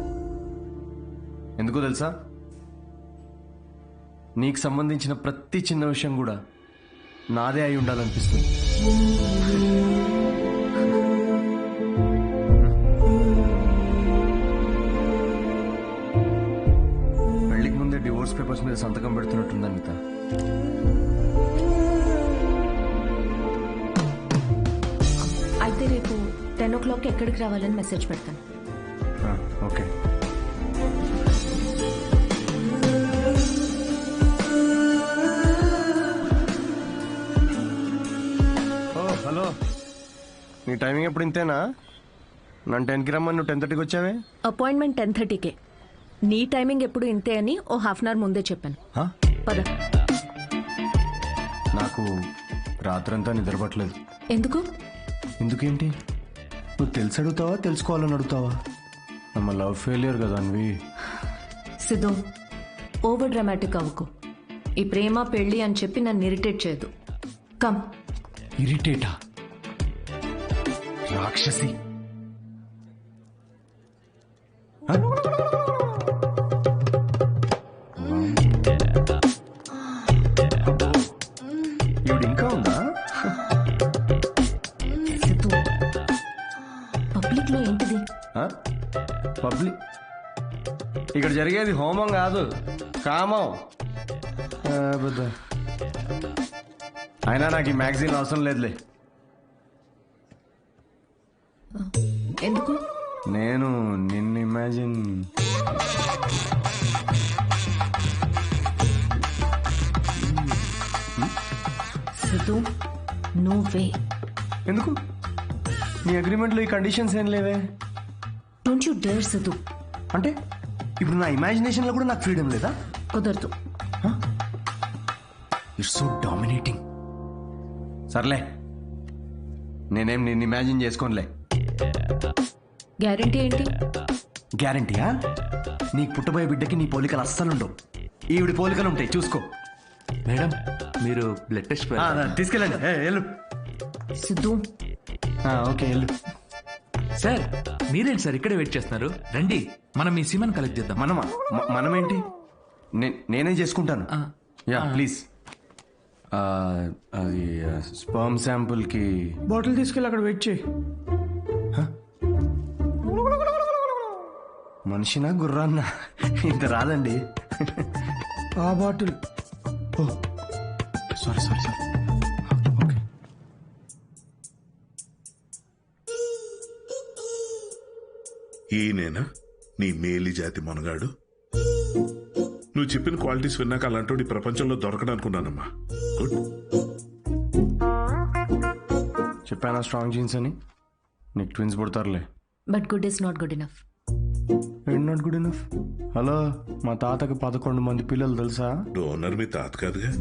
ఎందుకో తెలుసా? నీకు సంబంధించిన ప్రతి చిన్న విషయం కూడా నాదే అయి ఉండాలనిపిస్తుంది. పెళ్లికి ముందే డివోర్స్ పేపర్స్ మీద సంతకం పెడుతున్నట్టుంది అనిత. అయితే రేపు 10 o'clock ఎక్కడికి రావాలని మెసేజ్ పెడతాను. ఓకే. నీ టైమింగ్ ఎప్పుడు ఇంతేనా? నన్ను 10కి రమ్మని నువ్వు 10:30కి వచ్చావే. అపాయింట్మెంట్ 10:30కే. నీ టైమింగ్ ఎప్పుడు ఇంతే అని ఓ హాఫ్ అన్ అవర్ ముందే చెప్పాను. పద. నాకు రాత్రంతా నిద్రపట్టలేదు. ఎందుకు? ఎందుకేంటి? నువ్వు తెలిసి అడుగుతావా తెలుసుకోవాలని అడుగుతావా? నమ్మ లవ్ ఫెయిలియర్ కదా అన్వి. సిద్ధు, ఓవర్ డ్రామాటిక్ అవ్వకు. ఈ ప్రేమ పెళ్లి అని చెప్పి నన్ను ఇరిటేట్ చేయదు. కమ్. ఇరిటేటా? రాక్షసి. ఈవిడ ఇంకా ఉందా? పబ్లిక్ లో ఏంటిది? పబ్లిక్ ఇక్కడ జరిగేది హోమం కాదు, కామం. అయినా నాకు ఈ మ్యాగజైన్ అవసరం లేదులే. ఎందుకు? నేను నిన్ను ఇమాజిన్ సిద్ధు, నువ్వే. ఎందుకు? నీ అగ్రిమెంట్లో ఈ కండిషన్స్ ఏం లేవే. Don't you dare Siddhu. అంటే ఇప్పుడు నా ఇమాజినేషన్ లో కూడా నాకు ఫ్రీడమ్ లేదా? కుదరదు. It's so dominating. సర్లే, నేనేం నిన్ను ఇమాజిన్ చేసుకోనులే. గ్యారంటీ ఏంటి? గ్యారంటీయా? నీకు పుట్టబోయే బిడ్డకి నీ పోలికలు అస్సలుండవు. ఈవిడి పోలికలు ఉంటాయి, చూసుకో. మేడం, మీరు బ్లడ్ టెస్ట్ తీసుకెళ్ళండి. వెళ్ళు సిద్ధు. ఓకే, వెళ్ళు. సార్, మీరేంటి సార్ ఇక్కడే వెయిట్ చేస్తున్నారు? రండి, మనం మీ సీమన్ కలెక్ట్ చేద్దాం. మనమా? మనమేంటి? నేనే చేసుకుంటాను. Yeah please. అది స్పర్మ్ శాంపుల్ కి బాటిల్ తీసుకెళ్ళి అక్కడ వెయిట్ చేయి. మనిషినా గుర్రాన్నా? ఇంత రాదండి. ఆ బాటిల్. Sorry sorry sorry. ఈయనేనా నీ మేలి జాతి మనగాడు? నువ్వు చెప్పిన క్వాలిటీస్ విన్నాక అలాంటి ప్రపంచంలో దొరకడనుకున్నానమ్మా. గుడ్. చెప్పానా స్ట్రాంగ్ జీన్స్ అని? నీకు ట్విన్స్ పుడతారులే. But good is not good enough. ఏంటి నాట్ గుడ్ ఇనఫ్? హలో, మా తాతకి 11 మంది పిల్లలు తెలుసా? డోనర్ మీ తాత కాదుగా.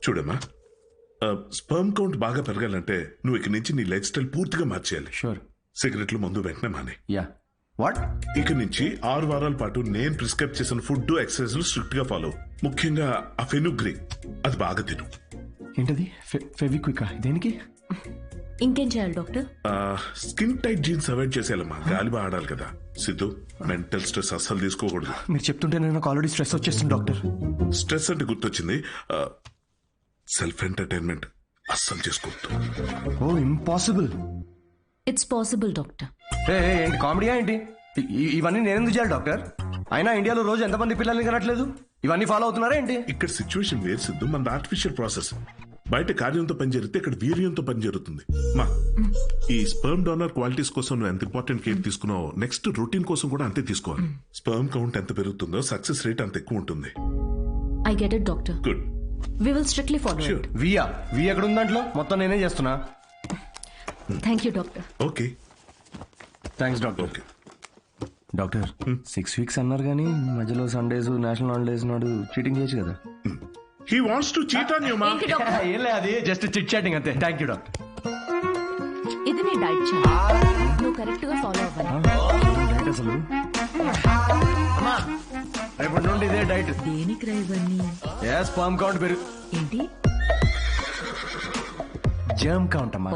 చూడమ్మా, స్పర్మ్ కౌంట్ బాగా పెరగాలంటే నువ్వు ఇక నుంచి నీ లైఫ్ స్టైల్ పూర్తిగా మార్చేయాలి. షూర్. సిగరెట్లు, మందు వెంటనే మానే. యా. వాట్? ఇక నుంచి 6 వారాల పాటు నేను ప్రిస్క్రైబ్ చేసిన ఫుడ్, ఎక్సర్సైజ్ స్ట్రిక్ట్ గా ఫాలో. ముఖ్యంగా ఆ ఫెనుగ్రీ, అది బాగా తిను. ఏంటది? ఫెవిక్విక్? దేనికి? ఇంకేం చేయాలి doctor? Skin tight jeans avoid చేసేయాలమ్మా. గాలి బాగా ఆడాలి కదా. సిద్ధు, మెంటల్ స్ట్రెస్ అస్సలు తీసుకోకూడదు. మీరు చెప్తుంటే నాకు ఆల్రెడీ స్ట్రెస్ వచ్చేస్తుంది డాక్టర్. స్ట్రెస్ అంటే గుర్తొచ్చింది, సెల్ఫ్ ఎంటర్టైన్మెంట్ అస్సలు చేసుకోవద్దు. Oh impossible. It's possible doctor. ఏంటి కామెడీయా ఏంటి? ఇవన్నీ నేనెందుకు చేయాలి డాక్టర్? అయినా ఇండియాలో రోజు ఎంతమంది పిల్లల్ని కనట్లేదు? ఇవన్నీ ఫాలో అవుతున్నారా ఏంటి? ఇక్కడ సిచ్యువేషన్ వేరు సిద్ధు. మన ఆర్టిఫిషియల్ ప్రాసెస్. బయట కార్యంతో పని జరిగితే ఇక్కడ వీర్యంతో పని జరుగుతుంది. మా ఈ స్పర్మ్ డోనర్ క్వాలిటీస్ కోసం నువ్వు ఎంత ఇంపార్టెంట్ కేర్ తీసుకున్నావో నెక్స్ట్ రొటీన్ కోసం కూడా అంతే తీసుకోవాలి. స్పర్మ్ కౌంట్ ఎంత పెరుగుతుందో సక్సెస్ రేట్ అంత ఎక్కువ ఉంటుంది. I get it doctor. Good. We will strictly follow it. We ఎక్కడ ఉంది దాంట్లో? మొత్తం నేనే చేస్తున్నా. Thank you doctor. Okay, thanks doctor. Okay doctor, 6 weeks అన్నారు కానీ మధ్యలో సండేస్, నేషనల్ హాలిడేస్ నాడు చీటింగ్ చేయొచ్చు కదా? He wants to cheat on you, ma. ఏం లేదు, అది జస్ట్ చిట్ చాటింగ్ అంతే. Thank you doctor. ఇది నీ డైట్ చార్ట్. నువ్వు కరెక్ట్ గా ఫాలో అవ్వాలి. డైట్ అసలు రేపటి నుండి ఇదే డైట్. దేనికి రా ఇవన్నీ? స్పర్మ్ కౌంట్ పెరుగు. ఏంటి? జర్మ్ కౌంట్ అమ్మా.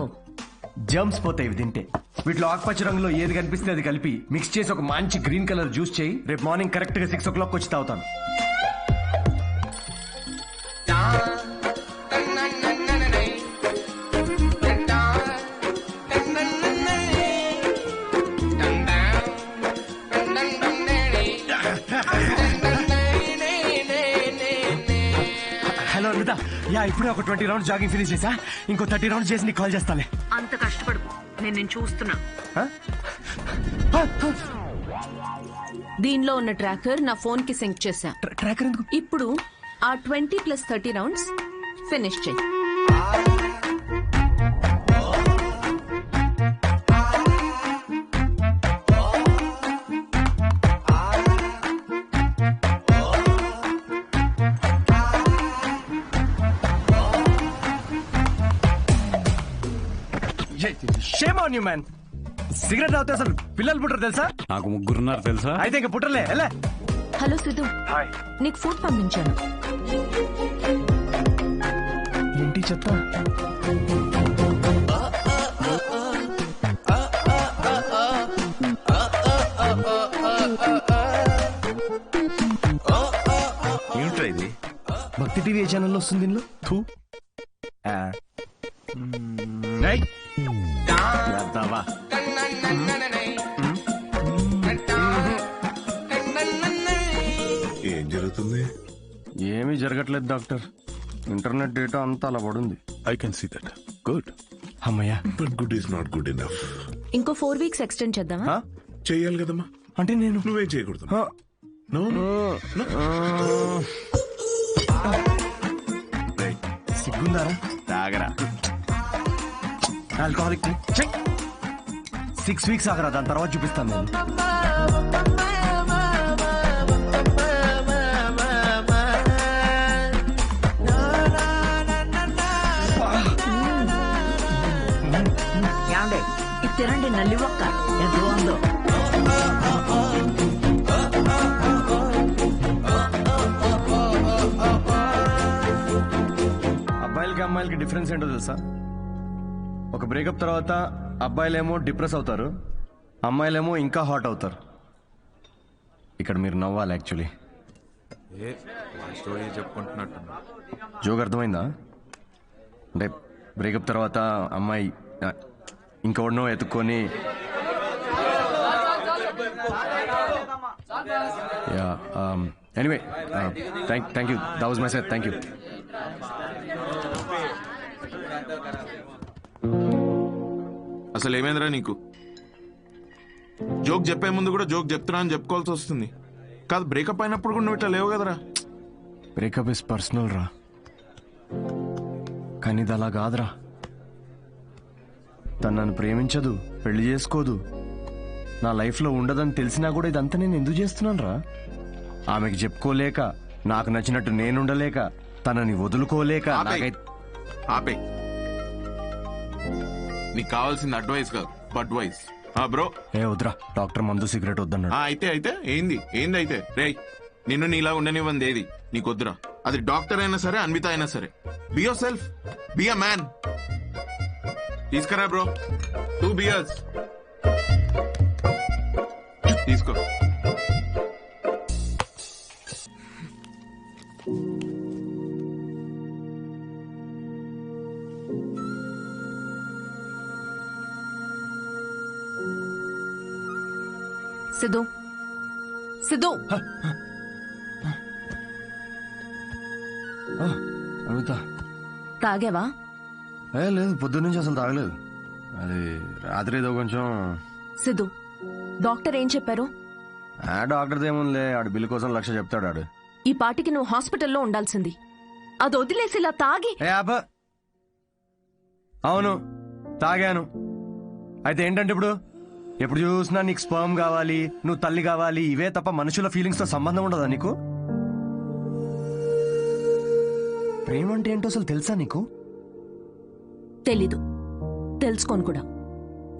జర్మ్స్ పోతాయి ఇవి తింటే. వీటిలో ఆకుపచ్చ రంగులో ఏది కనిపిస్తే అది కలిపి మిక్స్ చేసి ఒక మంచి గ్రీన్ కలర్ జ్యూస్ చేయి. రేపు మార్నింగ్ కరెక్ట్ గా 6 o'clock వచ్చి తాగుతాను. హలో అనిత, ఇప్పుడే ఒక 20 rounds జాగింగ్ ఫినిష్ చేసా. ఇంకో 30 rounds చేసి నీకు కాల్ చేస్తాలే. అంత కష్టపడుకో, నేను చూస్తున్నా. దీనిలో ఉన్న ట్రాకర్ నా ఫోన్ కి సింక్ చేశా. ట్రాకర్ ఎందుకు? ఇప్పుడు ఆ 20 + 30 rounds ఫినిష్ చేయి. Shame on you man. Cigarette తాగితే అసలు పిల్లలు పుట్టరు తెలుసా? నాకు ముగ్గురున్నారు తెలుసా? అయితే ఇంక పుట్టలే. ఎలా? హలో సిద్ధు, నీకు ఫుడ్ పంపించాను. ఏంటి చెత్త? ఏమిట్రా ఇది? భక్తి టీవీ ఛానల్లో వస్తుంది దీనిలో. థూ. ఏం జరుగుతుంది? ఏమీ జరగట్లేదు డాక్టర్. ఇంటర్నెట్ డేటా అంతా అలా పడుంది. I can see that. Good. అమ్మయ్యా. But good is not good enough. ఇంకో 4 weeks ఎక్స్టెండ్ చేద్దామా? చెయ్యాలి కదమ్మా. అంటే నేను నువ్వేం చేయకూడదు. సిగ్గుందారా? తాగరా. ఆల్కహాలిక్ 6 weeks ఆగరా, దాని తర్వాత చూపిస్తాను నేను. ఏమండి ఇది తినండి, నల్లి ఒక్క ఎంత బాగుందో. అబ్బాయిలకి అమ్మాయిలకి డిఫరెన్స్ ఏంటో తెలుసా? ఒక బ్రేకప్ తర్వాత అబ్బాయిలేమో డిప్రెస్ అవుతారు, అమ్మాయిలేమో ఇంకా హాట్ అవుతారు. ఇక్కడ మీరు నవ్వాలి యాక్చువల్లీ. స్టోరీ చెప్పుకుంటున్నట్టు. జోక్ అర్థమైందా? అంటే బ్రేకప్ తర్వాత అమ్మాయి ఇంకెవడనో ఎత్తుక్కొని yeah anyway thank you. That was my set. Thank you. అసలు ఏమైందిరా నీకు? జోక్ చెప్పే ముందు కూడా జోక్ చెప్తున్నా అని చెప్పుకోవాల్సి వస్తుంది. కాదు, బ్రేకప్ అయినప్పుడు కూడా నువ్వు ఇట్లా లేవు కదరా. బ్రేకప్ ఇస్ పర్సనల్ రా, కానీ ఇది అలా కాదురా. తను నన్ను ప్రేమించదు, పెళ్లి చేసుకోదు, నా లైఫ్లో ఉండదని తెలిసినా కూడా ఇదంతా నేను ఎందుకు చేస్తున్నాను రా? ఆమెకి చెప్పుకోలేక, నాకు నచ్చినట్టు నేనుండలేక, తనని వదులుకోలేక. ఆపే. నీకు కావాల్సింది అడ్వైస్ కాదు, అడ్వైస్. బ్రో ఏ వద్దురా, డాక్టర్ మందు సిగరెట్ వద్దన్నాడు. అయితే ఏంది అయితే రేయ్, నిన్ను నీలా ఉండనివ్వంది ఏది నీకొద్దురా. అది డాక్టర్ అయినా సరే, అన్విత అయినా సరే. Be your self, be a man. తీసుకురా బ్రో, 2 beers తీసుకో. సిద్ధు, సిద్ధు. అమిత తాగావా? లేదు, పొద్దున్న నుంచి అసలు తాగలేదు. అది రాత్రి ఏదో కొంచెం. సిద్ధు, డాక్టర్ ఏం చెప్పారు? డాక్టర్ ఏముందిలే, ఆడు బిల్లు కోసం 1,00,000 చెప్తాడు ఆడు. ఈ పాటికి నువ్వు హాస్పిటల్లో ఉండాల్సింది. అది వదిలేసి ఇలా తాగి. అవును, తాగాను. అయితే ఏంటంటే ఇప్పుడు ఎప్పుడు చూసినా నీకు స్పర్మ్ కావాలి, నువ్వు తల్లి కావాలి, ఇవే తప్ప మనుషుల ఫీలింగ్స్ తో సంబంధం ఉండదా నీకు? ప్రేమ అంటే ఏంటో అసలు తెలుసా నీకు? తెలీదు, తెలుసుకోను కూడా.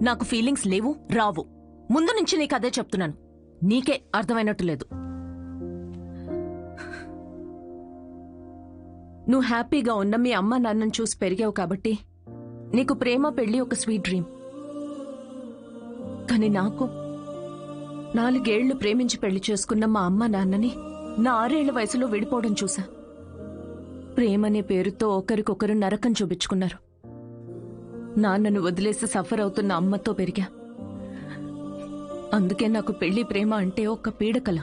నాకు ఫీలింగ్స్ లేవు, రావు. ముందు నుంచి నీకు అదే చెప్తున్నాను. నీకే అర్థమైనట్టు లేదు. నువ్వు హ్యాపీగా ఉన్న మీ అమ్మ నాన్నను చూసి పెరిగావు కాబట్టి నీకు ప్రేమ పెళ్లి ఒక స్వీట్ డ్రీమ్. కానీ నాకు 4 ఏళ్లు ప్రేమించి పెళ్లి చేసుకున్న మా అమ్మ నాన్నని నా 6 ఏళ్ల వయసులో విడిపోవడం చూసా. ప్రేమనే పేరుతో ఒకరికొకరు నరకం చూపించుకున్నారు. నాన్నను వదిలేసి సఫర్ అవుతున్న అమ్మతో పెరిగా. అందుకే నాకు పెళ్లి ప్రేమ అంటే ఒక పీడకల.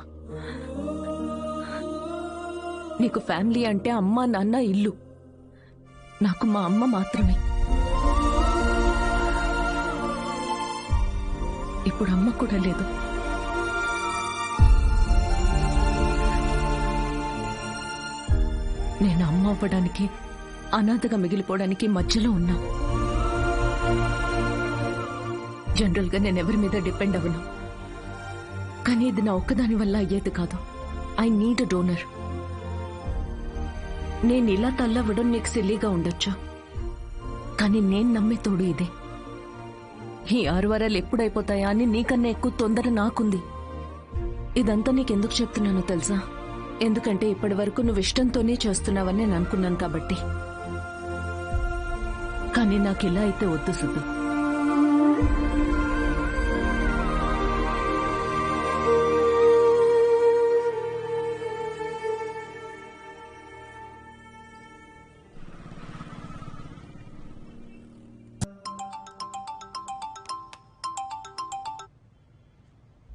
నీకు ఫ్యామిలీ అంటే అమ్మ నాన్న ఇల్లు. నాకు మా అమ్మ మాత్రమే. ఇప్పుడు అమ్మ కూడా లేదు. నేను అమ్మ అవ్వడానికి అనాథగా మిగిలిపోవడానికి మధ్యలో ఉన్నా. జనరల్ గా నేను ఎవరి మీద డిపెండ్ అవ్వను, కానీ ఇది నా ఒక్కదాని వల్ల అయ్యేది కాదు. I need a donor. నేను ఇలా తల్లవ్వడం నీకు సిల్లీగా ఉండొచ్చు, కానీ నేను నమ్మే తోడు ఇదే. ఈ 6 వారాలు ఎప్పుడైపోతాయా అని నీకన్నా ఎక్కువ తొందర నాకుంది. ఇదంతా నీకెందుకు చెప్తున్నానో తెలుసా? ఎందుకంటే ఇప్పటి వరకు నువ్వు ఇష్టంతోనే చేస్తున్నావని నేను అనుకున్నాను కాబట్టి. కానీ నాకు ఇలా అయితే వద్దు సిద్ధు.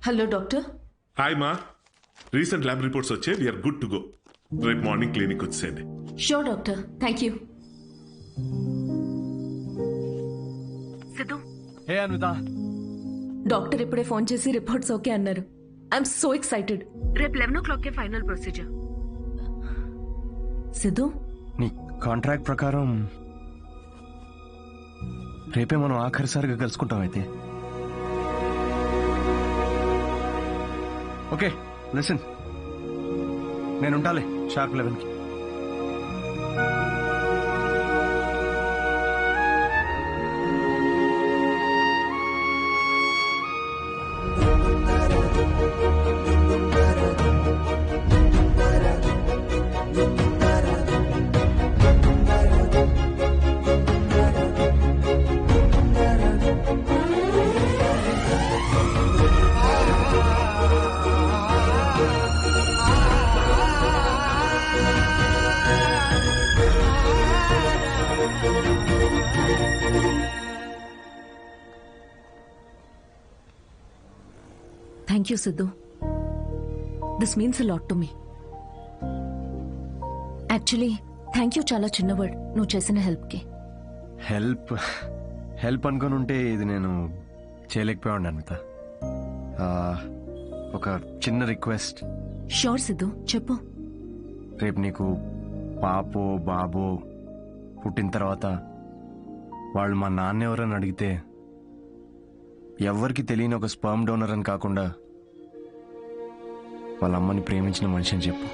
Hello doctor. హాయ్ మా, రీసెంట్ ల్యాబ్ రిపోర్ట్స్ వచ్చాయి. We're good to go. రేపు మార్నింగ్ క్లినిక్ వచ్చేయండి. Sure doctor, thank you. Siddhu. Hey Anvitha. Doctor ఇప్పుడే ఫోన్ చేసి రిపోర్ట్స్ ఓకే అన్నారు. I'm so excited. రేపు 11 o'clock ఫైనల్ ప్రొసీజర్. సిద్ధు, నీ కాంట్రాక్ట్ ప్రకారం రేపే మనం ఆఖరిసారిగా కలుసుకుంటాం అయితే. ఓకే లిసన్, నేను ఉంటాలే షార్ప్ 11కి. Thank you Siddhu. This means a lot to me. Actually thank you చాలా చిన్న వర్డ్ నువ్వు చేసిన హెల్ప్కి. హెల్ప్ అనుకుని ఉంటే ఇది నేను చేయలేకపోయాను అన్విత. ఒక చిన్న రిక్వెస్ట్. షూర్ సిద్ధు, చెప్పు. రేపు నీకు పాపో బాబో పుట్టిన తర్వాత వాళ్ళు మా నాన్న ఎవరని అడిగితే ఎవ్వరికి తెలియని ఒక స్పర్మ్ డోనర్ అని కాకుండా వాళ్ళ అమ్మని ప్రేమించిన మనిషి అని చెప్పు.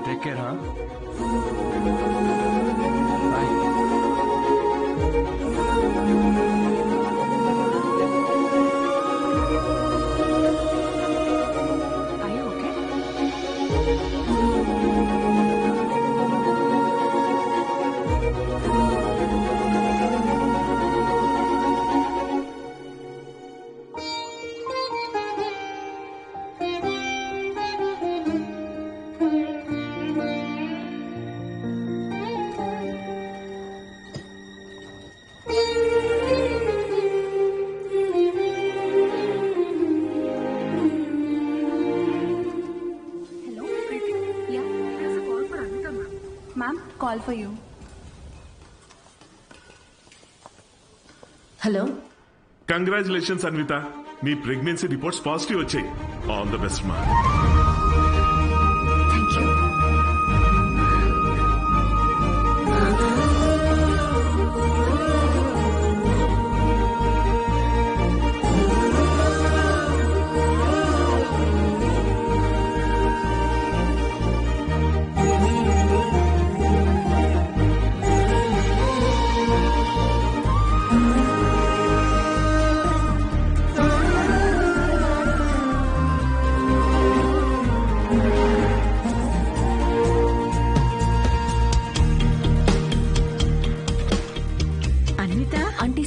Take care. Call for you. Hello. Congratulations Anvitha, మీ ప్రెగ్నెన్సీ రిపోర్ట్స్ పాజిటివ్ వచ్చాయి. ఆల్ ద బెస్ట్ మా. Thank you.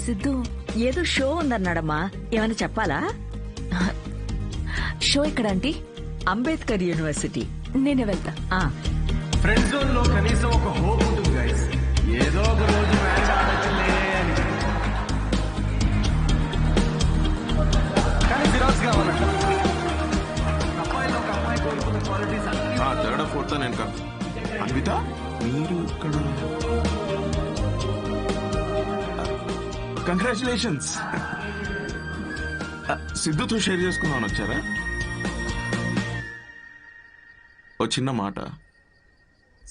సిద్ధు ఏదో షో ఉందన్నాడమ్మా, ఏమైనా చెప్పాలా? షో ఎక్కడ ఆంటీ? అంబేద్కర్ యూనివర్సిటీ. నేనే వెళ్తా. ఫ్రెండ్ జోన్ లో కనీసం ఒక హోప్ ఉంటుంది గైస్. ఏదో ఒక రోజు మ్యాచ్ ఆడొచ్చులే అని. కానీ జిరాక్స్ కావాలంట. అమ్మాయిలో ఒక అమ్మాయి కోరుకున్న క్వాలిటీస్ అన్ని. థర్డ్ ఫోర్త్ నేను కాదు. అన్విత మీరు ఇక్కడ. కంగ్రాచులేషన్స్. సిద్ధుతో షేర్ చేసుకుందామని వచ్చారా? ఓ చిన్న మాట,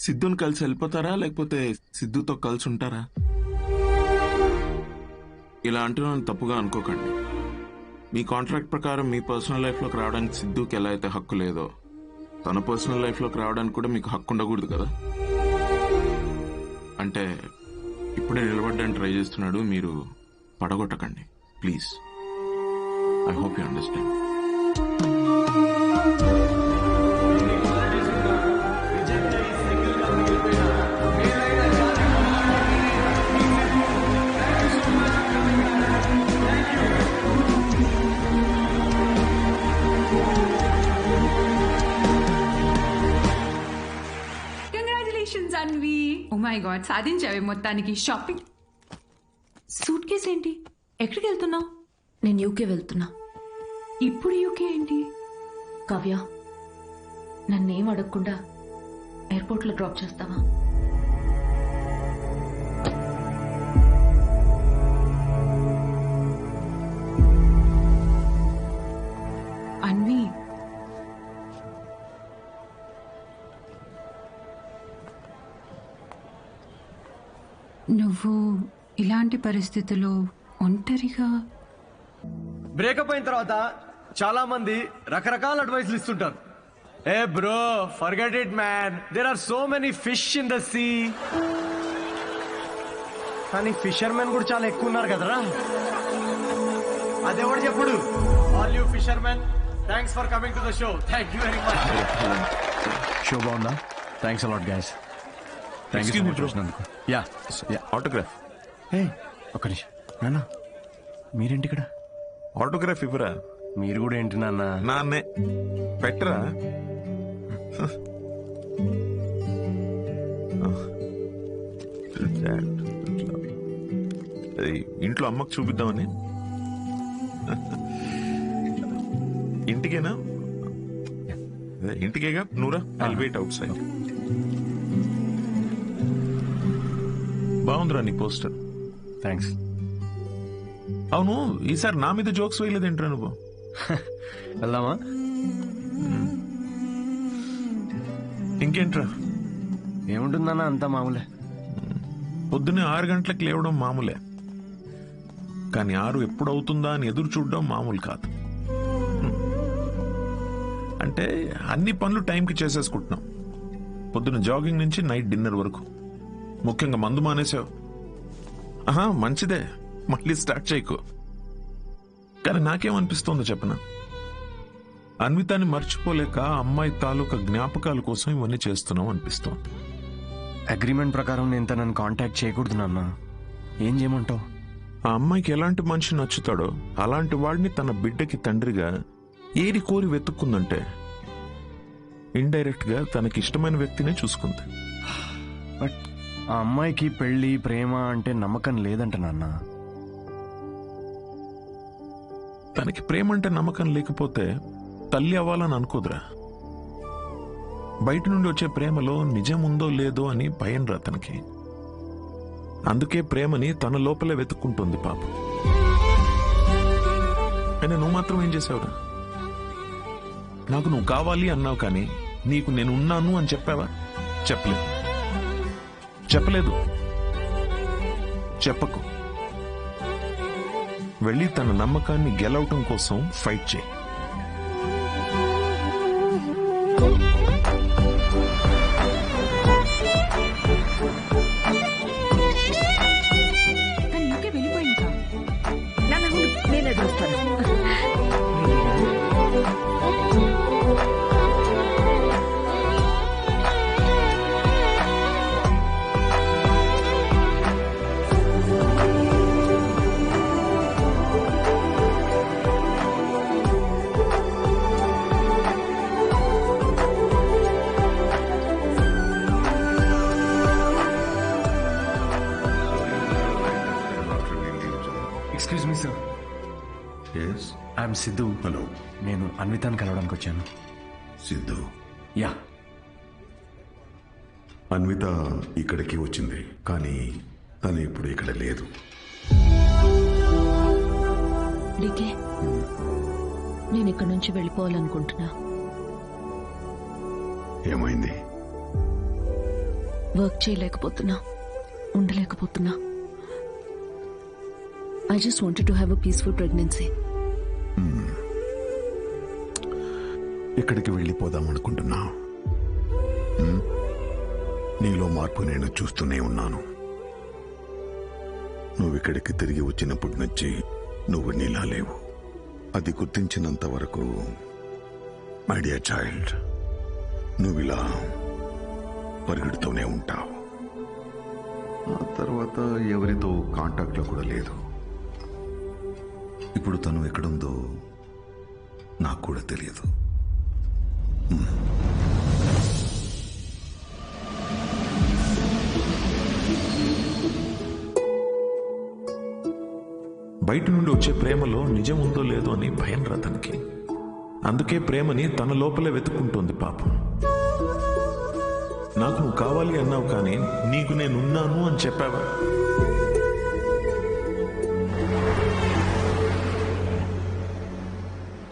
సిద్ధుని కలిసి వెళ్ళిపోతారా లేకపోతే సిద్ధుతో కలిసి ఉంటారా? ఇలా అంటున్నాను తప్పుగా అనుకోకండి. మీ కాంట్రాక్ట్ ప్రకారం మీ పర్సనల్ లైఫ్లోకి రావడానికి సిద్ధుకి ఎలా అయితే హక్కు లేదో తన పర్సనల్ లైఫ్లోకి రావడానికి కూడా మీకు హక్కు ఉండకూడదు కదా. అంటే ఇప్పుడే నిలబడ్డానికి ట్రై చేస్తున్నాడు, మీరు పడగొట్టకండి please. I hope you understand. Congratulations Anvi. Oh my god, సాధించావే మొత్తానికి. షాపింగ్. సూట్ కేస్ ఏంటి? ఎక్కడికి వెళ్తున్నావు? నేను యూకే వెళ్తున్నా. ఇప్పుడు యూకే ఏంటి? కావ్య, నన్నేం అడగకుండా ఎయిర్పోర్ట్లో డ్రాప్ చేస్తావా? అన్వి, నువ్వు ఇలాంటి పరిస్థితుల్లో ఒంటరిగా. బ్రేకప్ అయిన తర్వాత చాలా మంది రకరకాల అడ్వైస్లు ఇస్తుంటారు. ఏ bro, forget it man, there are so many fish in the sea. కానీ ఫిషర్మెన్ కూడా చాలా ఎక్కువ ఉన్నారు కదరా. అదెవడు చెప్పుడు? All you fishermen, thanks for coming to the show. Thank you very much. Show బాగుందా? Thanks a lot guys. Thank you చూసినందుకు. Yeah autograph. ఏ ఒక్క నిమిషం నాన్న, మీరేంటి ఇక్కడ? ఆటోగ్రాఫ్ ఇవ్వరా? మీరు కూడా ఏంటి నాన్న? నాన్నే పెట్టరా. ఇంట్లో అమ్మకు చూపిద్దామని. ఇంటికేనా? ఇంటికేగా. నూరా, ఐల్ వెయిట్ అవుట్ సైడ్. బాగుందిరా నీ పోస్టర్. థ్యాంక్స్. అవును, ఈసారి నా మీద జోక్స్ వేయలేదేంట్రా నువ్వు? వెళ్దామా? ఇంకేంట్రా? ఏముంటుందన్నా, అంతా మామూలే. పొద్దున్నే 6 గంటలకు లేవడం మామూలే, కానీ 6 ఎప్పుడు అవుతుందా అని ఎదురు చూడడం మామూలు కాదు. అంటే అన్ని పనులు టైంకి చేసేసుకుంటున్నాం. పొద్దున్న జాగింగ్ నుంచి నైట్ డిన్నర్ వరకు. ముఖ్యంగా మందు మానేసావు. ఆహా, మంచిదే, మళ్ళీ స్టార్ట్ చేయకు. కానీ నాకేమనిపిస్తోందో చెప్పనా, అన్వితాన్ని మర్చిపోలేక అమ్మాయి తాలూకా జ్ఞాపకాల కోసం ఇవన్నీ చేస్తున్నాం అనిపిస్తోంది. అగ్రిమెంట్ ప్రకారం నేను తనని కాంటాక్ట్ చేయకూడదు నాన్న. ఏం చేయమంటావు? ఆ అమ్మాయికి ఎలాంటి మనిషి నచ్చుతాడో అలాంటి వాడిని తన బిడ్డకి తండ్రిగా ఏరి కోరి వెతుక్కుందంటే ఇండైరెక్ట్ గా తనకి ఇష్టమైన వ్యక్తినే చూసుకుంది. బట్ ఆ అమ్మాయికి పెళ్లి ప్రేమ అంటే నమ్మకం లేదంట నాన్న. తనకి ప్రేమ అంటే నమ్మకం లేకపోతే తల్లి అవ్వాలని అనుకోదురా. బయట నుండి వచ్చే ప్రేమలో నిజం ఉందో లేదో అని భయం రా తనకి. అందుకే ప్రేమని తన లోపలే వెతుక్కుంటుంది పాపం. అయినా నువ్వు మాత్రం ఏం చేసావురా? నాకు నువ్వు కావాలి అన్నావు, కానీ నీకు నేను ఉన్నాను అని చెప్పావా? చెప్పలేదు. చెప్పకు. వెళ్ళి తన నమ్మకాన్ని గెలవటం కోసం ఫైట్ చేయి. నేనే చూస్తాను. Excuse me sir. I'm Siddhu. Hello. నేను అన్వితాన్ని కలవడానికి వచ్చాను. సిద్ధు? యా. అన్విత ఇక్కడికి వచ్చింది, కానీ తను ఇప్పుడు ఇక్కడ లేదు. డీకే, నేను ఇక్కడి నుంచి వెళ్ళిపోవాలనుకుంటున్నా. ఏమైంది? వర్క్ చేయలేకపోతున్నా, ఉండలేకపోతున్నా. I just wanted to have a peaceful pregnancy. ఎక్కడికి వెళ్ళిపోదాం అనుకుంటున్నా? నీలో మార్పు నేను చూస్తూనే ఉన్నాను. నువ్వు ఇక్కడికి తిరిగి వచ్చినప్పటి నుంచి నువ్వు నీలా లేవు. అది గుర్తించినంత వరకు మై డియర్ చైల్డ్, నువ్విలా పరిగెడుతూనే ఉంటావు. ఆ తర్వాత ఎవరితో కాంటాక్ట్లో కూడా లేదు. ఇప్పుడు తను ఎక్కడుందో నాకు కూడా తెలియదు. బయట నుండి వచ్చే ప్రేమలో నిజం ఉందో లేదో అని భయం రా తనకి. అందుకే ప్రేమని తన లోపలే వెతుక్కుంటోంది పాపం. నాకు నువ్వు కావాలి అన్నావు, కానీ నీకు నేనున్నాను అని చెప్పావా?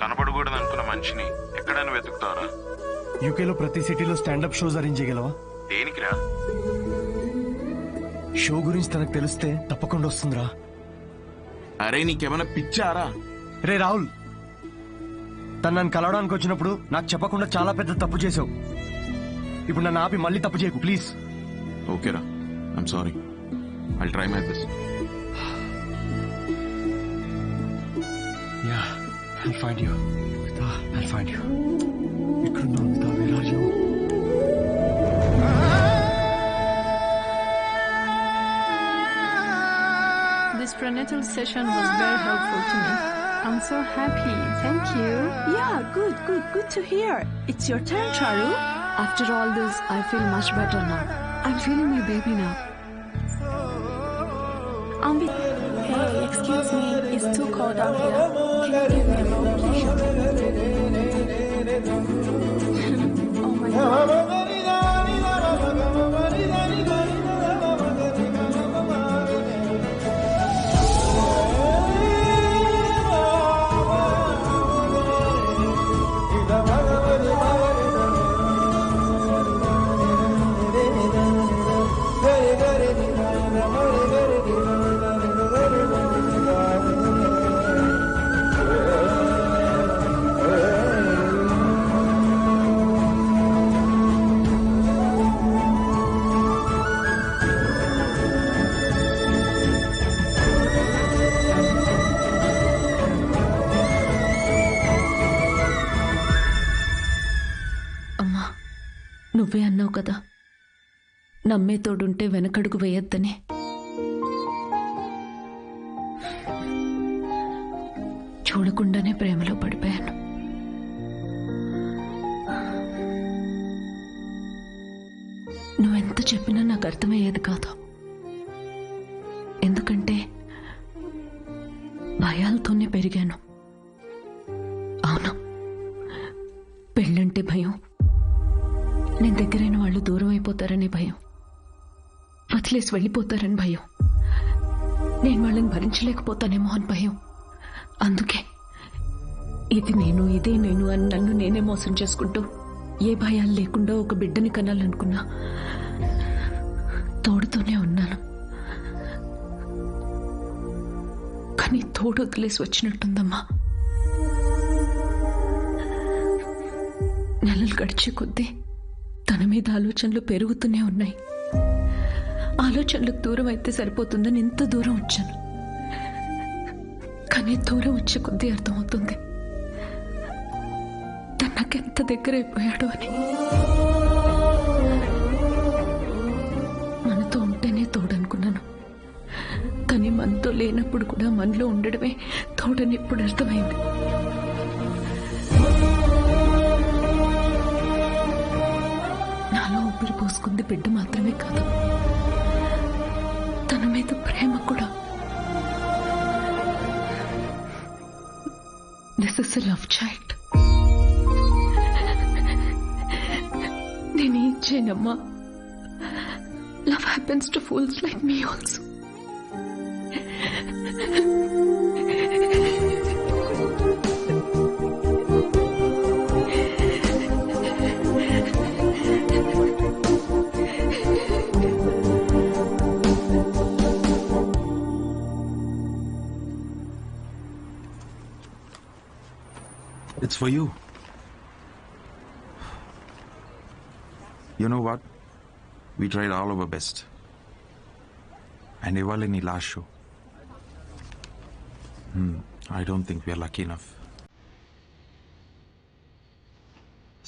కనపడకూడదు అనుకున్న మనిషిని ఎక్కడైనా వెతుకుతారా? యూకేలో ప్రతి సిటీలో స్టాండప్ షోస్ అరేంజ్ చేయగలవా? దేనికిరా? షో గురించి తనకు తెలిస్తే తప్పకుండా వస్తుందిరా. అరే నీకేమైనా పిచ్చారా? రే రాహుల్, తను నన్ను కలవడానికి వచ్చినప్పుడు నాకు చెప్పకుండా చాలా పెద్ద తప్పు చేసావు. ఇప్పుడు నన్ను ఆపి మళ్ళీ తప్పు చేయకు ప్లీజ్. ఓకేరా, I'm sorry. I'll try my best. Yeah, I'll find you. I'll find you. ఎక్కడున్నావు మిగతా? Where are you? This prenatal session was very helpful to me. I'm so happy. Thank you. Yeah, good to hear. It's your turn, Charu. After all this, I feel much better now. I'm feeling my baby now. Ambi, hey, excuse me. It's too cold out here. Can you give me a robe, please? Oh my God. నువ్వే అన్నావు కదా, నమ్మే తోడుంటే వెనకడుగు వేయొద్దని. చూడకుండానే ప్రేమలో పడిపోయాను. నువ్వెంత చెప్పినా నాకు అర్థమయ్యేది కాదు. ఎందుకంటే భయాలతోనే పెరిగాను. అవును, పెళ్ళంటే భయం, నేను దగ్గరైన వాళ్ళు దూరం అయిపోతారనే భయం, వదిలేసి వెళ్ళిపోతారని భయం, నేను వాళ్ళని భరించలేకపోతానేమో అని భయం. అందుకే ఇది నేను, ఇదే నేను అని నన్ను నేనే మోసం చేసుకుంటూ ఏ భయాలు లేకుండా ఒక బిడ్డని కనాలనుకున్నా. తోడుతోనే ఉన్నాను, కానీ తోడు వదిలేసి వచ్చినట్టుందమ్మా. నెలలు గడిచే కొద్దీ తన మీద ఆలోచనలు పెరుగుతూనే ఉన్నాయి. ఆలోచనలకు దూరం అయితే సరిపోతుందని ఇంత దూరం వచ్చాను. కానీ దూరం వచ్చే కొద్దీ అర్థమవుతుంది తను నాకెంత దగ్గర అయిపోయాడు అని. మనతో ఉంటేనే తోడనుకున్నాను, కానీ మనతో లేనప్పుడు కూడా మనలో ఉండడమే తోడని ఇప్పుడు అర్థమైంది. నాలో ఊపిరి పోసుకుంది బిడ్డ మాత్రమే కాదు, తన మీద ప్రేమ కూడా. This is a love child. నేనేం చేయనమ్మా, love happens to fools like me also. It's for you. You know what? We tried all our best. And ఇవాళ నీ last show. I don't think we are lucky enough.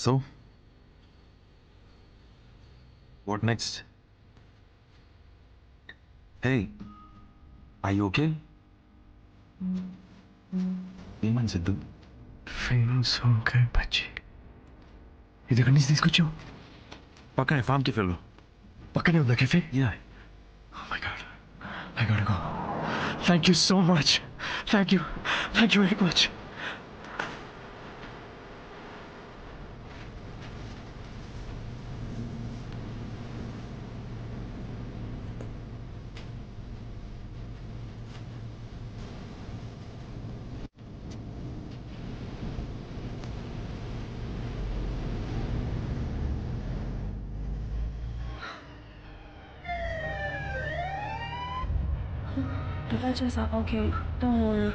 So, what next? Hey, are you okay? ఏమని సిద్ధు? ఫీలింగ్ సో గుడ్ బచ్చి. ఇది ఎక్కడి నుంచి తీసుకొచ్చావు? పక్కనే ఫామ్ కెఫేలో. పక్కనే ఉందా cafe? Yeah. Oh my god. I gotta go. Thank you so much. Thank you. Thank you very much. The batches are okay. Don't worry.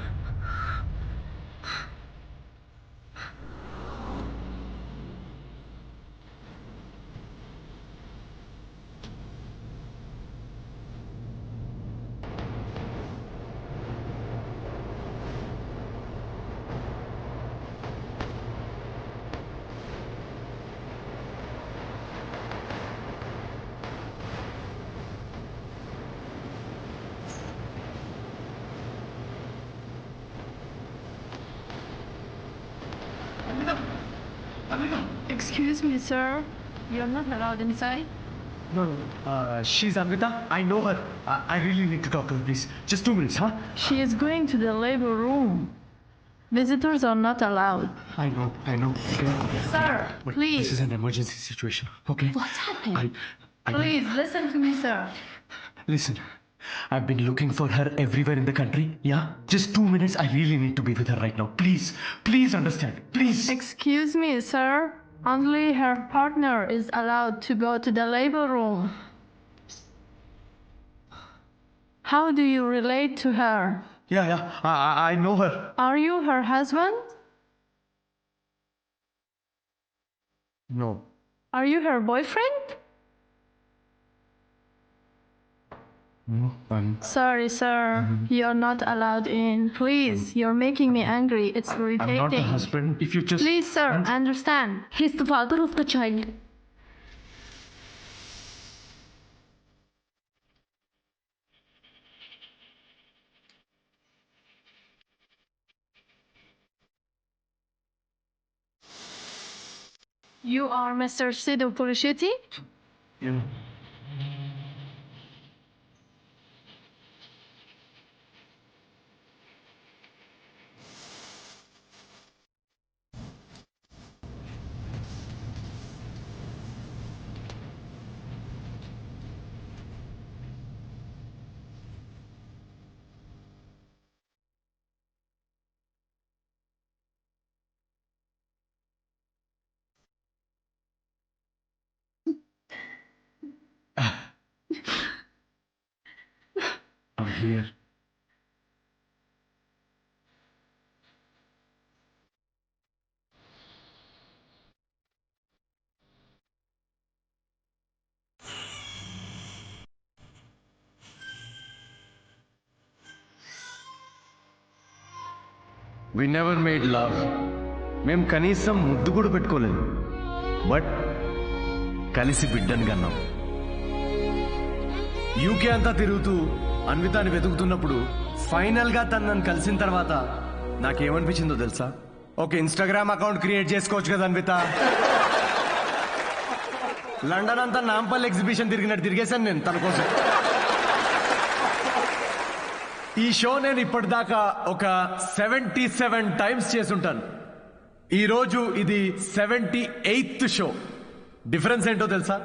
Excuse me, sir. You're not allowed inside. No. She's Amrita. I know her. I really need to talk to her, please. Just 2 minutes, huh? She is going to the labor room. Visitors are not allowed. I know. Okay. Sir, Wait, please. This is an emergency situation, okay? What's happening? I Please listen to me, sir. Listen, I've been looking for her everywhere in the country, yeah? Just 2 minutes, I really need to be with her right now. Please understand, please. Excuse me, sir. Only her partner is allowed to go to the labor room. How do you relate to her? Yeah, I know her. Are you her husband? No. Are you her boyfriend? No, I'm... Sorry, sir. You're not allowed in. Please, you're making me angry. It's irritating. I'm not the husband. If you just... Please, sir, understand. He's the father of the child. You are Mr. Sidhu Pulisheti? Yeah. I'm here. We never made love. మేము కనీసం ముద్దు కూడా పెట్టుకోలేదు. బట్ కలిసి బిడ్డను కన్నాం. యూకే అంతా తిరుగుతూ అన్వితాని వెతుకుతున్నప్పుడు ఫైనల్ గా తను నన్ను కలిసిన తర్వాత నాకేమనిపించిందో తెలుసా? ఒక ఇన్స్టాగ్రామ్ అకౌంట్ క్రియేట్ చేసుకోవచ్చు కదా అన్విత. లండన్ అంతా నాంపల్లి ఎగ్జిబిషన్ తిరిగినట్టు తిరిగేశాను నేను తన కోసం. ఈ షో నేను ఇప్పటిదాకా ఒక 77 టైమ్స్ చేసుంటాను. ఈరోజు ఇది 78th షో. డిఫరెన్స్ ఏంటో తెలుసా?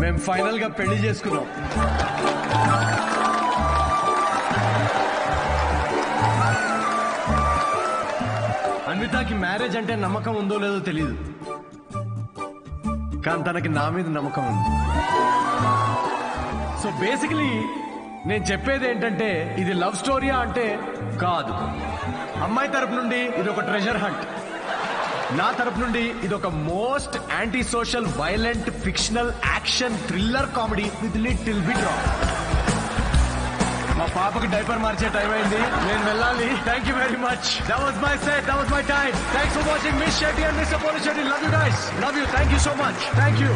మేము ఫైనల్ గా పెళ్లి చేసుకున్నాం. అన్వితాకి మ్యారేజ్ అంటే నమ్మకం ఉందో లేదో తెలియదు, కానీ తనకి నా మీద నమ్మకం ఉంది. సో బేసికలీ నేను చెప్పేది ఏంటంటే ఇది లవ్ స్టోరీయా అంటే కాదు, అమ్మాయి తరపు నుండి ఇది ఒక ట్రెజర్ హంట్, నా తరపు నుండి ఇది ఒక most anti social violent fictional action thriller comedy with little bit రా. మా పాపకి డైపర్ మార్చే టైం అయింది, నేను వెళ్ళాలి. Thank you very much. That was my set, that was my time. Thanks for watching miss Shetty and mister Polishetty. Love you guys, love you. Thank you so much. Thank you.